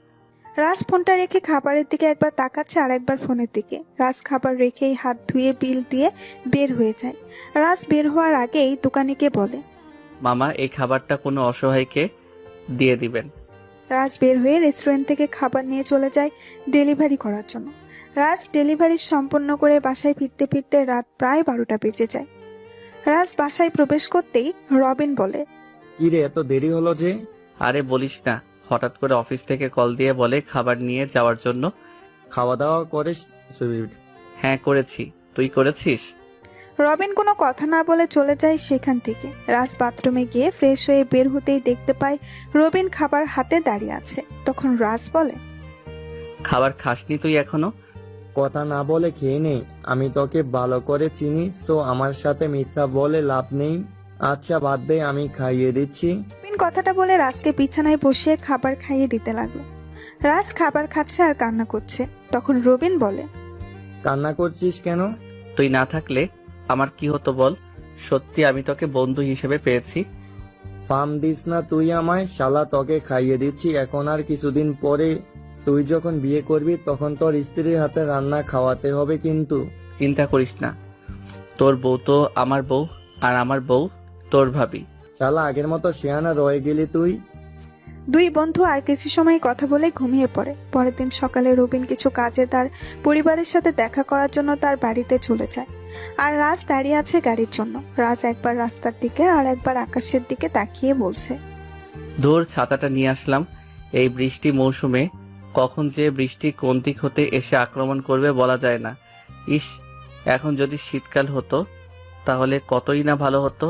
রাজ ফোনটা রেখে খাবারের দিকে একবার তাকাচ্ছে আর একবার ফোনের দিকে। রাজ খাবার রেখেই হাত ধুয়ে বিল দিয়ে বের হয়ে যায়। রাজ বের হওয়ার আগেই দোকানিকে বলে, মামা, এই খাবারটা কোনো অসহায়কে দিয়ে দিবেন। রাজ বের হয়ে রেস্টুরেন্ট থেকে খাবার নিয়ে চলে যায় ডেলিভারি করার জন্য। রাজ ডেলিভারি সম্পন্ন করে বাসায় ফিরতে ফিরতে রাত প্রায় 12টা বেজে যায়। রাজ বাসায় প্রবেশ করতেই রবিন বলে, কি রে, এত দেরি হলো যে? আরে বলিস না, হঠাৎ করে অফিস থেকে কল দিয়ে বলে খাবার নিয়ে যাওয়ার জন্য। খাওয়া দাওয়া করিস? হ্যাঁ করেছি, তুই করেছিস? রবিন কোনো কথা না বলে চলে যায় সেখান থেকে। রাজ বাথরুমে গিয়ে ফ্রেশ হয়ে বের হতেই দেখতে পায় রবিন খাবার হাতে দাঁড়িয়ে আছে। তখন রাজ বলে, খাবার খাসনি তুই এখনো? কথা না বলে খেয়ে নে, আমি তোকে ভালো করে চিনি, সো আমার সাথে মিথ্যা বলে লাভ নেই। আচ্ছা বাদ দে, আমি খাইয়ে দিচ্ছি। রবিন কথাটা বলে রাজকে বিছানায় বসিয়ে খাবার খাইয়ে দিতে লাগলো। রাজ খাবার খাচ্ছে আর কান্না করছে। তখন রবিন বলে, কান্না করছিস কেন? তুই না থাকলে আমার কি হতো বল? সত্যি আমি তোকে বন্ধু হিসেবে পেয়েছি। ফার্ম দিস না তুই আমায়, শালা তোকে খাইয়ে দিচ্ছি। এখন আর কিছুদিন পরে তুই যখন বিয়ে করবি তখন তোর স্ত্রীর হাতে রান্না খাওয়াতে হবে কিন্তু। চিন্তা করিস না, তোর বউ তো আমার বউ আর আমার বউ তোর ভাবি। শালা আগের মতো শেয়ানা রয়ে গেলি তুই। দুই বন্ধু আর কিছু সময় কথা বলে ঘুমিয়ে পড়ে। পরের দিন সকালে রবিন কিছু কাজে তার পরিবারের সাথে দেখা করার জন্য তার বাড়িতে চলে যায়। আর রাজ দাঁড়িয়ে আছে গাড়ির জন্য। রাজ একবার রাস্তার দিকে আর একবার আকাশের দিকে তাকিয়ে বলছে, ধুর, ছাতাটা নিয়ে আসলাম। এই বৃষ্টি মৌসুমে কখন যে বৃষ্টি কোন দিক হতে এসে আক্রমণ করবে বলা যায় না। ইস, এখন যদি শীতকাল হতো তাহলে কতই না ভালো হতো।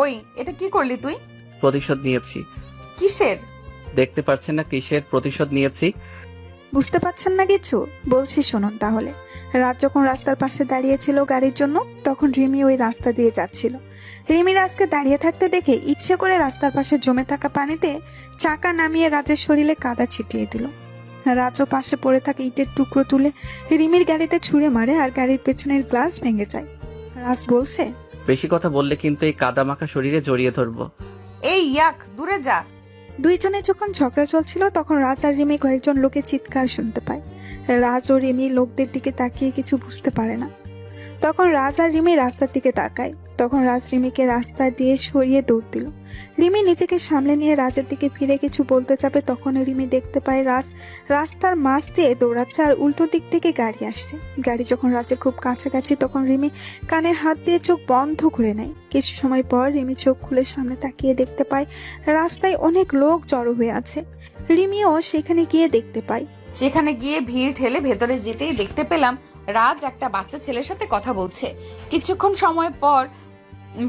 ওই, এটা কি করলি তুই? প্রতিশোধ নিয়েছি। কিসের? দেখতে পাচ্ছেন না কিসের প্রতিশোধ নিয়েছি? বুঝতে পারছেন না কিছু? বলছি শুনুন তাহলে। রাত যখন রাস্তার পাশে দাঁড়িয়েছিল গাড়ির জন্য, তখন রিমি ওই রাস্তা দিয়ে যাচ্ছিল। রিমি রাজকে দাঁড়িয়ে থাকতে দেখে ইচ্ছে করে রাস্তার পাশে জমে থাকা পানিতে চাকা নামিয়ে রাজের শরীরে কাদা ছিটিয়ে দিল। রাজও পাশে পড়ে থাকা ইটের টুকরো তুলে রিমির গাড়িতে ছুঁড়ে মারে আর গাড়ির পেছনের গ্লাস ভেঙে যায়। রাজ বলছে, বেশি কথা বললে কিন্তু এই কাদা মাখা শরীরে জড়িয়ে ধরবো। এই ইয়াক, দূরে যা। দুইজনে যখন ঝগড়া চলছিল তখন রাজ আর রিমি কয়েকজন লোকের চিৎকার শুনতে পায়। রাজ ও রিমি লোকদের দিকে তাকিয়ে কিছু বুঝতে পারে না। তখন রাজ আর রিমি রাস্তার দিকে তাকায়। তখন রাজ রিমিকে রাস্তা দিয়ে সরিয়ে দৌড় দিল। রিমি নিজেকে সামলে নিয়ে রাজের দিকে ফিরে কিছু বলতে যাবে, তখন রিমি দেখতে পায় রাজ রাস্তার মাঝ দিয়ে দৌড়াচ্ছে আর উল্টো দিক থেকে গাড়ি আসছে। গাড়ি যখন রাজের খুব কাছাকাছি তখন রিমি কানে হাত দিয়ে চোখ বন্ধ করে নেয়। কিছু সময় পর রিমি চোখ খুলে সামনে তাকিয়ে দেখতে পায় রাস্তায় অনেক লোক জড়ো হয়ে আছে। রিমিও সেখানে গিয়ে দেখতে পায়। সেখানে গিয়ে ভিড় ঠেলে ভেতরে যেতেই দেখতে পেলাম রাজ একটা বাচ্চা ছেলের সাথে কথা বলছে। কিছুক্ষণ সময় পর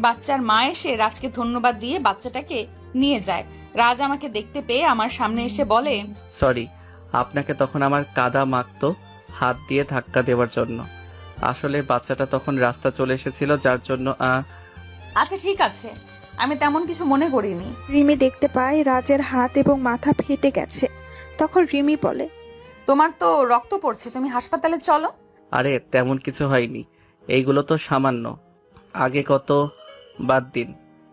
বাচ্চার মা এসে রাজকে ধন্যবাদ দিয়ে বাচ্চাটাকে নিয়ে যায়। রাজ আমাকে দেখতে পেয়ে আমার সামনে এসে বলে, সরি, আপনাকে তখন আমার কাদা মাখতো হাত দিয়ে ধাক্কা দেওয়ার জন্য। আসলে বাচ্চাটা তখন রাস্তা চলে এসেছিল, যার জন্য আচ্ছা ঠিক আছে, আমি তেমন কিছু মনে করিনি। রিমি দেখতে পায় রাজের হাত এবং মাথা ফেটে গেছে। তখন রিমি বলে, তোমার তো রক্ত পড়ছে, তুমি হাসপাতালে চলো। আরে তেমন কিছু হয়নি, এইগুলো তো সামান্য। আগে কত, বাদ দিন,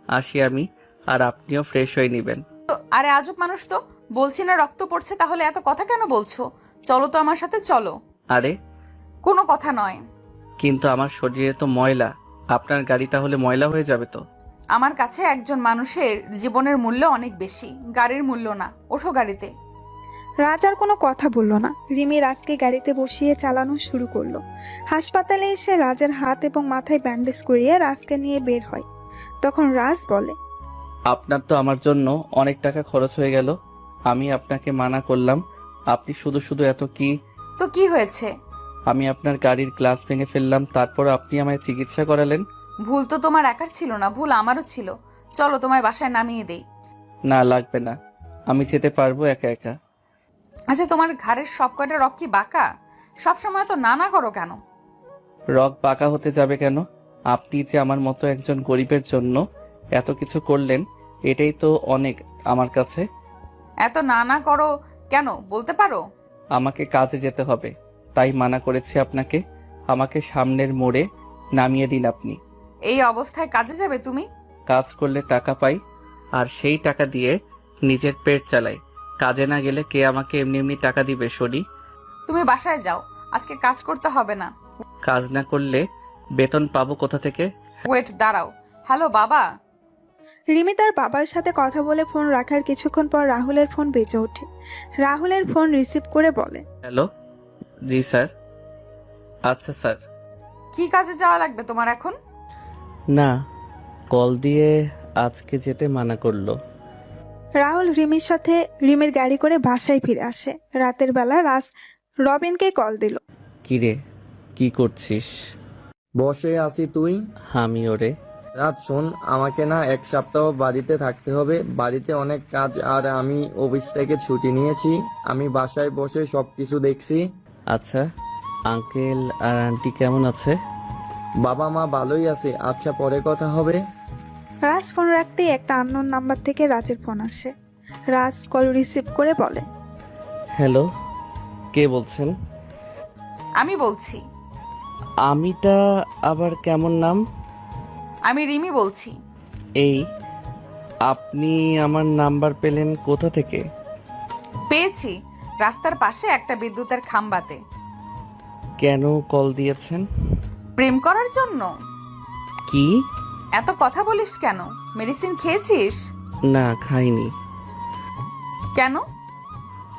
আসি আমি, আর আপনিও ফ্রেশ হয়ে নেবেন। আরে আজব মানুষ তো, বলছি না রক্ত পড়ছে, তাহলে এত কথা কেন বলছো? চলো তো আমার সাথে, চলো। আরে কোনো কথা নয়। কিন্তু আমার শরীরে তো ময়লা, আপনার গাড়ি তাহলে ময়লা হয়ে যাবে তো। আমার কাছে একজন মানুষের জীবনের মূল্য অনেক বেশি, গাড়ির মূল্য না। ওঠো গাড়িতে। রাজ আর কোনো কথা বলল না। রিমি রাজকে গাড়িতে বসিয়ে চালানো শুরু করলো। হাসপাতালে এসে রাজের হাত এবং মাথায় ব্যান্ডেজ করিয়ে রাজকে নিয়ে বের হয়। তখন রাজ বলে, আপনার তো আমার জন্য অনেক টাকা খরচ হয়ে গেল। আমি আপনাকে মানা করলাম, আপনি শুধু শুধু এত কি। তো কি হয়েছে? আমি আপনার গাড়ির গ্লাস ভেঙে ফেললাম, তারপর আপনি আমায় চিকিৎসা করালেন। ভুল তো তোমার একার ছিল না, ভুল আমারও ছিল। চলো তোমায় বাসায় নামিয়ে দেই। না লাগবে না, আমি যেতে পারবো একা একা। আচ্ছা, তোমার ঘাড়ের সব কয়টা রক কি বাঁকা? সবসময় তো নানা করো কেন? রক বাঁকা হতে যাবে কেন? আপনি যে আমার মতো একজন গরিবের জন্য এত কিছু করলেন, এটাই তো অনেক আমার কাছে। এত নানা করো কেন বলতে পারো? আমাকে কাজে যেতে হবে, তাই মানা করেছি আপনাকে। আমাকে সামনের মোড়ে নামিয়ে দিন আপনি। এই অবস্থায় কাজে যাবে তুমি? কাজ করলে টাকা পাই, আর সেই টাকা দিয়ে নিজের পেট চালাই। কাজে না গেলে কে আমাকে এমনি এমনি টাকা দিবে শুনি? তুমি বাসায় যাও, আজকে কাজ করতে হবে না। কাজ না করলে বেতন পাবো কোথা থেকে? ওয়েট, দাঁড়াও। হ্যালো বাবা। রিমি তার বাবার সাথে কথা বলে ফোন রাখার কিছুক্ষণ পর রাহুলের ফোন বেজে ওঠে। রাহুলের ফোন রিসিভ করে বলে, হ্যালো, জি স্যার। আচ্ছা স্যার। কি কাজে যাওয়া লাগবে তোমার এখন? না, কল দিয়ে আজকে যেতে মানা করলো। রাহুল রিমির সাথে রিমির গাড়ি করে বাসায় ফিরে আসে। রাতের বেলা রাজ রবিনকে কল দিল। কিরে, কি করছিস? বসে আছি, তুই? আমি ওরে। রাত শোন, আমাকে না 1 সপ্তাহ বাড়িতে থাকতে হবে। বাড়িতে অনেক কাজ, আর আমি অফিস থেকে ছুটি নিয়েছি। আমি বাসায় বসে সবকিছু দেখছি। আচ্ছা, আঙ্কেল আর আন্টি কেমন আছে? বাবা মা ভালোই আছে। আচ্ছা, পরে কথা হবে। রাজ ফোন রাখতেই একটা আননোন নাম্বার থেকে রাজের ফোন আসে। রাজ কল রিসিভ করে বলে, হ্যালো, কে বলছেন? আমি বলছি। আমিটা আবার কেমন নাম? আমি রিমি বলছি। এই, আপনি আমার নাম্বার পেলেন কোথা থেকে? পেয়েছি রাস্তার পাশে একটা বিদ্যুতের খাম্বাতে। কেন কল দিয়েছেন? প্রেম করার জন্য। কি? এত কথা বলিস কেন? মেডিসিন খেয়েছিস? না, খাইনি। কেন?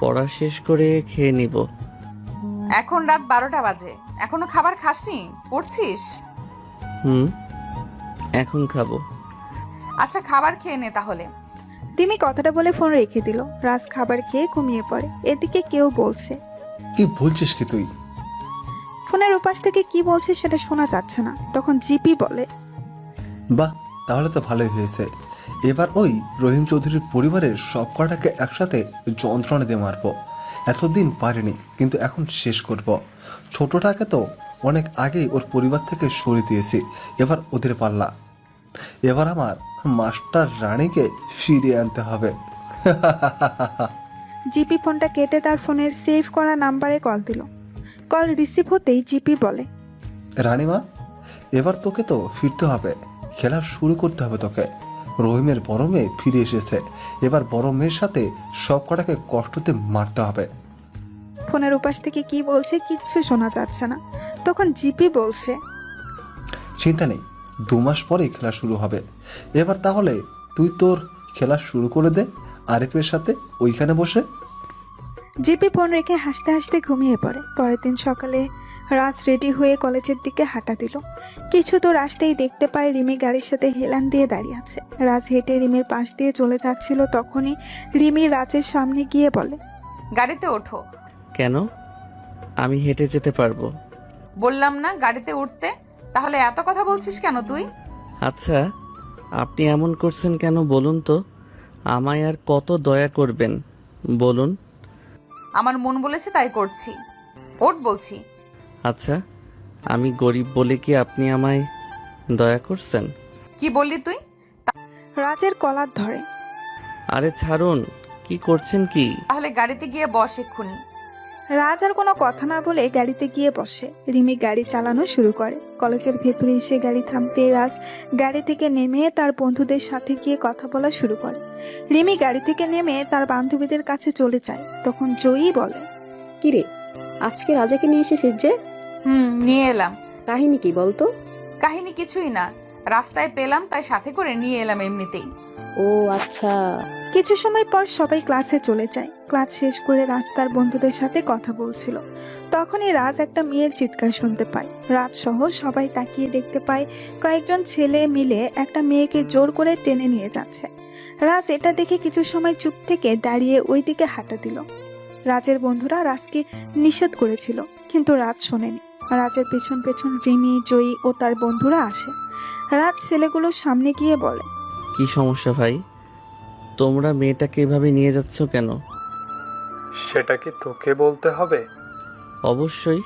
পড়া শেষ করে খেয়ে নিব। এখন রাত 12টা বাজে, এখনো খাবার খাসনি? পড়ছিস? এখন খাবো। আচ্ছা, খাবার খেয়ে নে তাহলে। রিমি কথাটা বলে ফোন রেখে দিল। রাজ খাবার খেয়ে ঘুমিয়ে পড়ে। এদিকে কেউ বলছে, কি বলছিস কি তুই? ফোনের উপাস থেকে কি বলছে সেটা শোনা যাচ্ছে না। তখন জিপি বলে, বাহ, তাহলে তো ভালোই হয়েছে। এবার ওই রহিম চৌধুরীর পরিবারের সব কটাকে একসাথে যন্ত্রণা দিয়ে মারবো। এতদিন পারিনি, কিন্তু এখন শেষ করব। ছোটটাকে তো অনেক আগেই ওর পরিবার থেকে সরিয়ে দিয়েছি, এবার ওদের পাল্লা। এবার আমার মাস্টার রানীকে ফিরিয়ে আনতে হবে। জিপি ফোনটা কেটে তার ফোনের সেভ করা নাম্বারে কল দিল। কল রিসিভ হতেই জিপি বলে, রানীমা, এবার তোকে তো ফিরতে হবে, খেলা শুরু করতে হবে তোকে। রহিমের বড় মেয়ে ফিরে এসেছে, এবার বড় মেয়ের সাথে সব কটাকে কষ্টতে মারতে হবে। ফোনের উপাস থেকে কি বলছে কিচ্ছু শোনা যাচ্ছে না। তখন জিপি বলছে, চিন্তা নেই, 2 মাস পরেই খেলা শুরু হবে। এবার তাহলে তুই তোর খেলা শুরু করে দে আরিফের সাথে ওইখানে বসে। জিপি ফোন রেখে হাসতে হাসতে ঘুমিয়ে পড়ে। পরের দিন সকালে রাজ রেডি হয়ে কলেজের দিকে হাঁটা দিল। কিছু দূর আসতেই দেখতে পায় রিমি গাড়ির সাথে হেলান দিয়ে দাঁড়িয়ে আছে। রাজ হেঁটে রিমির পাশ দিয়ে চলে যাচ্ছিল। তখনই রিমি রাজের সামনে গিয়ে বলে, গাড়িতে ওঠো। কেন? আমি হেঁটে যেতে পারবো। বললাম না গাড়িতে উঠতে? তাহলে এত কথা বলছিস কেন তুই? আচ্ছা, আপনি এমন করছেন কেন বলুন তো? আমায় আর কত দয়া করবেন বলুন? আমার মন বলেছে তাই করছি। ওঠ বলছি। আচ্ছা, আমি গরিব বলে কি আপনি আমায় দয়া করছেন? কি বললি তুই? রাজের কলার ধরে। আরে ছাড়ুন, কি করছেন কি? তাহলে গাড়িতে গিয়ে বস এক্ষুনি। রাজ আর কোনো কথা না বলে গাড়িতে গিয়ে বসে। রিমি গাড়ি চালানো শুরু করে। কলেজের ভেতরে এসে গাড়ি থামতে রাজ গাড়ি থেকে নেমে তার বন্ধুদের সাথে গিয়ে কথা বলা শুরু করে। রিমি গাড়ি থেকে নেমে তার বান্ধবীদের কাছে চলে যায়। তখন জয়ী বলে, কিরে, আজকে রাজাকে নিয়ে এসেছিস যে? নিয়ে এলাম। কাহিনী কি বলতো? কাহিনী কিছুই না, রাস্তায় পেলাম তাই সাথে করে নিয়ে এলাম এমনিতেই। ও আচ্ছা। কিছু সময় পর সবাই ক্লাসে চলে যায়। ক্লাস শেষ করে রাজ তার বন্ধুদের সাথে কথা বলছিল। তখনই রাজ একটা মেয়ের চিৎকার শুনতে পায়। রাজ সহ সবাই তাকিয়ে দেখতে পায় কয়েকজন ছেলে মিলে একটা মেয়েকে জোর করে টেনে নিয়ে যাচ্ছে। রাজ এটা দেখে কিছু সময় চুপ থেকে দাঁড়িয়ে ওই দিকে হাঁটা দিল। রাজের বন্ধুরা রাজকে নিষেধ করেছিল, কিন্তু রাজ শোনেনি। রাজের পেছন পেছন রিমি, জয়ী ও তার বন্ধুরা আসে। রাজ ছেলেগুলোর সামনে গিয়ে বলে, কি সমস্যা ভাই? তোমরা মেয়েটাকে এভাবে নিয়ে যাচ্ছ কেন? সেটা কি তোকে বলতে হবে? অবশ্যই,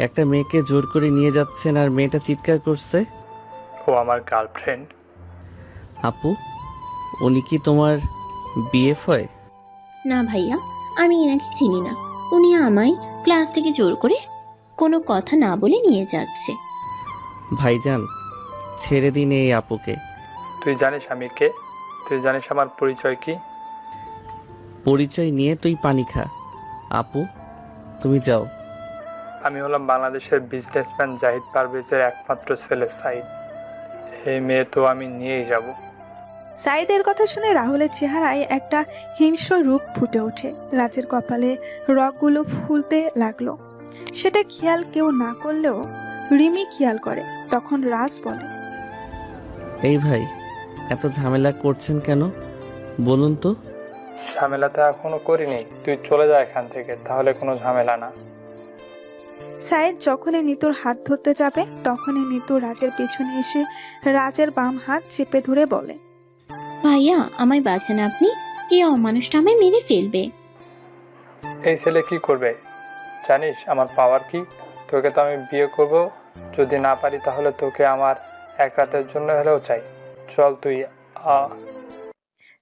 একটা মেয়েকে জোর করে নিয়ে যাচ্ছেন আর মেয়েটা চিৎকার করছে। ও আমার গার্লফ্রেন্ড। আপু, উনি কি তোমার বিএফ হয়? না ভাইয়া, আমি এনাকে চিনি না। উনি আমায় ক্লাস থেকে জোর করে কোনো কথা না বলে নিয়ে যাচ্ছে। ভাইজান, ছেড়ে দিন এই আপুকে। তুই জানিস আমি কে? তুই জানিস আমার পরিচয় কি? পরিচয় নিয়ে তুই পানি খা। আপু, তুমি যাও। আমি হলাম বাংলাদেশের বিজনেসম্যান জাহিদ পারভেজের একমাত্র ছেলে সাইদ। এই মেয়ে তো আমি নিয়েই যাব। সাইদের কথা শুনে রাহুলের চেহারায় একটা হিংস্র রূপ ফুটে ওঠে। রাজের কপালে রগগুলো ফুলতে লাগলো। সেটা খেয়াল কেউ না করলেও রিমি খেয়াল করে। তখন রাজ বলে, এই ভাই, এত ঝামেলা করছেন কেন বলুন তো? ঝামেলাতে এখনো করিনি, তুই চলে যা এখান থেকে, তাহলে কোনো ঝামেলা না। সাইদ যখনই নিতুর হাত ধরতে যাবে তখনই নিতু রাজের পেছনে এসে রাজের বাম হাত চেপে ধরে বলে, ভাইয়া আমায় বাঁচান আপনি, এই অমানুষটা আমায় মেরে ফেলবে। এই ছেলে কি করবে জানিস আমার পাওয়ার কি? তোকে তো আমি বিয়ে করব, যদি না পারি তাহলে তোকে আমার এক রাতের জন্য হলেও চাই। চল তুই আ।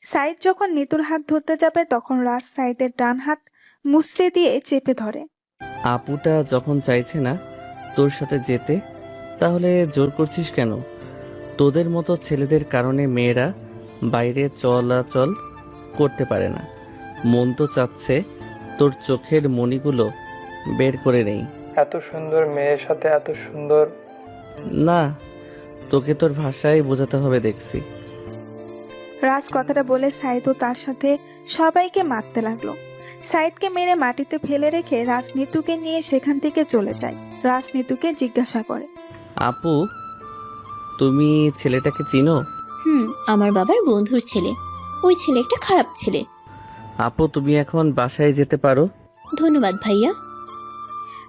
সাইদ যখন নিতুর হাত ধরতে যাবে তখন রাজ সাইদের ডান হাত মুচড়ে দিয়ে চেপে ধরে। আপুটা যখন চাইছে না তোর সাথে যেতে, তাহলে জোর করছিস কেন? তোদের মতো ছেলেদের কারণে মেয়েরা বাইরে চলাচল করতে পারে না। মন তো চাচ্ছে তোর চোখের মণিগুলো বের করে নেই। এত সুন্দর মেয়ের সাথে এত সুন্দর। না, তোকে তোর ভাষায় বোঝাতে হবে দেখছি। রাজ কথাটা বলে সাইদও তার সাথে সবাইকে মারতে লাগলো। সাইদকে মেরে মাটিতে ফেলে রেখে রাজ নিতুকে নিয়ে সেখান থেকে চলে যায়। রাজ নিতুকে জিজ্ঞাসা করে, আপু, তুমি ছেলেটাকে চিনো? আমার বাবার বন্ধুর ছেলে। ওই ছেলে একটা খারাপ ছেলে। আপু, তুমি এখন বাসায় যেতে পারো। ধন্যবাদ ভাইয়া।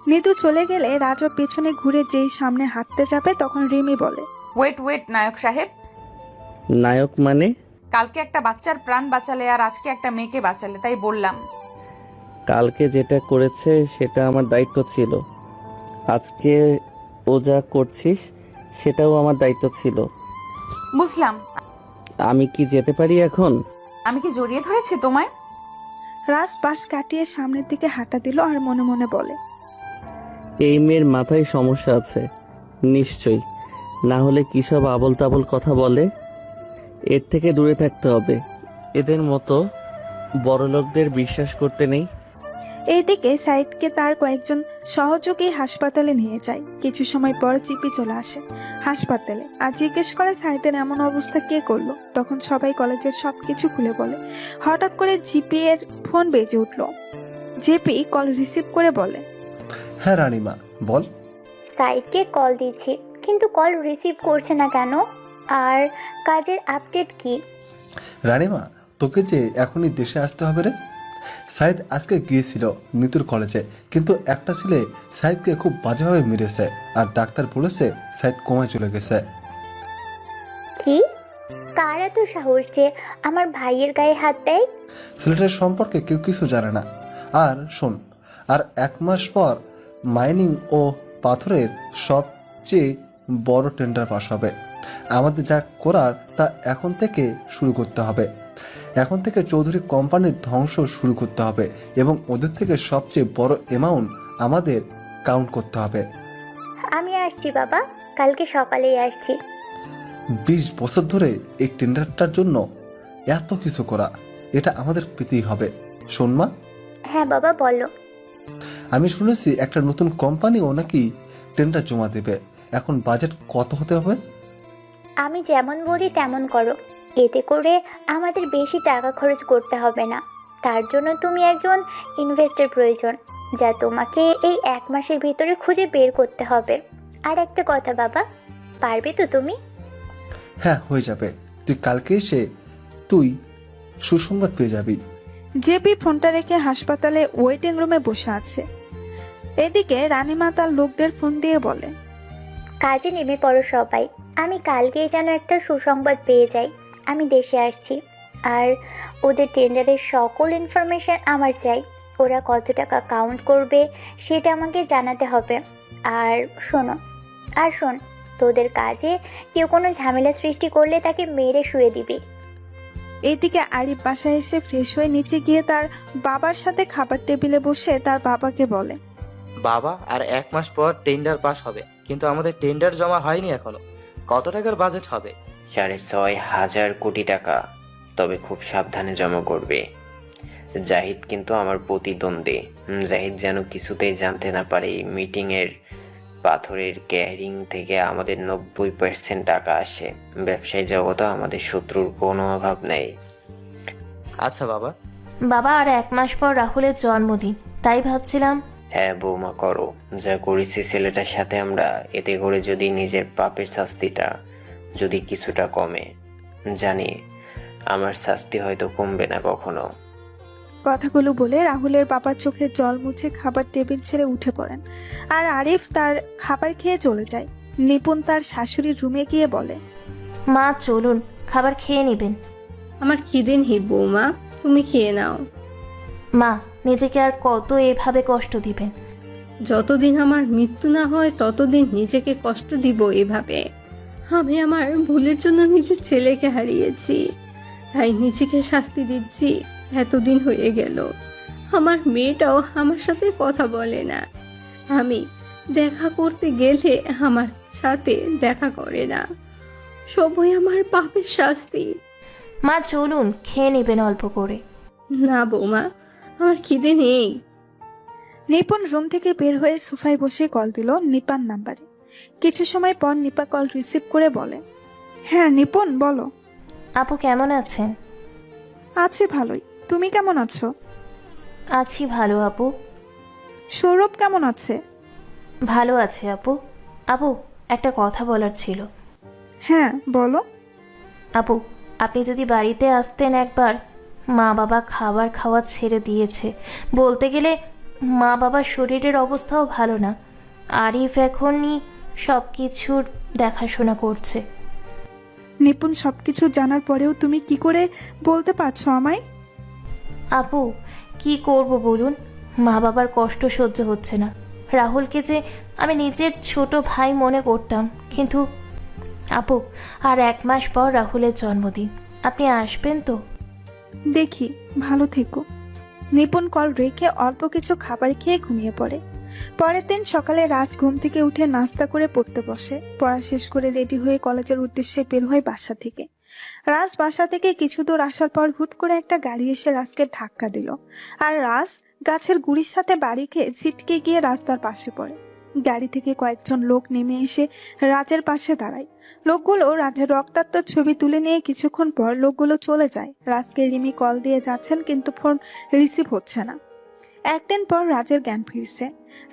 নিতু চলে গেলে রাজও পেছনে ঘুরে যেই সামনে হাঁটতে যাবে তখন রিমি বলে, ওয়েট নায়ক সাহেব, নায়ক মানে? কালকে একটা বাচ্চার প্রাণ বাঁচালে আর আজকে একটা মেয়েকে বাঁচালে, তাই বললাম। কালকে যেটা করেছে সেটা আমার দায়িত্ব ছিল, আজকে ও যা করছিস সেটাও আমার দায়িত্ব ছিল। বুঝলাম। আমি কি যেতে পারি এখন? আমি কি জড়িয়ে ধরেছি তোমায়? রাজ পাশ কাটিয়ে সামনের দিকে হাঁটা দিল আর মনে মনে বলে, এই মেয়ের মাথায় সমস্যা আছে নিশ্চয়ই, না হলে কি সব আবল তাবল কথা বলে। এর থেকে দূরে থাকতে হবে। এদের মতো বড়লোকদের বিশ্বাস করতে নেই। এইদিকে সাইদকে তার কয়েকজন সহযোগী হাসপাতালে নিয়ে যায়। কিছু সময় পর জিপি চলে আসে হাসপাতালে আর জিজ্ঞেস করে সাইদের এমন অবস্থা কে করলো। তখন সবাই কলেজের সবকিছু খুলে বলে। হঠাৎ করে জিপি এর ফোন বেজে উঠলো। জিপি কল রিসিভ করে বলে, হ্যাঁ রানীমা, বল। সাইদকে কল দিচ্ছি কিন্তু কল রিসিভ করছে না কেন? আর কাজের আপডেট কি? রানীমা, তোকে যে এখনই দেশে আসতে হবে রে। সাইদ আজকে গিয়েছিল নিতুর কলেজে, কিন্তু একটা ছেলে সাইদকে খুব বাজেভাবে মেরেছে আর ডাক্তার বলেছে সাইদ কোমায় চলে গেছে। কি? কার এত সাহস যে আমার ভাইয়ের গায়ে হাত দেয়? ছেলেটার সম্পর্কে কেউ কিছু জানে না। আর শোন, আর 1 মাস পর মাইনিং ও পাথরের সবচেয়ে বড় টেন্ডার পাস হবে। আমাদের যা করার তা এখন থেকে শুরু করতে হবে। এখন থেকে চৌধুরী কোম্পানির ধ্বংস শুরু করতে হবে এবং ওদের থেকে সবচেয়ে বড় অ্যামাউন্ট আমাদের কাউন্ট করতে হবে। আমি আসছি বাবা, কালকে সকালেই আসছি। 20 বছর ধরে এই টেন্ডারটার জন্য এত কিছু করা, এটা আমাদের পেতেই হবে। শোন মা। হ্যাঁ বাবা, বলো। আমি শুনেছি একটা নতুন কোম্পানিও নাকি টেন্ডার জমা দেবে। এখন বাজেট কত হতে হবে? আমি যেমন বলি তেমন করো, এতে করে আমাদের বেশি টাকা খরচ করতে হবে না। তার জন্য তুমি একজন ইনভেস্টর প্রয়োজন, যা তোমাকে এই 1 মাসের ভিতরে খুঁজে বের করতে হবে। আর একটা কথা বাবা, পারবে তো তুমি? হ্যাঁ, হয়ে যাবে। তুই কালকে এসে তুই সুসংবাদ পেয়ে যাবি। জেপি ফোনটা রেখে হাসপাতালে ওয়েটিং রুমে বসে আছে। এদিকে রানীমা তার লোকদের ফোন দিয়ে বলে, কাজে নেমে পড়ো সবাই। আমি কালকেই যেন একটা সুসংবাদ পেয়ে যাই। আমি দেশে আসছি আর ওদের টেন্ডারের সকল ইনফরমেশন আমার চাই। ওরা কত টাকা কাউন্ট করবে সেটা আমাকে জানাতে হবে। আর শোন, তোদের কাজে কেউ কোনো ঝামেলা সৃষ্টি করলে তাকে মেরে শুয়ে দিবি। এইদিকে আরিফ বাসায় এসে ফ্রেশ হয়ে নিচে গিয়ে তার বাবার সাথে খাবার টেবিলে বসে তার বাবাকে বলে, বাবা, আর 1 মাস পর টেন্ডার পাস হবে, কিন্তু আমাদের টেন্ডার জমা হয়নি এখনো। কত টাকার বাজেট হবে? 6,500 কোটি টাকা। তবে খুব সাবধানে জমা করবে। জাহিদ কিন্তু আমার প্রতিদ্বন্দ্বী। জাহিদ যেন কিছুতেই জানতে না পারে মিটিংয়ের পাথরের ক্যারিং থেকে আমাদের 90% টাকা আসে। ব্যবসায়ী জগতে আমাদের শত্রুর কোনো অভাব নেই। আচ্ছা বাবা। বাবা, আর 1 মাস পর রাহুলের জন্মদিন, তাই ভাবছিলাম। হ্যাঁ বৌমা, করো যা করেছি ছেলেটার সাথে আমরা, এতে করে যদি নিজের পাপের শাস্তিটা যদি কিছুটা কমে। জানি আমার শাস্তি হয়তো কমবে না কখনো। কথাগুলো বলে রাহুলের বাবার চোখে জল মুছে খাবার টেবিল ছেড়ে উঠে পড়েন আর আরিফ তার খাবার খেয়ে চলে যায়। নিপুণ তার শাশুড়ির রুমে গিয়ে বলে, মা চলুন, খাবার খেয়ে নেবেন। আমার খিদে নেই বৌমা, তুমি খেয়ে নাও। মা, নিজেকে আর কত এভাবে কষ্ট দিবেন? যতদিন আমার মৃত্যু না হয় ততদিন নিজেকে কষ্ট দিব এভাবে। আমি আমার ভুলের জন্য নিজের ছেলেকে হারিয়েছি, তাই নিজেকে শাস্তি দিচ্ছি। এতদিন হয়ে গেল আমার মেয়েটাও আমার সাথে কথা বলে না, আমি দেখা করতে গেলে আমার সাথে দেখা করে না। সবই আমার পাপের শাস্তি। মা চলুন, খেয়ে নেবেন অল্প করে। না বৌমা, আমার খিদে নেই। নিপুণ রুম থেকে বের হয়ে সোফায় বসে কল দিল নিপার নাম্বারে। কিছু সময় পর নিপা কল রিসিভ করে বলে, হ্যাঁ নিপুণ বলো। আপু কেমন আছেন? আছি ভালোই, তুমি কেমন আছো? আছি ভালো আপু। সৌরভ কেমন আছে? ভালো আছে আপু। আপু একটা কথা বলার ছিল। হ্যাঁ বলো। আপু আপনি যদি বাড়িতে আসতেন একবার। মা বাবা খাবার খাওয়া ছেড়ে দিয়েছে, বলতে গেলে মা বাবার শরীরের অবস্থাও ভালো না। আরিফ এখনই সব কিছুর দেখাশোনা করছে। নিপুণ সবকিছু জানার পরেও তুমি কি করে বলতে পারছো আমায়? আপু কি করব বলুন, মা বাবার কষ্ট সহ্য হচ্ছে না। রাহুলকে যে আমি নিজের ছোট ভাই মনে করতাম, কিন্তু আপু আর 1 মাস পর রাহুলের জন্মদিন, আপনি আসবেন তো? দেখি, ভালো থেকো। নিপুণ কল রেখে অল্প কিছু খাবার খেয়ে ঘুমিয়ে পড়ে। পরের দিন সকালে রাজ ঘুম থেকে উঠে নাস্তা করে পড়তে বসে। পড়া শেষ করে রেডি হয়ে কলেজের উদ্দেশ্যে বের হয় বাসা থেকে। রাজ বাসা থেকে কিছু দূর আসার পর হুট করে একটা গাড়ি এসে রাজকে ধাক্কা দিল, আর রাজ গাছের গুড়ির সাথে বাড়ি খেয়ে ছিটকে গিয়ে রাস্তার পাশে পড়ে। গাড়ি থেকে কয়েকজন লোক নেমে এসে রাজের পাশে দাঁড়ায়। লোকগুলো রাজের রক্তাক্ত ছবি তুলে নিয়ে কিছুক্ষণ পর লোকগুলো চলে যায়। রাজকে রিমি কল দিয়ে যাচ্ছেন, কিন্তু ফোন রিসিভ হচ্ছে না। একদিন পর রাজের জ্ঞান ফিরছে।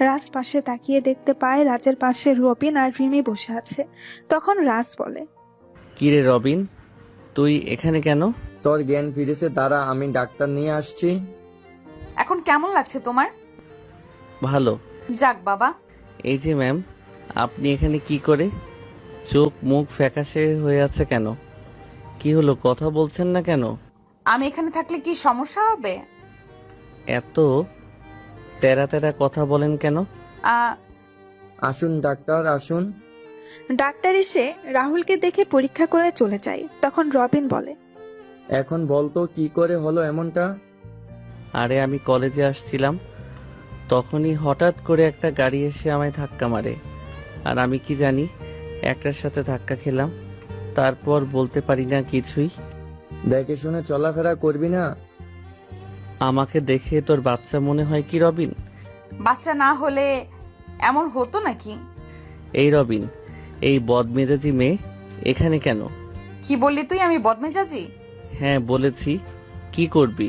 রাজ পাশে তাকিয়ে দেখতে পায় রাজের পাশে রবিন আর রিমি বসে আছে। তখন রাজ বলে, কিরে রবিন, তুই এখানে কেন? তোর জ্ঞান ফিরেছে, দাঁড়া আমি ডাক্তার নিয়ে আসছি। এখন কেমন লাগছে তোমার? ভালো। যাক বাবা। এই যে ম্যাম, আপনি এখানে কি করে? চোখ মুখ ফ্যাকাশে হয়ে আছে কেন? কি হলো, কথা বলছেন না কেন? আমি এখানে থাকলে কি সমস্যা হবে? এত তেরা তেরা কথা বলেন কেন? আসুন ডাক্তার আসুন। ডাক্তার এসে রাহুলকে দেখে পরীক্ষা করে চলে যায়। তখন রবিন বলে, এখন বলতো কি করে হলো এমনটা? আরে আমি কলেজে আসছিলাম, তখনই হঠাৎ করে একটা গাড়ি এসে আমায় ধাক্কা মারে। আর আমি কি জানি একটার সাথে ধাক্কা খেলাম, তারপর বলতে পারি না কিছুই। দেখে শুনে চলাফেরা করবি না। আমাকে দেখে তোর বাচ্চা মনে হয় কি রবিন? বাচ্চা না হলে এমন হতো নাকি? এই রবিন, এই বদমেজাজি মেয়ে এখানে কেন? কি বললি তুই, আমি বদমেজাজি? হ্যাঁ বলেছি। কি করবি?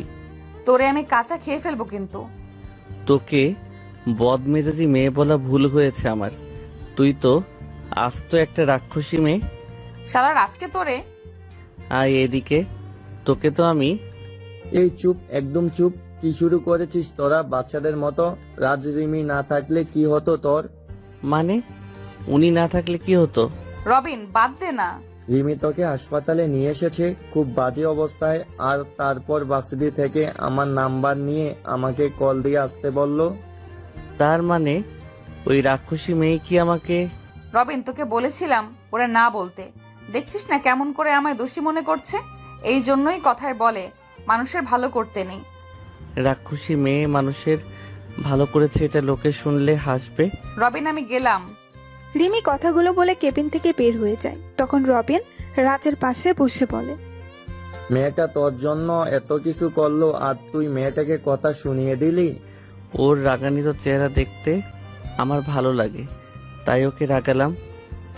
তোরে আমি কাঁচা খেয়ে ফেলবো কিন্তু। তোকে বদমেজাজি মেয়ে বলা ভুল হয়েছে আমার। তুই তো আস্ত একটা রাক্ষসী মেয়ে। শালা আজকে তোরে। আয় এদিকে, তোকে তো আমি। এই চুপ, একদম চুপ। কি শুরু করেছিস তোরা বাচ্চাদের মতো? রাজ রিমি না থাকলে কি হতো তোর? মানে উনি না থাকলে কি হতো? রবিন বাদ দে না। রিমি তোকে হাসপাতালে নিয়ে এসেছে খুব বাজে অবস্থায়, আর তারপর বাসিদি থেকে আমার নাম্বার নিয়ে আমাকে কল দিয়ে আসতে বললো। তার মানে ওই রাক্ষসী মেয়ে কি আমাকে? রবিন তোকে বলেছিলাম ওরা না বলতে, দেখছিস না কেমন করে আমায় দোষী মনে করছে। এই জন্যই কথায় বলে মানুষের ভালো করতে নেই। রাক্ষসী মেয়ে মানুষের ভালো করেছে, এটা লোকে শুনলে হাসবে। রবিন আমি গেলাম। রিমি কথাগুলো বলে কেবিন থেকে বের হয়ে যায়। তখন রবিন রাজের পাশে বসে বলে, মেয়েটা তোর জন্য এত কিছু করলো আর তুই মেয়েটাকে কথা শুনিয়ে দিলি? ওর রাগানিত চেহারা দেখতে আমার ভালো লাগে, তাই ওকে রাগালাম।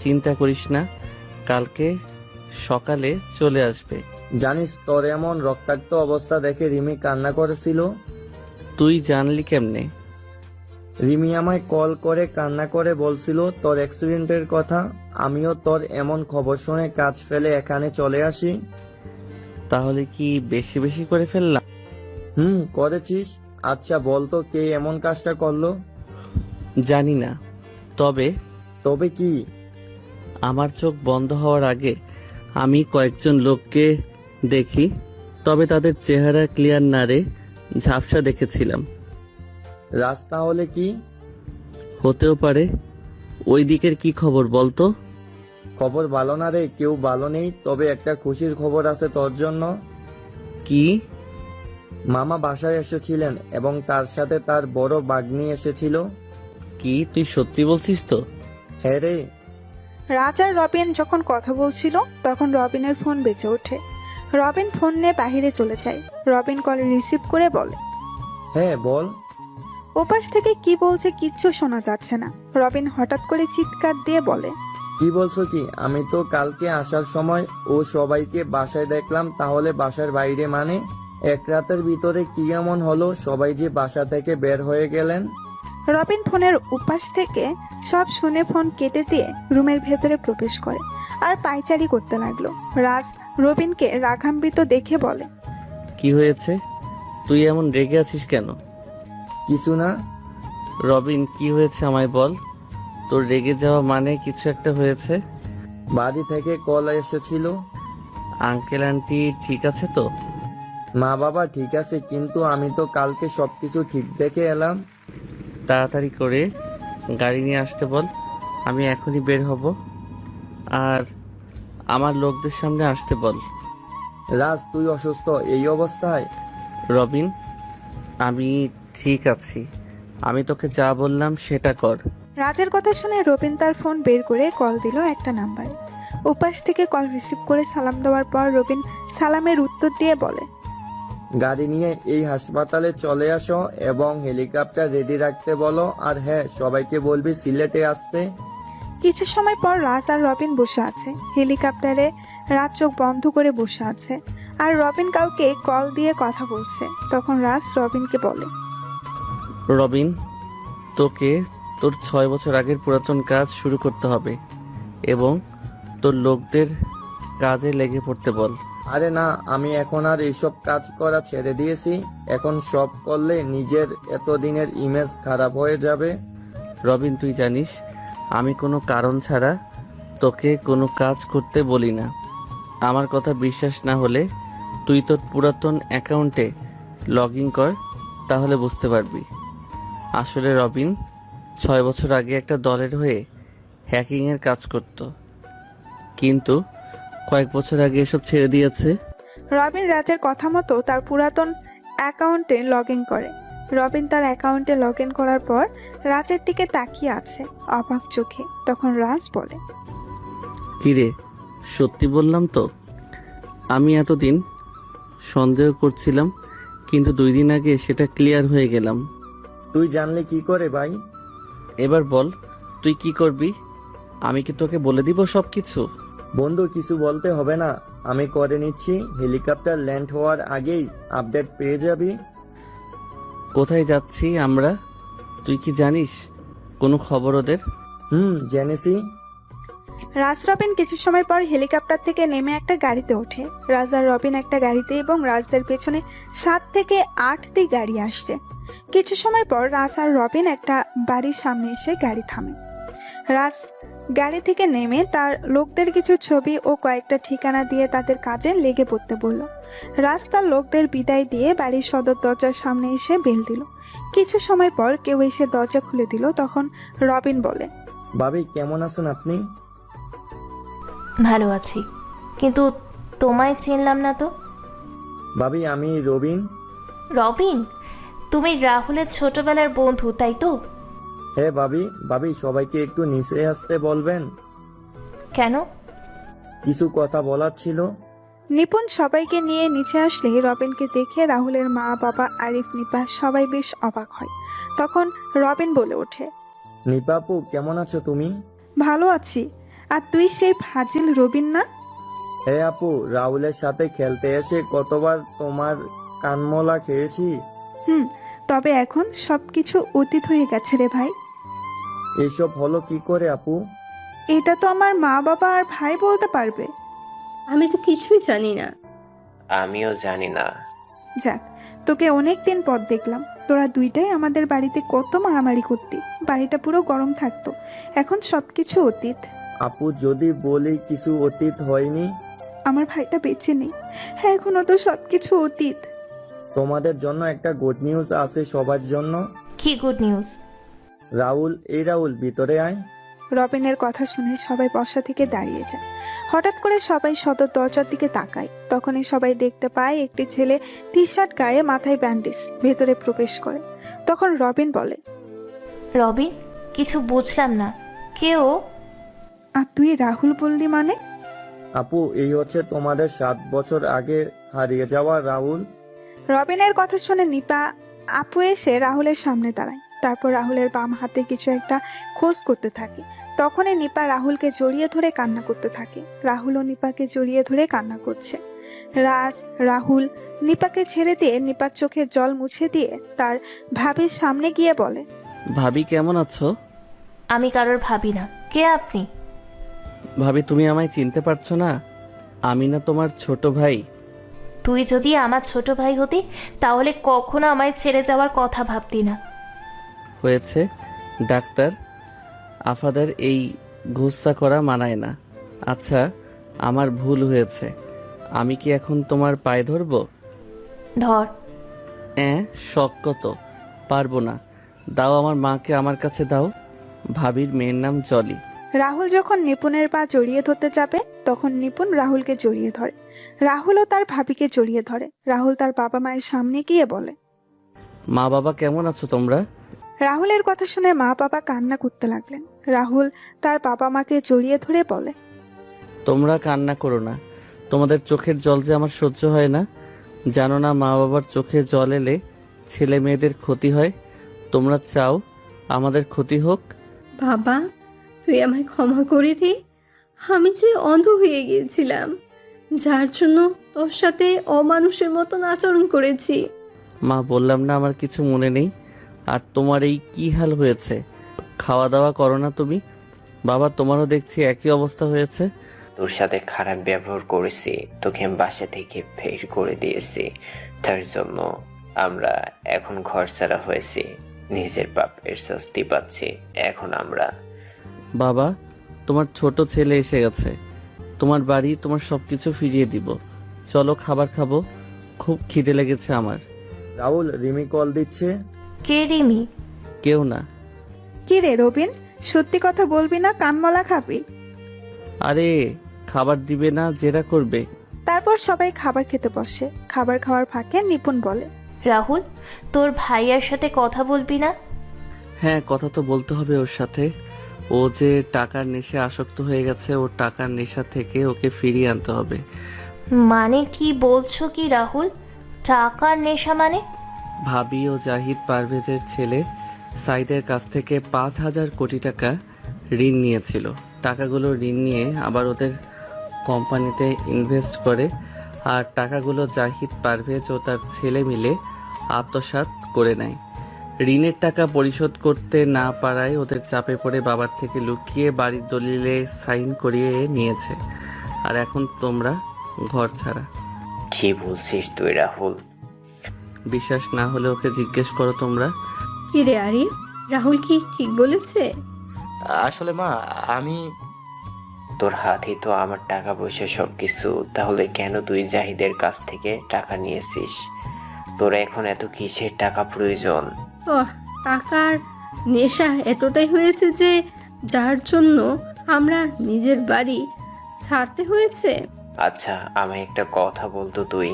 চিন্তা করিস না, কালকে সকালে চলে আসবে। জানিস তোর এমন রক্তাক্ত অবস্থা দেখে রিমি কান্না করেছিল। তুই জানলি কেমনে? রিমি আমায় কল করে কান্না করে বলছিল তোর অ্যাক্সিডেন্টের কথা। আমিও তোর এমন খবর শুনে কাজ ফেলে এখানে চলে আসি। তাহলে কি বেশি বেশি করে ফেললাম? করেছিস। আচ্ছা বলতো কে এমন কাজটা করলো? জানি না, তবে তবে কি? আমার চোখ বন্ধ হওয়ার আগে আমি কয়েকজন লোককে দেখি, তবে তাদের চেহারা ক্লিয়ার না রে, ঝাপসা দেখেছিলাম। রাস্তা হলে কি হতেও পারে। ওই দিকের কি খবর বলতো? খবর ভালো না রে, কেউ ভালো নেই, তবে একটা খুশির খবর আছে তোর জন্য। কি? মামা বাসায় এসেছিলেন এবং তার সাথে তার বড় ভাগ্নি এসেছিল। কি তুই সত্যি বলছিস তো? হ্যাঁ রে। রাজ আর রবিন যখন কথা বলছিল তখন রবিনের ফোন বেজে ওঠে। রবিন ফোন নিয়ে বাহিরে চলে যায়। রবিন কল রিসিভ করে বলে, হ্যাঁ বল। ওপাশ থেকে কি বলছে কিচ্ছু শোনা যাচ্ছে না। রবিন হঠাৎ করে চিৎকার দিয়ে বলে, কি বলছো কি? আমি তো কালকে আসার সময় ও সবাইকে বাসায় দেখলাম, তাহলে বাসার বাইরে মানে? এক রাতের ভিতরে কি এমন হলো সবাই যে বাসা থেকে বের হয়ে গেলেন? রবিন ফোনের উপাস থেকে সব শুনে ফোন কেটে দিয়ে রুমের ভেতরে প্রবেশ করে আর পায়চারি করতে লাগলো। রাজ রবিনকে রাগান্বিত দেখে বলে, কি হয়েছে? তুই এমন রেগে আছিস কেন? কিছু না। রবিন, কি হয়েছে আমায় বল। তোর রেগে যাওয়া মানে কিছু একটা হয়েছে। বাড়ি থেকে কল এসেছিল। আঙ্কেল আন্টি ঠিক আছে তো? মা বাবা ঠিক আছে, কিন্তু আমি তো কালকে সবকিছু ঠিক দেখে এলাম। তাড়াতাড়ি করে গাড়ি নিয়ে আসতে বল, আমি এখনই বের হব। আর আমার লোকদের সামনে আসতে বল। রাজ, তুই অসুস্থ এই অবস্থায়? রবিন, আমি ঠিক আছি, আমি তোকে যা বললাম সেটা কর। রাজের কথা শুনে রবিন তার ফোন বের করে কল দিল একটা নাম্বারে। ওপাশ থেকে কল রিসিভ করে সালাম দেওয়ার পর রবিন সালামের উত্তর দিয়ে বলে, গাড়ি নিয়ে এই হাসপাতালে চলে আসো এবং হেলিকপ্টার রেডি রাখতে বলো। আর হ্যাঁ, সবাইকে বলবি সিলেটে আসতে। কিছু সময় পর রাজ আর রবিন বসে আছে হেলিকপ্টারে। রাজ চোখ বন্ধ করে বসে আছে আর রবিন কাউকে কল দিয়ে কথা বলছে। তখন রাজ রবিনকে বলে, রবিন, তোকে তোর 6 বছর আগের পুরাতন কাজ শুরু করতে হবে এবং তোর লোকদের কাজে লেগে পড়তে বল। আরে না, আমি এখন আর এইসব কাজ করা ছেড়ে দিয়েছি। এখন সব করলে নিজের এতদিনের ইমেজ খারাপ হয়ে যাবে। রবিন, তুই জানিস আমি কোনো কারণ ছাড়া তোকে কোনো কাজ করতে বলি না। আমার কথা বিশ্বাস না হলে তুই তোর পুরাতন অ্যাকাউন্টে লগ ইন কর, তাহলে বুঝতে পারবি। আসলে রবিন 6 বছর আগে একটা দলের হয়ে হ্যাকিংয়ের কাজ করত, কিন্তু কয়েক বছর আগে এসব ছেড়ে দিয়েছে। রবিন রাজের কথা মতো তার পুরাতন অ্যাকাউন্টে লগ ইন করে। রবিন তার অ্যাকাউন্টে লগ ইন করার পর রাজের দিকে তাকিয়ে আছে অবাক চোখে। তখন রাজ বলে, কিরে, সত্যি বললাম তো? আমি এতদিন সন্দেহ করছিলাম, কিন্তু 2 দিন আগে সেটা ক্লিয়ার হয়ে গেলাম। তুই জানলে কি করে ভাই? এবার বল তুই কি করবি? আমি কি তোকে বলে দিব সব কিছু? বন্ধু, কিছু বলতে হবে না, আমি করে নিচ্ছি। হেলিকপ্টার ল্যান্ড হওয়ার আগেই আপডেট পেয়ে যাবি। কোথায় যাচ্ছি আমরা? তুই কি জানিস কোনো খবর ওদের? জেনেছি। রাজ রবিন কিছু সময় পর হেলিকপ্টার থেকে নেমে একটা গাড়িতে ওঠে। রাজ আর রবিন একটা গাড়িতে এবং রাজদের পেছনে 7 থেকে 8টি গাড়ি আসছে। কিছু সময় পর রাজ আর রবিন একটা বাড়ির সামনে এসে গাড়ি থামে। রাজ গাড়ি থেকে নেমে তার লোকদের কিছু ছবি ও কয়েকটা ঠিকানা দিয়ে তাদের কাজে লেগে পড়তে বলল। রাজ তার লোকদের বিদায় দিয়ে বাড়ির সদর দরজার সামনে এসে বেল দিল। কিছু সময় পর কেউ এসে দরজা খুলে দিল। তখন রবিন বলে, ভাবি কেমন আছেন আপনি? ভালো আছি, কিন্তু তোমায় চিনলাম না তো। ভাবি, আমি রবিন। রবিন, তুমি রাহুলের ছোটবেলার বন্ধু তাই তো? হ্যাঁ ভাবি, সবাইকে একটু নিচে আসতে বলবেন। কেন? কিছু কথা বলার ছিল। নিপুণ সবাইকে নিয়ে নিচে আসলে রবিনকে দেখে রাহুলের মা বাবা আরিফ নিপা সবাই বেশ অবাক হয়। তখন রবিন বলে ওঠে, নিপাপু, কেমন আছো তুমি? ভালো আছি। আর তুই সেই ফাজিল রবিন না? হ্যাঁ আপু, রাহুলের সাথে খেলতে এসে কতবার তোমার কানমলা খেয়েছি। তবে এখন সবকিছু অতীত হয়ে গেছে রে ভাই। এসব হলো কি করে আপু? এটা তো আমার মা বাবা আর ভাই বলতে পারবে। আমি তো কিছুই জানি না। আমিও জানি না। যাক, তোকে অনেক দিন পর দেখলাম। তোরা দুইটাই আমাদের বাড়িতে কত মারামারি করতি, বাড়িটা পুরো গরম থাকতো। এখন সবকিছু অতীত। আপু, যদি বলি কিছু অতীত হয়নি। আমার ভাইটা বেঁচে নেই, হ্যাঁ এখনো তো সবকিছু অতীত। তোমাদের জন্য একটা গুড নিউজ আছে সবার জন্য। কি গুড নিউজ? রাহুল, রাহুল ভিতরে আয়। রবিনের কথা শুনে সবাই বসা থেকে দাঁড়িয়ে যায়। হঠাৎ করে সবাই সদর দরজার দিকে তাকায়। তখনই সবাই দেখতে পায় একটি ছেলে টি শার্ট গায়ে, মাথায় ব্যান্ডেজ, ভেতরে প্রবেশ করে। তখন রবিন বলে, রবিন, কিছু বুঝলাম না, কেউ? আর তুই রাহুল বললি মানে? আপু, এই হচ্ছে তোমাদের 7 বছর আগে হারিয়ে যাওয়া রাহুল। রবিনের কথা শুনে নিপা আপু এসে রাহুলের সামনে দাঁড়ায়। তারপর রাহুলের বাম হাতে কিছু একটা খোঁজ করতে থাকে। তখনই নিপা রাহুলকে জড়িয়ে ধরে কান্না করতে থাকে। রাহুলও নিপাকে জড়িয়ে ধরে কান্না করছে। রাহুল নিপাকে ছেড়ে দিয়ে নিপার চোখের জল মুছে দিয়ে তার ভাবির সামনে গিয়ে বলে, ভাবি কেমন আছো? আমি কারোর ভাবি না। কে আপনি? ভাবি, তুমি আমায় চিনতে পারছো না? আমি না তোমার ছোট ভাই। তুই যদি আমার ছোট ভাই হতি তাহলে কখনো আমায় ছেড়ে যাওয়ার কথা ভাবতি না। হয়েছে ডাক্তার, আফাদের এই গুচ্ছা করা মানায় না। আচ্ছা, আমার ভুল হয়েছে। আমি কি এখন তোমার পায়ে ধরবো? ধর। শখ কত, পারবো না। দাও, আমার মাকে আমার কাছে দাও। ভাবির মেয়ের নাম জলি। রাহুল যখন নিপুণের পা জড়িয়ে ধরতে যাবে তখন নিপুণ রাহুলকে জড়িয়ে ধরে। রাহুলও তার ভাবিকে জড়িয়ে ধরে। রাহুল তার বাবা মায়ের সামনে গিয়ে বলে, মা বাবা কেমন আছো তোমরা? রাহুলের কথা শুনে মা বাবা কান্না করতে লাগলেন। রাহুল তার বাবা মাকে জড়িয়ে ধরে বলে, তোমরা কান্না করো না। তোমাদের চোখের জল যে আমার সহ্য হয় না। জানো না, মা বাবার চোখের জল এলে ছেলে মেয়েদের ক্ষতি হয়। তোমরা চাও আমাদের ক্ষতি হোক? বাবা, তুই আমায় ক্ষমা করে দে। আমি যে অন্ধ হয়ে গিয়েছিলাম, যার জন্য তোর সাথে অমানুষের মতন আচরণ করেছি। মা, বললাম না আমার কিছু মনে নেই। আর তোমার এই কি হাল হয়েছে? খাওয়া দাওয়া করো না তুমি? বাবা, তোমারও দেখছি একই অবস্থা হয়েছে। তোর সাথে খারাপ ব্যবহার করেছি, তোকে বাসা থেকে বের করে দিয়েছি, তার জন্য আমরা এখন ঘর ছাড়া হয়েছি, নিজের পাপের শাস্তি পাচ্ছি এখন আমরা। বাবা, তোমার ছোট ছেলে এসে গেছে। তোমার বাড়ি, তোমার সবকিছু ফিরিয়ে দিব। চলো খাবার খাবো, খুব খিদে লেগেছে আমার। রাহুল, রিমি কল দিচ্ছে। কে রিমি? কেউ না। কি রে রবিন, সত্যি কথা বলবি না কানমলা খাবি? আরে, খাবার দিবে না, জেরা করবে। তারপর সবাই খাবার খেতে বসে। খাবার খাওয়ার ফাঁকে নিপুণ বলে, রাহুল, তোর ভাইয়ার সাথে কথা বলবি না? হ্যাঁ, কথা তো বলতে হবে ওর সাথে। ও যে টাকার নেশে আসক্ত হয়ে গেছে, ওর টাকার নেশা থেকে ওকে ফিরিয়ে আনতে হবে। মানে কি বলছো কি রাহুল? টাকার নেশা মানে? ভাবি ও জাহিদ পারভেজের ছেলে সাইদের কাছ থেকে 5,000 কোটি টাকা ঋণ নিয়েছিল। টাকাগুলো ঋণ নিয়ে আবার ওদের কোম্পানিতে ইনভেস্ট করে, আর টাকাগুলো জাহিদ পারভেজ ও তার ছেলে মিলে আত্মসাৎ করে নেয়। ঋণের টাকা পরিশোধ করতে না পারায় ওদের চাপে পড়ে বাবার থেকে লুকিয়ে বাড়ির দলিলে সাইন করিয়ে নিয়েছে। আর এখন তোমরা ঘর ছাড়া। কি বলছিস তুই রাহুল? বিশ্বাস না হলে ওকে জিজ্ঞেস করো তোমরা। কি রে আরিফ, রাহুল কি ঠিক বলেছে? আসলে মা, আমি তোর হাতে তো আমার টাকা পয়সা সবকিছু, তাহলে কেন তুই জাহিদের কাছ থেকে টাকা নিয়েছিস? তোর এখন এত কিসের টাকা প্রয়োজন? তোর টাকার নেশা এতটাই হয়েছে যে যার জন্য আমরা নিজের বাড়ি ছাড়তে হয়েছে। আচ্ছা, আমি একটা কথা বলতো তুই,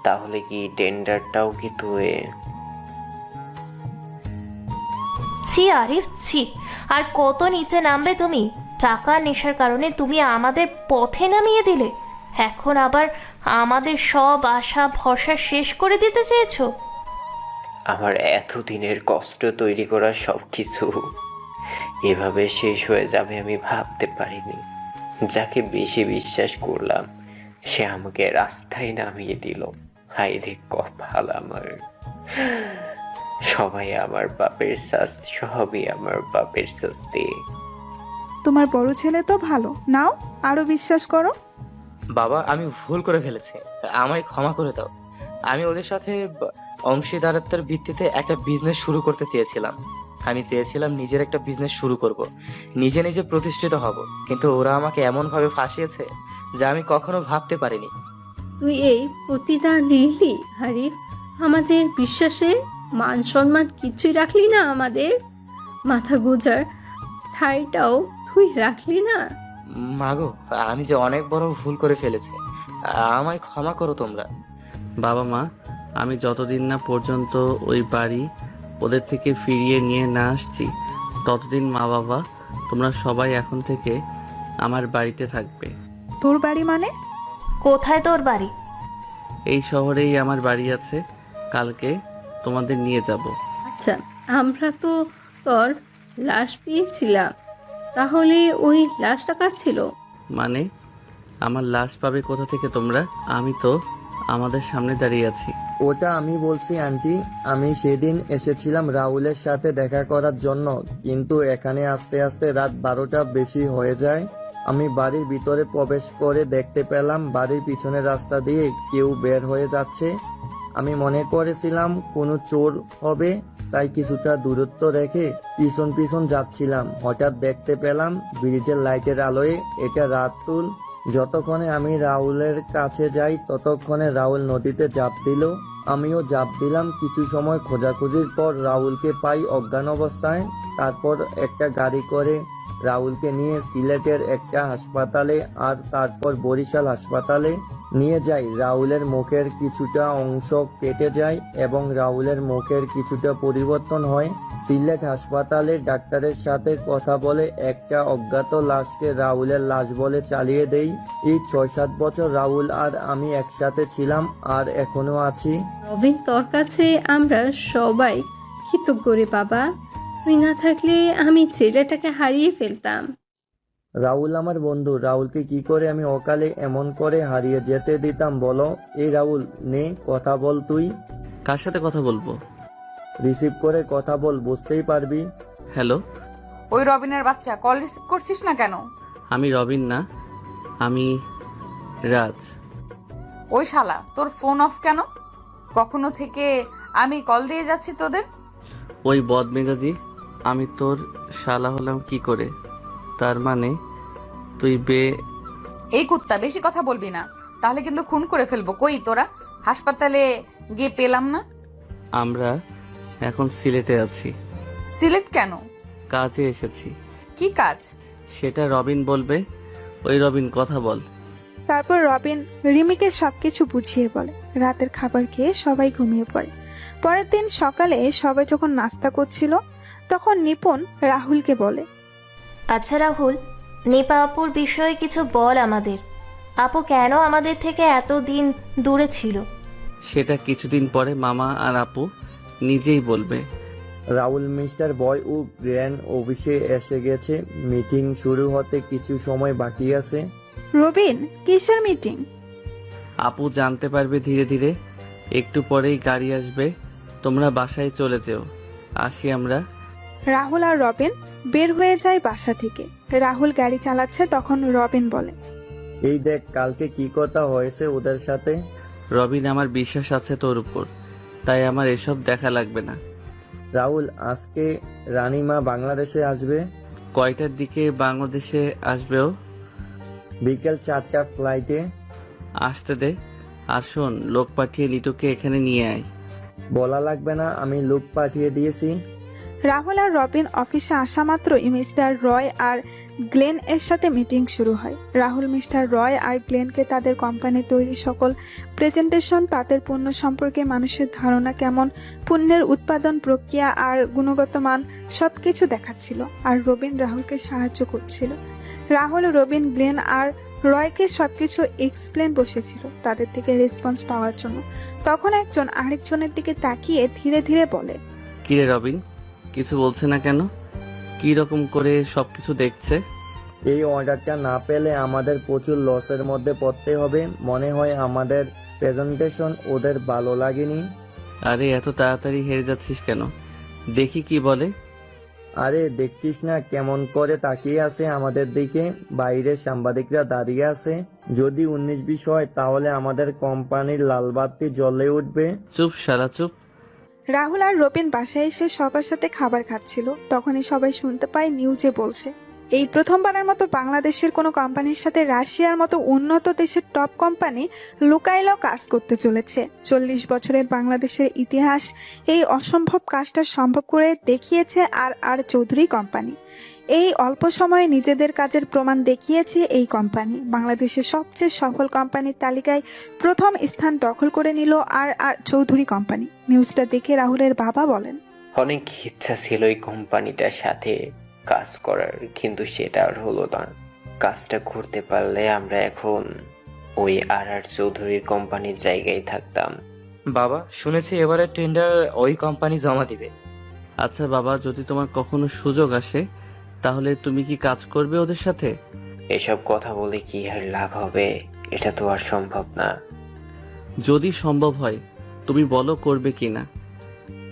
তাহলে কি টেন্ডারটাও কি তুই? ছি আরিফ, ছি। আর কত নিচে নামবে তুমি? টাকার নেশার কারণে তুমি আমাদের পথে নামিয়ে দিলে, এখন আবার আমাদের সব আশা ভরসা শেষ করে দিতে চেয়েছো? আমার এতদিনের কষ্ট তৈরি করা সবকিছু এভাবে শেষ হয়ে যাবে আমি ভাবতে পারিনি। যাকে বেশি বিশ্বাস করলাম সে আমাকে রাস্তায় নামিয়ে দিল। হায় রে কপাল আমার! সবাই আমার পাপের শাস্তি, সবই আমার পাপের শাস্তি। তোমার বড় ছেলে তো ভালো, নাও আরো বিশ্বাস করো। বাবা, আমি ভুল করে ফেলেছি, আমায় ক্ষমা করে দাও। আমি ওদের সাথে অংশীদারত্বের ভিত্তিতে একটা বিজনেস শুরু করতে চেয়েছিলাম। আমি চেয়েছিলাম নিজের একটা বিজনেস শুরু করব, নিজে নিজে প্রতিষ্ঠিত হব, কিন্তু ওরা আমাকে এমন ভাবে ফাঁসিয়েছে যা আমি কখনো ভাবতে পারিনি। তুই এই প্রতিদান দিলি আরিফ, আমাদের বিশ্বাসে মান সম্মান কিছুই রাখলি না। আমাদের মাথা গোজার ঠাইটাও তুই রাখলি না? মাগো, আমি যে অনেক বড় ভুল করে ফেলেছি, আমায় ক্ষমা করো তোমরা। বাবা মা, আমি যতদিন না পর্যন্ত ওই বাড়ি ওদের থেকে ফিরিয়ে নিয়ে না আসছি, ততদিন মা বাবা তোমরা সবাই এখন থেকে আমার বাড়িতে থাকবে। তোর বাড়ি মানে? কোথায় তোর বাড়ি? এই শহরেই আমার বাড়ি আছে, কালকে তোমাদের নিয়ে যাব। আচ্ছা, আমরা তো তোর লাশ পেয়েছিলাম, তাহলে ওই লাশটা কার ছিল? মানে আমার লাশ পাবে কোথা থেকে তোমরা? আমি তো আমাদের সামনে দাঁড়িয়ে আছি। ওটা আমি বলছি আন্টি, আমি সেদিন এসেছিলাম রাহুলের সাথে দেখা করার জন্য, কিন্তু এখানে আস্তে আস্তে রাত 12টা বেশি হয়ে যায়। আমি বাড়ির ভিতরে প্রবেশ করে দেখতে পেলাম বাড়ির পিছনের রাস্তা দিয়ে কেউ বের হয়ে যাচ্ছে। আমি মনে করেছিলাম কোনো চোর হবে, তাই কিছুটা দূরত্ব রেখে পিছন পিছন যাচ্ছিলাম। হঠাৎ দেখতে পেলাম ব্রিজের লাইটের আলোয় এটা রাতুল। যতক্ষণে আমি রাহুলের কাছে যাই ততক্ষণে রাহুল নদীতে ঝাঁপ দিল, আমিও ঝাঁপ দিলাম। কিছু সময় খোঁজাখুঁজির পর রাহুলকে পাই অজ্ঞান অবস্থায়। তারপর একটা গাড়ি করে রাহুলকে নিয়ে সিলেটের একটা হাসপাতালে আর তারপর বরিশাল হাসপাতালে নিয়ে যাই। রাহুলের মুখের কিছুটা অংশ কেটে যায় এবং রাহুলের মুখের কিছুটা পরিবর্তন হয়। সিলেট হাসপাতালে ডাক্তারের সাথে কথা বলে একটা অজ্ঞাত লাশকে রাহুলের লাশ বলে চালিয়ে দেই। এই 6-7 বছর রাহুল আর আমি একসাথে ছিলাম আর এখনো আছি। রবিন, তোর কাছে আমরা সবাই কৃতজ্ঞ রে বাবা। তুই না থাকলে আমি ছেলেটাকে হারিয়ে ফেলতাম। রাহুল আমার বন্ধু, রাহুলকে কি করে আমি অকালে এমন করে হারিয়ে যেতে দিতাম বলো? এই রাহুল, নে কথা বল। তুই কার সাথে কথা বলবো? রিসিভ করে কথা বল, বুঝতেই পারবি। হ্যালো, ওই রবিনের বাচ্চা, কল রিসিভ করছিস না কেন? আমি রবিন না, আমি রাজ। ওই শালা, তোর ফোন অফ কেন? কখনো থেকে আমি কল দিয়ে যাচ্ছি তোদের। ওই বদমেজাজি, আমি তোর শালা হলাম কি করে? তার মানে তুই এই কুত্তা, বেশি কথা বলবি না, তাহলে কিন্তু খুন করে ফেলবো। কই তোরা? হাসপাতালে গিয়ে পেলাম না। আমরা এখন সিলেটে আছি। সিলেট কেন? কাজে এসেছি। কি কাজ? সেটা রবিন বলবে। ওই রবিন, কথা বল। তারপর রবিন রিমিকে সবকিছু বুঝিয়ে বলে। রাতের খাবার খেয়ে সবাই ঘুমিয়ে পড়ে। পরের দিন সকালে সবাই যখন নাস্তা করছিল তখন নিপুণ রাহুলকে বলে, আচ্ছা রাহুল, নিপা আপুর বিষয়ে কিছু বল আমাদের। আপু কেন আমাদের থেকে এতদিন দূরে ছিল? সেটা কিছুদিন পরে মামা আর আপু নিজেই বলবে। রাহুল মিস্টার বয় ও গ্র্যান্ড অফিসে এসে গেছে। মিটিং শুরু হতে কিছু সময় বাকি আছে। রবিন, কিসের মিটিং? আপু জানতে পারবে ধীরে ধীরে। একটু পরেই গাড়ি আসবে, তোমরা বাসায় চলে যেও। আসি আমরা। রাহুল আর রবিন বের হয়ে যায় বাসা থেকে। রাহুল গাড়ি চালাচ্ছে, তখন রবিন বলে, এই দেখ কালকে কি কথা হয়েছে ওদের সাথে। রবিন, আমার বিশ্বাস আছে তোর উপর, তাই আমার এসব দেখা লাগবে না। রাহুল, আজকে রানীমা বাংলাদেশে আসবে। কয়টার দিকে বাংলাদেশে আসবেও? বিকেল 4টা ফ্লাইটে। আসতে দে। আর শোন, লোক পাঠিয়ে নিতুকে এখানে নিয়ে আয়। বলা লাগবে না, আমি লোক পাঠিয়ে দিয়েছি। রাহুল আর রবিন অফিসে আসা মাত্রই মিস্টার রয় আর গ্লেন এর সাথে মিটিং শুরু হয়। রাহুল মিস্টার রয় আর গ্লেনকে তাদের কোম্পানির তৈরি সকল প্রেজেন্টেশন, তাদের পণ্য সম্পর্কে মানুষের ধারণা কেমন, পণ্যের উৎপাদন প্রক্রিয়া আর গুণগত মান সবকিছু দেখাচ্ছিল। আর রবিন রাহুলকে সাহায্য করছিল। রাহুল, রবিন, গ্লেন আর রয়কে সবকিছু এক্সপ্লেন বসেছিল তাদের থেকে রেসপন্স পাওয়ার জন্য। তখন একজন আরেকজনের দিকে তাকিয়ে ধীরে ধীরে বলে, কিরে রবিন, কিছু বলছে না কেন? কি রকম করে সবকিছু দেখছে? এই অর্ডারটা না পেলে আমাদের প্রচুর লসের মধ্যে পড়তে হবে। মনে হয় আমাদের প্রেজেন্টেশন ওদের ভালো লাগেনি। আরে এত তাড়াতাড়ি হেরে যাচ্ছিস কেন? দেখি কি বলে। আরে দেখছিস না কেমন করে তাকিয়ে আছে আমাদের দিকে? বাইরের সাংবাদিকরা দাঁড়িয়ে আছে। যদি 19-20 হয় তাহলে আমাদের কোম্পানির লালবাতি জ্বলে উঠবে। চুপ শালা, চুপ। রাহুল আর রবিন বাসায় এসে সবার সাথে খাবার খাচ্ছিল। তখনই সবাই শুনতে পায় নিউজে বলছে, এই প্রথমবারের মতো বাংলাদেশের কোনো কোম্পানির সাথে রাশিয়ার মতো উন্নত দেশের টপ কোম্পানি লুকাইলো কাজ করতে চলেছে। 40 বছরের বাংলাদেশের ইতিহাস এই অসম্ভব কাজটা সম্ভব করে দেখিয়েছে আর চৌধুরী কোম্পানি। এই অল্প সময়ে নিজেদের কাজের প্রমাণ দেখিয়েছে এই কোম্পানি। বাংলাদেশের সবচেয়ে সফল কোম্পানির তালিকায় প্রথম স্থান দখল করে নিল আর আর চৌধুরী কোম্পানি। নিউজটা দেখে রাহুলের বাবা বলেন, অনেক ইচ্ছা ছিল এই কোম্পানিটার সাথে কাজ করার, কিন্তু সেটা আর হলো না। কাজটা করতে পারলে আমরা এখন ওই আর চৌধুরীর কোম্পানির জায়গায় থাকতাম। বাবা, শুনেছি এবারে টেন্ডার ওই কোম্পানি জমা দিবে। আচ্ছা বাবা, যদি তোমার কখনো সুযোগ আসে তাহলে তুমি কি কাজ করবে ওদের সাথে? এসব কথা বলে কি আর লাভ হবে? এটা তো আর সম্ভব না। যদি সম্ভব হয় তুমি বলো করবে কিনা।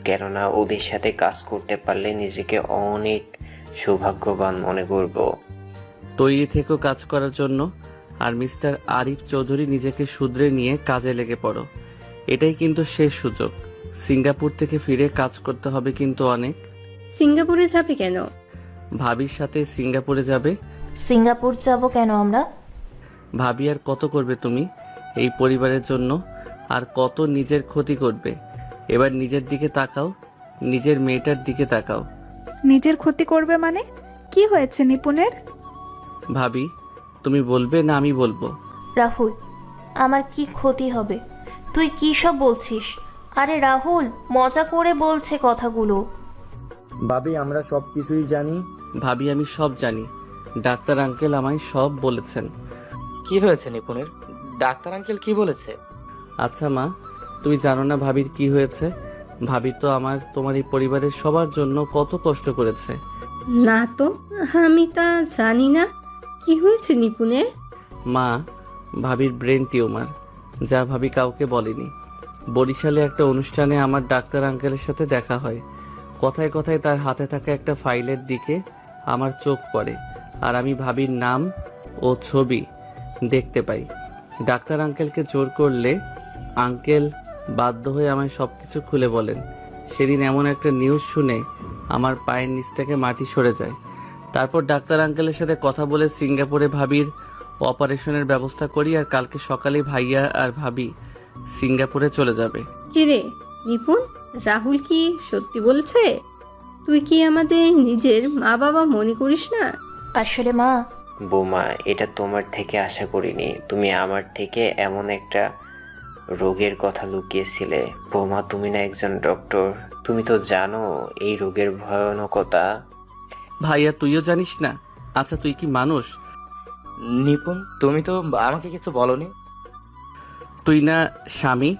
কেননা ওদের সাথে কাজ করতে পারলে নিজেকে অনেক সৌভাগ্যবান মনে করব। তৈরি থেকেও কাজ করার জন্য। আর মিস্টার আরিফ চৌধুরী, নিজেকে শুধরে নিয়ে কাজে লেগে পড়ো। এটাই কিন্তু শেষ সুযোগ। সিঙ্গাপুর থেকে ফিরে কাজ করতে হবে কিন্তু অনেক। সিঙ্গাপুরে যাবে কেন? ভাবির সাথে সিঙ্গাপুরে যাবে। সিঙ্গাপুর যাব কেন আমরা? ভাবি আর কত করবে তুমি এই পরিবারের জন্য? আর কত নিজের ক্ষতি করবে? এবার নিজের দিকে তাকাও, নিজের মেয়েটার দিকে তাকাও। নিজের ক্ষতি করবে মানে? কি হয়েছে নিপুণের? ভাবি, তুমি বলবে না আমি বলবো? রাহুল, আমার কি ক্ষতি হবে? তুই কি সব বলছিস? আরে রাহুল মজা করে বলছে কথাগুলো। ভাবি, আমরা সব কিছুই জানি। ভাবি, আমি সব জানি। ডাক্তার আঙ্কেল আমায় সব বলেছেন। কি হয়েছে নিপুণের? ডাক্তার আঙ্কেল কি বলেছে? আচ্ছা মা, তুমি জানো না ভাবির কি হয়েছে? ভাবি তো তোমার এই পরিবারের সবার জন্য কত কষ্ট করেছে। না তো, আমি তা জানি না। কি হয়েছে নিপুণের? মা, ভাবির ব্রেন টিউমার, যা ভাবি কাউকে বলেনি। বরিশালে একটা অনুষ্ঠানে আমার ডাক্তার আঙ্কেলের সাথে দেখা হয়। কথায় কথায় তার হাতে থাকা একটা ফাইলের দিকে আমার চোখ পড়ে, আর আমি ভাবির নাম ও ছবি দেখতে পাই। ডাক্তার আঙ্কেলকে জোর করলে আঙ্কেল বাধ্য হয়ে আমায় সব কিছু খুলে বলেন। সেদিন এমন একটা নিউজ শুনে আমার পায়ের নিচ থেকে মাটি সরে যায়। তারপর ডাক্তার আঙ্কেলের সাথে কথা বলে সিঙ্গাপুরে ভাবির অপারেশনের ব্যবস্থা করি, আর কালকে সকালে ভাইয়া আর ভাবি সিঙ্গাপুরে চলে যাবে। কিরে নিপুণ, রাহুল কি সত্যি বলছে? তুই কি আমাদের নিজের মা বাবা মনে করিস না? আসলে মা, বোমা, এটা তোমার থেকে আশা করিনি। তুমি আমার থেকে এমন একটা রোগের কথা লুকিয়েছিলে। বোমা, তুমি না একজন ডক্টর, তুমি তো জানো এই রোগের ভয়ানকতা। ভাইয়া, তুইও জানিস না? আচ্ছা, তুই কি মানুষ? নিপুণ, তুমি তো আমাকে কিছু বলনি। তুই না স্বামী?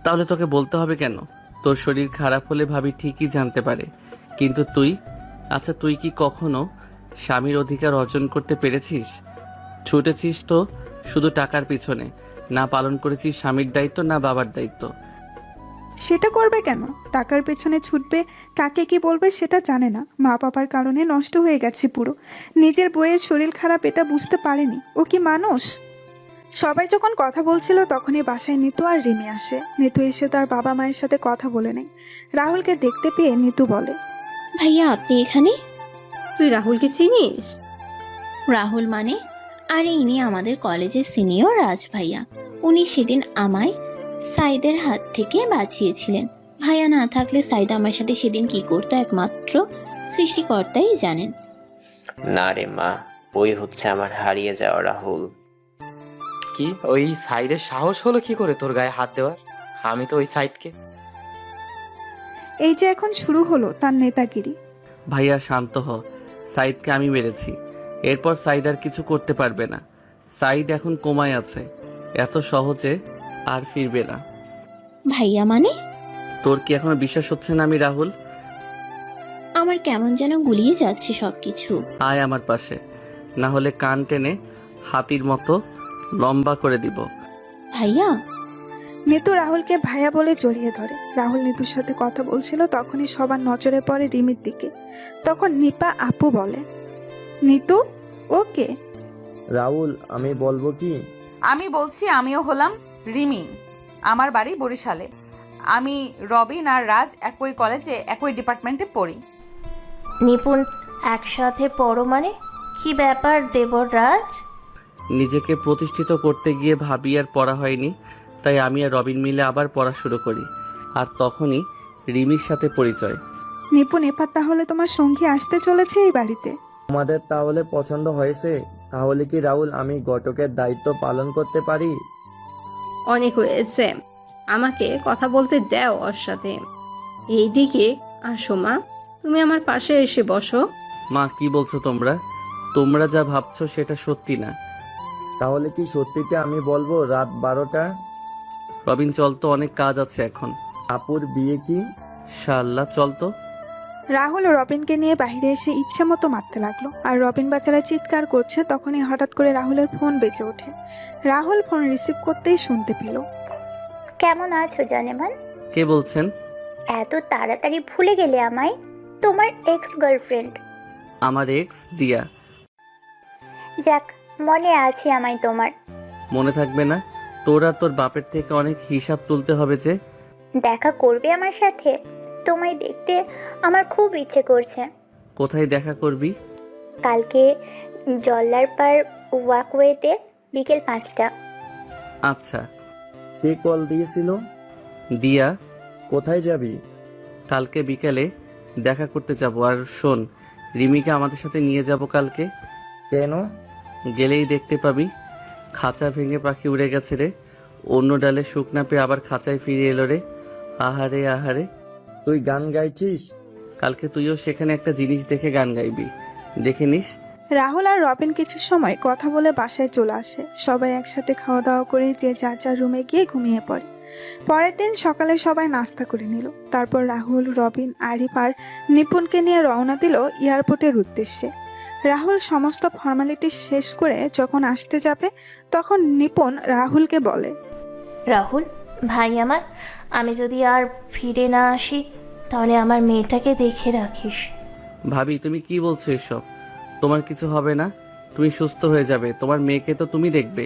তাহলে তোকে বলতে হবে কেন? তোর শরীর খারাপ হলে ভাবি ঠিকই জানতে পারে, কিন্তু তুই? আচ্ছা, তুই কি কখনো স্বামীর অধিকার অর্জন করতে পেরেছিস? ছুটেছিস তো শুধু টাকার পিছনে, না পালন করেছিস স্বামীর দায়িত্ব, না বাবার দায়িত্ব। সেটা করবে কেন? টাকার পেছনে ছুটবে, কাকে কি বলবে সেটা জানে না। মা বাবার কারণে নষ্ট হয়ে গেছে পুরো। নিজের বইয়ের শরীর খারাপ এটা বুঝতে পারেনি। ও কি মানুষ? সবাই যখন কথা বলছিল তখনই বাসায় নিতু আর রিমি আসে। নিতু এসে তার বাবা মায়ের সাথে কথা বলে নেয়। রাহুলকে দেখতে পেয়ে নিতু বলে, ভাইয়া আপনি এখানে? তুই রাহুলকে চিনিস? রাহুল মানে? আরে ইনি আমাদের কলেজের সিনিয়র রাজ ভাইয়া। উনি সেদিন আমায় সাইদের হাত থেকে বাঁচিয়েছিলেন। ভাইয়া না থাকলে সাইদ আমার সাথে সেদিন কি করতো একমাত্র সৃষ্টিকর্তাই জানেন। না রে মা, ওই হচ্ছে আমার হারিয়ে যাওয়া রাহুল। কি ওই সাইদের সাহস হলো কি করে তোর গায়ে হাত দেওয়ার? আমি তো ওই সাইদকে। এই যে এখন শুরু হলো তার নেতাগিরি। ভাইয়া শান্ত হ। সাইদকে আমি মেরেছি, এরপর সাইদ আর কিছু করতে পারবে না। সাইদ এখন কোমায় আছে, এত সহজে আর ফিরবে না। ভাইয়া মানে? তোর কি এখনো বিশ্বাস হচ্ছে না আমি রাহুল? আমার কেমন যেন গুলিয়ে যাচ্ছে সবকিছু। আয় আমার পাশে, না হলে কান টেনে হাতির মতো লম্বা করে দিব। ভাইয়া। নিতু রাহুলকে ভাইয়া বলে জড়িয়ে ধরে। রাহুল নিতুর সাথে কথা বলছিল, তখনই সবার নজরে পড়ে রিমির দিকে। তখন নিপা আপু বলে, নিতু ওকে? রাহুল, আমি বলবো কি? আমি বলছি, আমিও হলাম রিমি, আমার বাড়ি বরিশালে। আমি রবিন আর রাজ একই কলেজে একই ডিপার্টমেন্টে পড়ি। নিপুণ একসাথে পড়ো মানে? কি ব্যাপার দেবর রাজ? নিজেকে প্রতিষ্ঠিত করতে গিয়ে ভাবি আর পড়া হয়নি, তাই আমি আর রবিন মিলে আবার পড়া শুরু করি। আর তখনই রিমির সাথে পরিচয়। নিপুণ, এবার তাহলে তোমার সঙ্গী আসতে চলেছে এই বাড়িতে? তোমাদের তাহলে পছন্দ হয়েছে? তাহলে কি রাহুল আমি ঘটকের দায়িত্ব পালন করতে পারি? অনেক হয়েছে, আমাকে কথা বলতে দাও ওর সাথে। এইদিকে আসো মা, তুমি আমার পাশে এসে বসো। মা কি বলছো তোমরা? তোমরা যা ভাবছো সেটা সত্যি না। তাহলে কি সত্যিটা আমি বলবো রাত 12টা? রবিন চল তো, অনেক কাজ আছে এখন। আপুর বিয়ে কি? শাল্লা চল তো। রাহুল রবিনকে নিয়ে বাইরে এসে ইচ্ছে মতো মারতে লাগলো, আর রবিন বাচ্চারা চিৎকার করছে। তখনই হঠাৎ করে রাহুলের ফোন বেজে ওঠে। রাহুল ফোন রিসিভ করতেই শুনতে পেল। কেমন আছো জানেমান? কে বলছেন? এত তাড়াতাড়ি ভুলে গেলে আমায়? তোমার এক্স গার্লফ্রেন্ড। আমার এক্স দিয়া। যাক, মনে আছে আমায় তোমার। মনে থাকবে না? তোর আর তোর বাপের থেকে অনেক হিসাব তুলতে হবে যে। দেখা করবে আমার সাথে? তোমায় দেখতে আমার খুব ইচ্ছে করছে। কোথায় দেখা করবি? কালকে জল্লার পার ওয়াকওয়েতে বিকেল 5টা। আচ্ছা। কে কল দিয়েছিল? দিয়া। কোথায় যাবি? কালকে বিকেলে দেখা করতে যাব। আর শোন, রিমিকে আমাদের সাথে নিয়ে যাব কালকে। কেন? গেলেই দেখতে পাবি। খাঁচা ভেঙে পাখি উড়ে গেছে রে, অন্য ডালে শুকনা পেয়ে আবার খাঁচায় ফিরে এলো রে। আহারে আহারে। তুই গান গাইছিস? কালকে তুইও সেখানে একটা জিনিস দেখে গান গাইবি, দেখে নিস। রাহুল আর রবিন কিছু সময় কথা বলে বাসায় চলে আসে। সবাই একসাথে খাওয়া দাওয়া করে যে যার যার রুমে গিয়ে ঘুমিয়ে পড়ে। পরের দিন সকালে সবাই নাস্তা করে নিল। তারপর রাহুল, রবিন, আরিফ আর নিপুণকে নিয়ে রওনা দিল এয়ারপোর্টের উদ্দেশ্যে। রাহুল সমস্ত ফর্মালিটি শেষ করে যখন আসতে যাবে, তখন নিপুণ রাহুলকে বলে, রাহুল ভাই আমার, আমি যদি আর ফিরে না আসি তাহলে আমার মেয়েটাকে দেখে রাখিস। ভাবি তুমি কি বলছো এসব? তোমার কিছু হবে না, তুমি সুস্থ হয়ে যাবে। তোমার মেয়েকে তো তুমি দেখবে।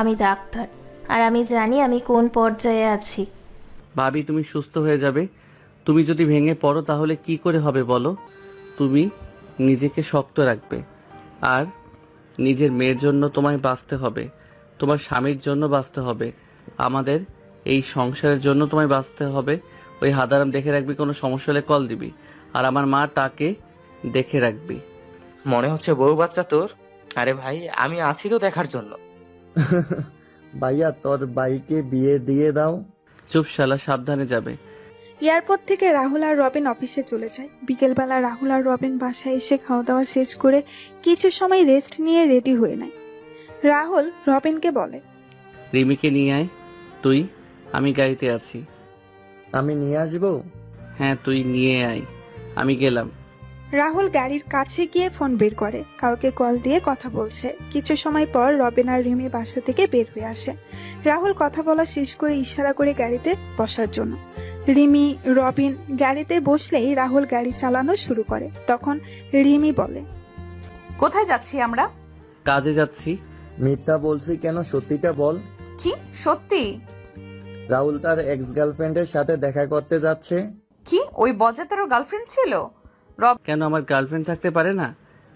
আমি ডাক্তার, আর আমি জানি আমি কোন পর্যায়ে আছি। ভাবি তুমি সুস্থ হয়ে যাবে। তুমি যদি ভেঙে পড়ো তাহলে কি করে হবে বলো? তুমি নিজেকে শক্ত রাখবে, আর নিজের মেয়ের জন্য তোমায় বাঁচতে হবে, তোমার স্বামীর জন্য বাঁচতে হবে, আমাদের এই সংসারের জন্য তোমায় বাঁচতে হবে। ওই হাদারাম দেখে রাখবি, কোনো সমস্যা হলে কল দিবি। আর আমার মা টাকে দেখে রাখবি। মনে হচ্ছে বউ বাচ্চা তোর। আরে ভাই, আমি আছি তো দেখার জন্য। ভাইয়া তোর বাইকে বিয়ে দিয়ে দাও। চুপ শালা, সাবধানে যাবে। এয়ারপোর্ট থেকে রাহুল আর রবিন অফিসে চলে যায়। বিকেলবেলা রাহুল আর রবিন বাসায় এসে খাওয়া দাওয়া শেষ করে কিছু সময় রেস্ট নিয়ে রেডি হয়ে নেয়। রাহুল রবিনকে বলে, রিমিকে নিয়ে আয় তুই, আমি গাড়িতে আছি। আমি নিয়ে আসবো? হ্যাঁ তুই নিয়ে আয়, আমি গেলাম। রাহুল গাড়ির কাছে গিয়ে ফোন বের করে, কাউকে কল দিয়ে কথা বলছে। কিছু সময় পর রবিন আর রিমি বাসা থেকে বের হয়ে আসে। রাহুল কথা বলা শেষ করে ইশারা করে গাড়িতে বসার জন্য। রিমি, রবিন গাড়িতে বসলেই রাহুল গাড়ি চালানো শুরু করে। তখন রিমি বলে, কোথায় যাচ্ছি আমরা? কাজে যাচ্ছি। মিথ্যা বলছি কেন, সত্যিটা বল। কি সত্যি? রাহুল তার এক্স গার্লফ্রেন্ডের সাথে দেখা করতে যাচ্ছে। কি ওই বজ্জাতেরও গার্লফ্রেন্ড ছিল? কেন আমার গার্লফ্রেন্ড থাকতে পারে না?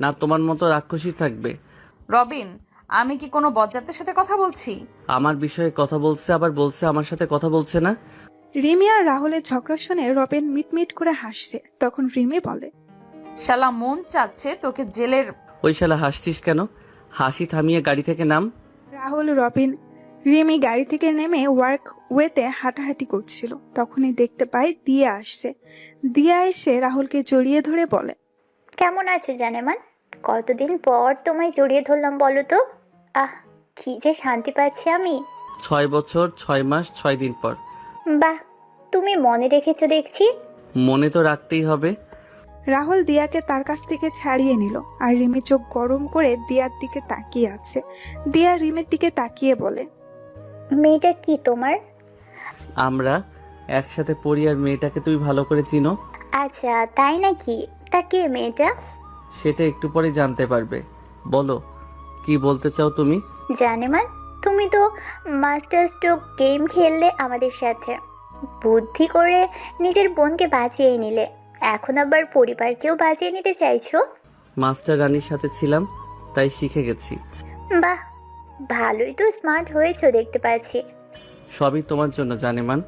না তোমার মতো রাক্ষসী থাকবে? রবিন, আমি কি কোনো বজ্জাতের সাথে কথা বলছি? আমার বিষয়ে কথা বলছে, আবার বলছে আমার সাথে কথা বলছে না। রিমি আর রাহুলের ঝগড়া শুনে রবিন মিটমিট করে হাসছে। তখন রিমি বলে, শালা মন চাচ্ছে তোকে জেলের। ওই শালা হাসছিস কেন? হাসি থামিয়ে গাড়ি থেকে নাম। রাহুল, রবিন, রিমি গাড়ি থেকে নেমে ওয়ার্ক ওয়েতে হাঁটাহাঁটি করছিল। তখনই দেখতে পায় দিয়া আসছে। দিয়া এসে রাহুলকে জড়িয়ে ধরে বলে, কেমন আছো জানেমান? কতদিন পর তোমায় জড়িয়ে ধরলাম বলো তো। আহ, কি যে শান্তি পাচ্ছি আমি। 6 বছর 6 মাস 6 দিন পর। বাহ, তুমি মনে রেখেছো দেখছি। মনে তো রাখতেই হবে। রাহুল দিয়াকে তার কাছ থেকে ছাড়িয়ে নিল, আর রিমি চোখ গরম করে দিয়ার দিকে তাকিয়ে আছে। দিয়া রিমির দিকে তাকিয়ে বলে, মেয়েটা কি তোমার? আমরা একসাথে পড়ি, আর মেয়েটাকে তুই ভালো করে চিনো। আচ্ছা তাই নাকি? তা কে মেয়েটা? সেটা একটু পরে জানতে পারবে। বলো কি বলতে চাও তুমি? জানেমান, তুমি তো মাস্টার স্ট্রোক গেম খেললে আমাদের সাথে, বুদ্ধি করে নিজের বোনকে বাঁচিয়ে নিলে, এখন আবার পরিবারকেও বাঁচিয়ে নিতে চাইছো। মাস্টার রানীর সাথে ছিলাম, তাই শিখে গেছি। বাহ, ভালোই তো স্মার্ট হয়েছো দেখতে পাচ্ছি। সবই তোমার জন্য জানেমান।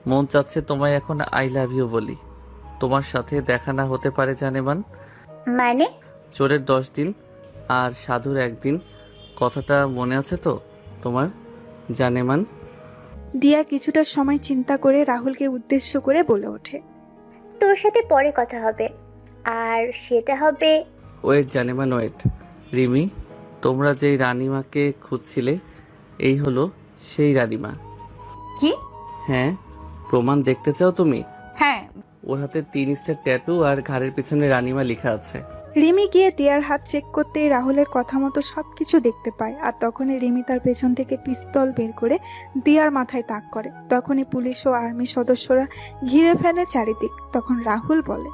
মন চাচ্ছে তোমায় এখন আই লাভ ইউ বলি। তোমার সাথে দেখা না হতে পারে জানেমান। মানে? চোরের 10 দিন আর সাধুর 1 দিন, কথাটা মনে আছে তো তোমার জানেমান? দিয়া কিছুটা সময় চিন্তা করে রাহুলকে উদ্দেশ্য করে বলে ওঠে। তোর সাথে পরে কথা হবে, আর সেটা হবে। Wait জানেমান wait. রিমি, তোমরা যেই রানীমাকে খুঁজছিলে এই হলো সেই রানীমা। কি? হ্যাঁ, প্রমাণ দেখতে চাও তুমি? হ্যাঁ। ওর হাতে 3 স্টার ট্যাটু আর ঘাড়ের পিছনে রানীমা লেখা আছে। রিমি গিয়ে দিয়ার হাত চেক করতেই রাহুলের কথা মতো সবকিছু দেখতে পায়। আর তখনই রিমি তার পেছন থেকে পিস্তল বের করে দিয়ার মাথায় তাক করে। তখনই পুলিশ ও আর্মি সদস্যরা ঘিরে ফেলে চারিদিক। তখন রাহুল বলে,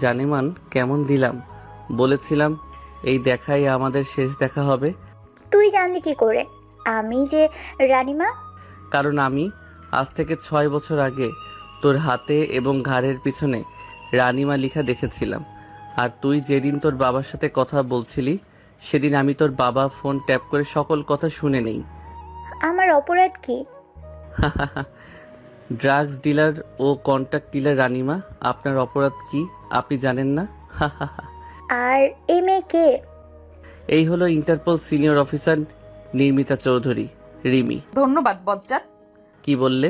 জানেমান কেমন দিলাম? বলেছিলাম এই দেখাই আমাদের শেষ দেখা হবে। তুই জানলি কি করে আমি যে রানীমা? কারণ আমি আজ থেকে 6 বছর আগে তোর হাতে এবং ঘাড়ের পিছনে রানীমা লেখা দেখেছিলাম। আর তুই যেদিন তোর বাবার সাথে কথা বলছিলি সেদিন আমি তোর বাবা ফোন ট্যাপ করে সকল কথা শুনে নেই। আমার অপরাধ কি? ড্রাগস ডিলার ও কন্ট্রাক্ট ডিলার রানীমা, আপনার অপরাধ কি আপনি জানেন না? আর এই মেয়ে কে? এই হলো Interpol senior officer Nirmita Chowdhury, Rimi. ধন্যবাদ বজ্জাত। কি বললে?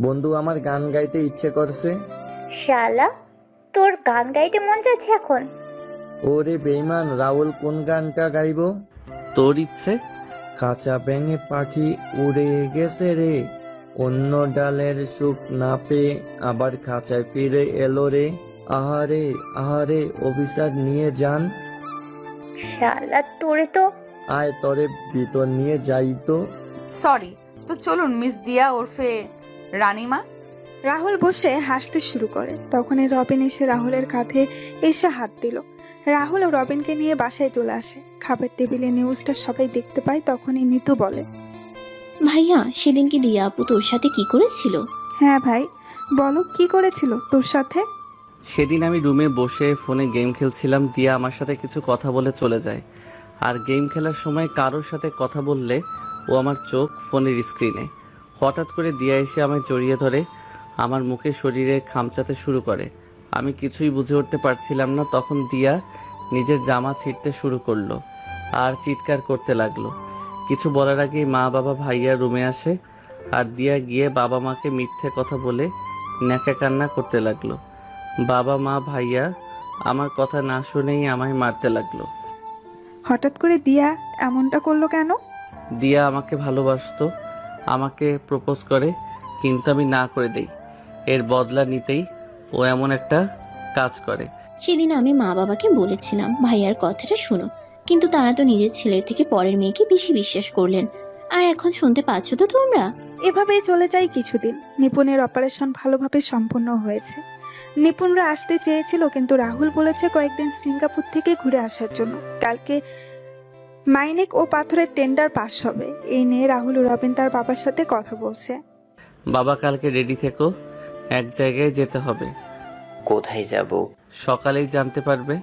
বন্ধু, আমার গান গাইতে ইচ্ছে করছে। শালা, তোর গান গাইতে মন যাচ্ছে এখন? ওরে বেইমান, রাহুল কোন গানটা গাইবো? তোর ইচ্ছে? কাঁচা ব্যাঙে পাখি উড়ে গেছে রে, অন্য ডালের সুখ না পেয়ে আবার খাঁচায় ফিরে এলো রে। আহারে আহারে, অফিসার নিয়ে যান। শালা, তোরে তো। আয় তরে ভিতর নিয়ে যাই তো। সরি, তো চলুন মিস দিয়া ওরফে রানীমা। রাহুল বসে হাসতে শুরু করে। তখনই রবিন এসে রাহুলের কাঁধে এসে হাত দিল। রাহুল ও রবিনকে নিয়ে বাসায় চলে আসে। খাবার টেবিলে নিউজটা সবাই দেখতে পায়। তখনই নিতু বলে, ভাইয়া সেদিন কি দিয়া আপু তোর সাথে কি করেছিল? হ্যাঁ ভাই, বলো কি করেছিল তোর সাথে? সেদিন আমি রুমে বসে ফোনে গেম খেলছিলাম। দিয়া আমার সাথে কিছু কথা বলে চলে যায়। আর গেম খেলার সময় কারোর সাথে কথা বললে ও আমার চোখ ফোনের স্ক্রিনে। হঠাৎ করে দিয়া এসে আমায় জড়িয়ে ধরে আমার মুখে শরীরে খামচাতে শুরু করে। আমি কিছুই বুঝে উঠতে পারছিলাম না। তখন দিয়া নিজের জামা ছিঁড়তে শুরু করলো আর চিৎকার করতে লাগলো। কিছু বলার আগেই মা বাবা ভাইয়া রুমে আসে। আর দিয়া গিয়ে বাবা মাকে মিথ্যে কথা বলে ন্যাকা কান্না করতে লাগলো। বাবা মা ভাইয়া আমার কথা না শুনেই আমায় মারতে লাগলো। হঠাৎ করে দিয়া এমনটা করলো কেন? দিয়া আমাকে ভালোবাসতো, আমাকে প্রপোজ করে, কিন্তু আমি না করে দেই। এর বদলা নিতেই ও এমন একটা কাজ করে। সেদিন আমি মা বাবাকে বলেছিলাম ভাইয়ার কথাটা শুনো, কিন্তু তারা তো নিজের ছেলের থেকে পরের মেয়েকে বেশি বিশ্বাস করলেন। আর এখন শুনতে পাচ্ছ তো তোমরা? এভাবেই চলে যায় কিছুদিন। নিপুণের অপারেশন ভালোভাবে সম্পন্ন হয়েছে। নিপুণরা আসতে চেয়েছিল, কিন্তু রাহুল বলেছে কয়েকদিন সিঙ্গাপুর থেকে ঘুরে আসার জন্য। কালকে মাইনেক ও পাথরের টেন্ডার পাস হবে। এই নিয়ে রাহুল ও রবিন তার বাবার সাথে কথা বলছে। বাবা কালকে রেডি থেকো, এক জায়গায় যেতে হবে। কোথায় যাব? সকালেই জানতে পারবে।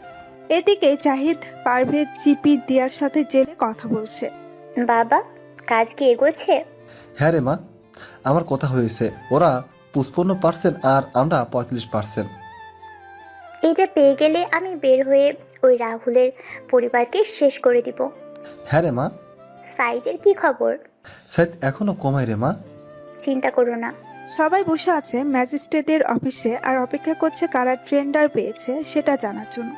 এদিকে জাহিদ পারভেজ জিপি দিয়ার সাথে জেলে কথা বলছে। বাবা, কাজ কি এগোচ্ছে? হ্যাঁ রে মা, আমার কথা হয়েছে। ওরা 55% আর আমরা 35%। এটা পেয়ে গেলে আমি বের হয়ে ওই রাহুলের পরিবারকে শেষ করে দিব। হ্যাঁ রে মা। সাইদের কি খবর? সাইদ এখনো কমায় রে মা। চিন্তা করো না। সবাই বসে আছে ম্যাজিস্ট্রেটের অফিসে আর অপেক্ষা করছে কারা টেন্ডার পেয়েছে সেটা জানার জন্য।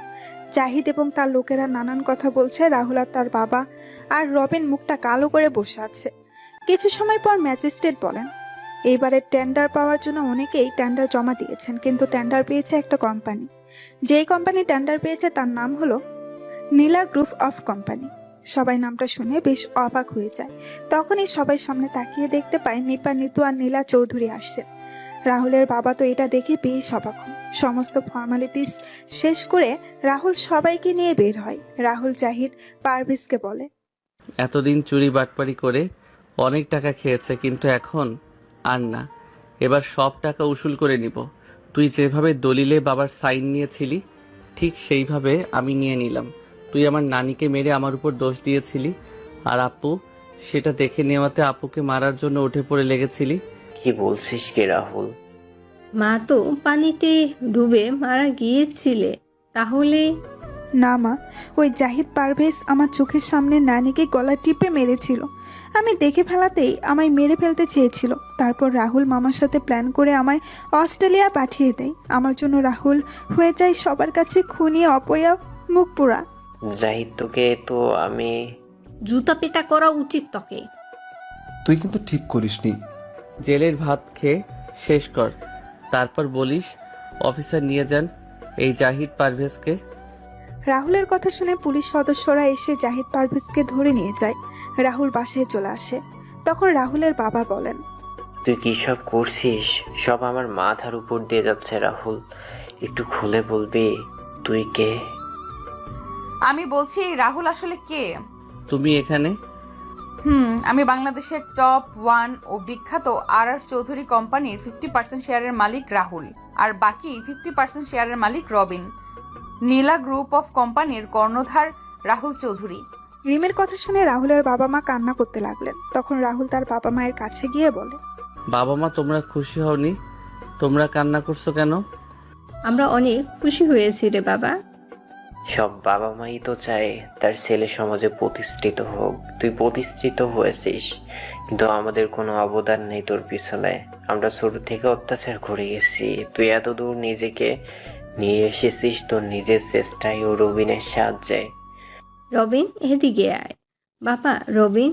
জাহিদ এবং তার লোকেরা নানান কথা বলছে। রাহুল আর তার বাবা আর রবিন মুখটা কালো করে বসে আছে। কিছু সময় পর ম্যাজিস্ট্রেট বলেন, এইবারের টেন্ডার পাওয়ার জন্য অনেকেই টেন্ডার জমা দিয়েছেন, কিন্তু টেন্ডার পেয়েছে একটা কোম্পানি। যেই কোম্পানি টেন্ডার পেয়েছে তার নাম হলো নীলা গ্রুপ অফ কোম্পানি। সবাই নামটা শুনে বেশ অবাক হয়ে যায়। তখনই সবাই সামনে তাকিয়ে দেখতে পায় নিপা, নিতু আর নীলা চৌধুরী আসছে। রাহুলের বাবা তো এটা দেখে বেশ অবাক হন। সমস্ত ফর্মালিটিস শেষ করে রাহুল সবাইকে নিয়ে বের হয়। রাহুল জাহিদ পারভেজকে বলে, এতদিন চুরি বাটপারি করে অনেক টাকা খেয়েছে, কিন্তু এখন আর না। এবার সব টাকা উসুল করে নিব। তুই যেভাবে দলিলে বাবার সাইন নিয়েছিলি ঠিক সেইভাবে আমি নিয়ে নিলাম। তুই আমার নানিকে মেরে আমার উপর দোষ দিয়েছিলি, আর আপু সেটা দেখে নেওয়াতে আপুকে মারার জন্য উঠে পড়ে লেগেছিলি। কি বলছিস কি রাহুল? মা তো পানিতে ডুবে মারা গিয়েছিলে, তাহলে? না মা, ওই জাহিদ পারভেজ আমার চোখের সামনে নানিকে গলা টিপে মেরেছিল। আমি দেখে ফেলাতেই আমায় মেরে ফেলতে চেয়েছিল। তারপর রাহুল মামার সাথে প্ল্যান করে আমায় অস্ট্রেলিয়া পাঠিয়ে দেয়। আমার জন্য রাহুল হয়ে যায় সবার কাছে খুনি, অপয়া, মুখ পোড়া। জাহিদ তোকে তো আমি জুতা পেটা করা উচিত তোকে। তুই কিন্তু ঠিক করিসনি। জেলের ভাত খেয়ে শেষ কর, তারপর বলিস অফিসার নিয়ে যান এই জাহিদ পারভেজকে। রাহুলের কথা শুনে পুলিশ সদস্যরা এসে জাহিদ পারভেজকে ধরে নিয়ে যায়। রাহুল বাসায় চলে আসে। তখন রাহুলের বাবা বলেন, তুই কি সব করছিস? সব আমার মাথার উপর দিয়ে যাচ্ছে রাহুল, একটু খুলে বলবি তুই কে? আমি বলছি রাহুল আসলে কে? তুমি এখানে? আমি বাংলাদেশের টপ 1 ও বিখ্যাত আর চৌধুরী কোম্পানির 50% শেয়ারের মালিক রাহুল, আর বাকি 50% শেয়ারের মালিক রবিন। নীলা গ্রুপ অফ কোম্পানির কর্ণধার রাহুল চৌধুরী। রিমের কথা শুনে রাহুলের বাবা মা কান্না করতে লাগলেন। তখন রাহুল তার বাবা মায়ের কাছে গিয়ে বলে, বাবা মা তোমরা খুশি হওনি? তোমরা কান্না করছো কেন? আমরা অনেক খুশি হয়েছি রে বাবা। সব বাবা মাই তো চায় তার ছেলে সমাজে প্রতিষ্ঠিত হোক। তুই প্রতিষ্ঠিত হয়েছিস, কিন্তু আমাদের কোনো অবদান নেই তোর পিছনে। আমরা ছোট থেকে অত্যাচার করে গেছি, তুই এত দূর নিজেকে নিয়ে এসেছিস তোর নিজের চেষ্টায় ও রবিনের সাহায্যে। রবিন, এদিকে আয়। বাবা রবিন,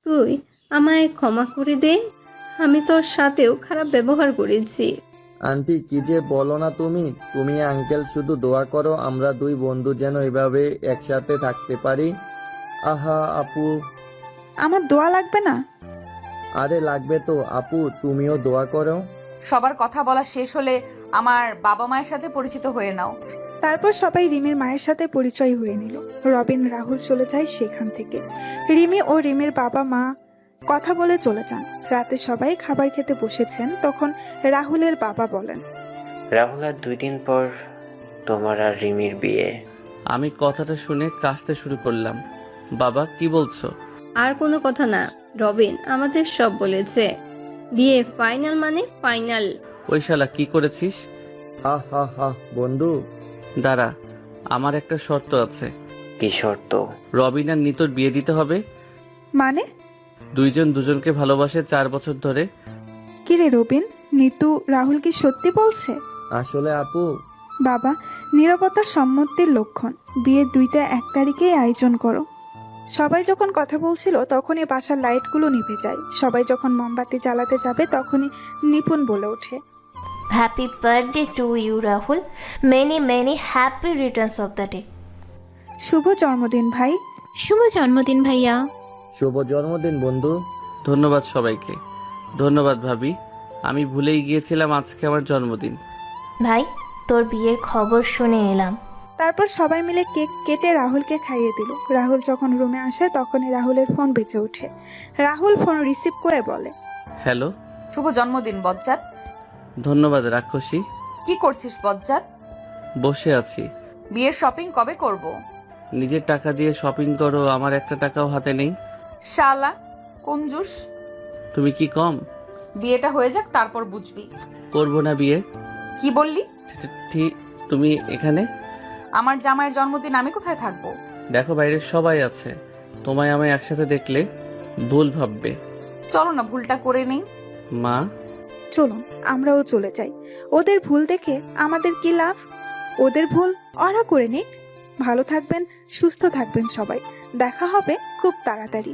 তুই আমায় ক্ষমা করে দে। আমি তোর সাথেও খারাপ ব্যবহার করেছি। আন্টি কি যে বলো না তুমি। তুমি আঙ্কেল শুধু দোয়া করো আমরা দুই বন্ধু যেন এভাবে একসাথে থাকতে পারি। আহা আপু। আমার দোয়া লাগবে না? আরে লাগবে তো আপু, তুমিও দোয়া করো। সবার কথা বলা শেষ হলে আমার বাবা মায়ের সাথে পরিচিত হয়ে নাও। তারপর সবাই রিমির মায়ের সাথে পরিচয় হয়ে নিল। রবিন রাহুল চলে যায় সেখান থেকে। রিমি ও রিমির বাবা মা কথা বলে চলে যান। রাতে সবাই খাবার খেতে বসেছেন। তখন রাহুলের বাবা বলেন, রাহুল, আর 2 দিন পর তোমার আর রিমির বিয়ে। আমি কথাটা শুনে কাশতে শুরু করলাম। বাবা কি বলছো? আর কোনো কথা না, রবিন আমাদের সব বলেছে। বিয়ে ফাইনাল মানে ফাইনাল। ওই শালা কি করেছিস? হা হা হা বন্ধু। দাঁড়া, আমার একটা শর্ত আছে। কি শর্ত? রবিন আর নিতোর বিয়ে দিতে হবে। মানে? দুইজন দুজনকে ভালোবাসে 4 বছর ধরে। কিরে রবিন, নিতু রাহুল কি সত্যি বলছে? আসলে আপু, বাবা, নিরাপত্তা সম্মতির লক্ষণ। বিয়ের 2টা 1 তারিখেই আয়োজন করো। সবাই যখন কথা বলছিল তখনই বাসার লাইটগুলো নিভে যায়। সবাই যখন মোমবাতি জ্বালাতে যাবে তখনই নিপুণ বলে ওঠে, happy birthday to you Rahul, many many happy returns of the day. শুভ জন্মদিন ভাই। শুভ জন্মদিন ভাইয়া। শুভ জন্মদিন বন্ধু। ধন্যবাদ সবাইকে। ধন্যবাদ ভাবি, আমি ভুলেই গিয়েছিলাম আজকে আমার জন্মদিন। ভাই, তোর বিয়ের খবর শুনে এলাম। তারপর সবাই মিলে কেক কেটে রাহুলকে খাইয়ে দিল। রাহুল যখন রুমে আসে তখনই রাহুলের ফোন বেজে ওঠে। রাহুল ফোন রিসিভ করে বলে, হ্যালো। শুভ জন্মদিন বজ্জাত। ধন্যবাদ রাক্ষসী। কি করছিস বজ্জাত? বসে আছি। বিয়ের শপিং কবে করব? নিজের টাকা দিয়ে শপিং করো, আমার একটা টাকাও হাতে নেই। শালা কঞ্জুস। তুমি কি কম? বিয়েটা হয়ে যাক তারপর বুঝবি। করবো না বিয়ে। কি বললি? ঠিক। তুমি এখানে? আমার জামাইয়ের জন্মদিন আমি কোথায় থাকবো? দেখো বাইরে সবাই আছে, তোমায় আমায় একসাথে দেখলে ভুল ভাববে। চলো না ভুলটা করে নেই। মা চলুন আমরাও চলে যাই। ওদের ভুল দেখে আমাদের কি লাভ? ওদের ভুল ওরা করে নিক। ভালো থাকবেন, সুস্থ থাকবেন সবাই। দেখা হবে খুব তাড়াতাড়ি।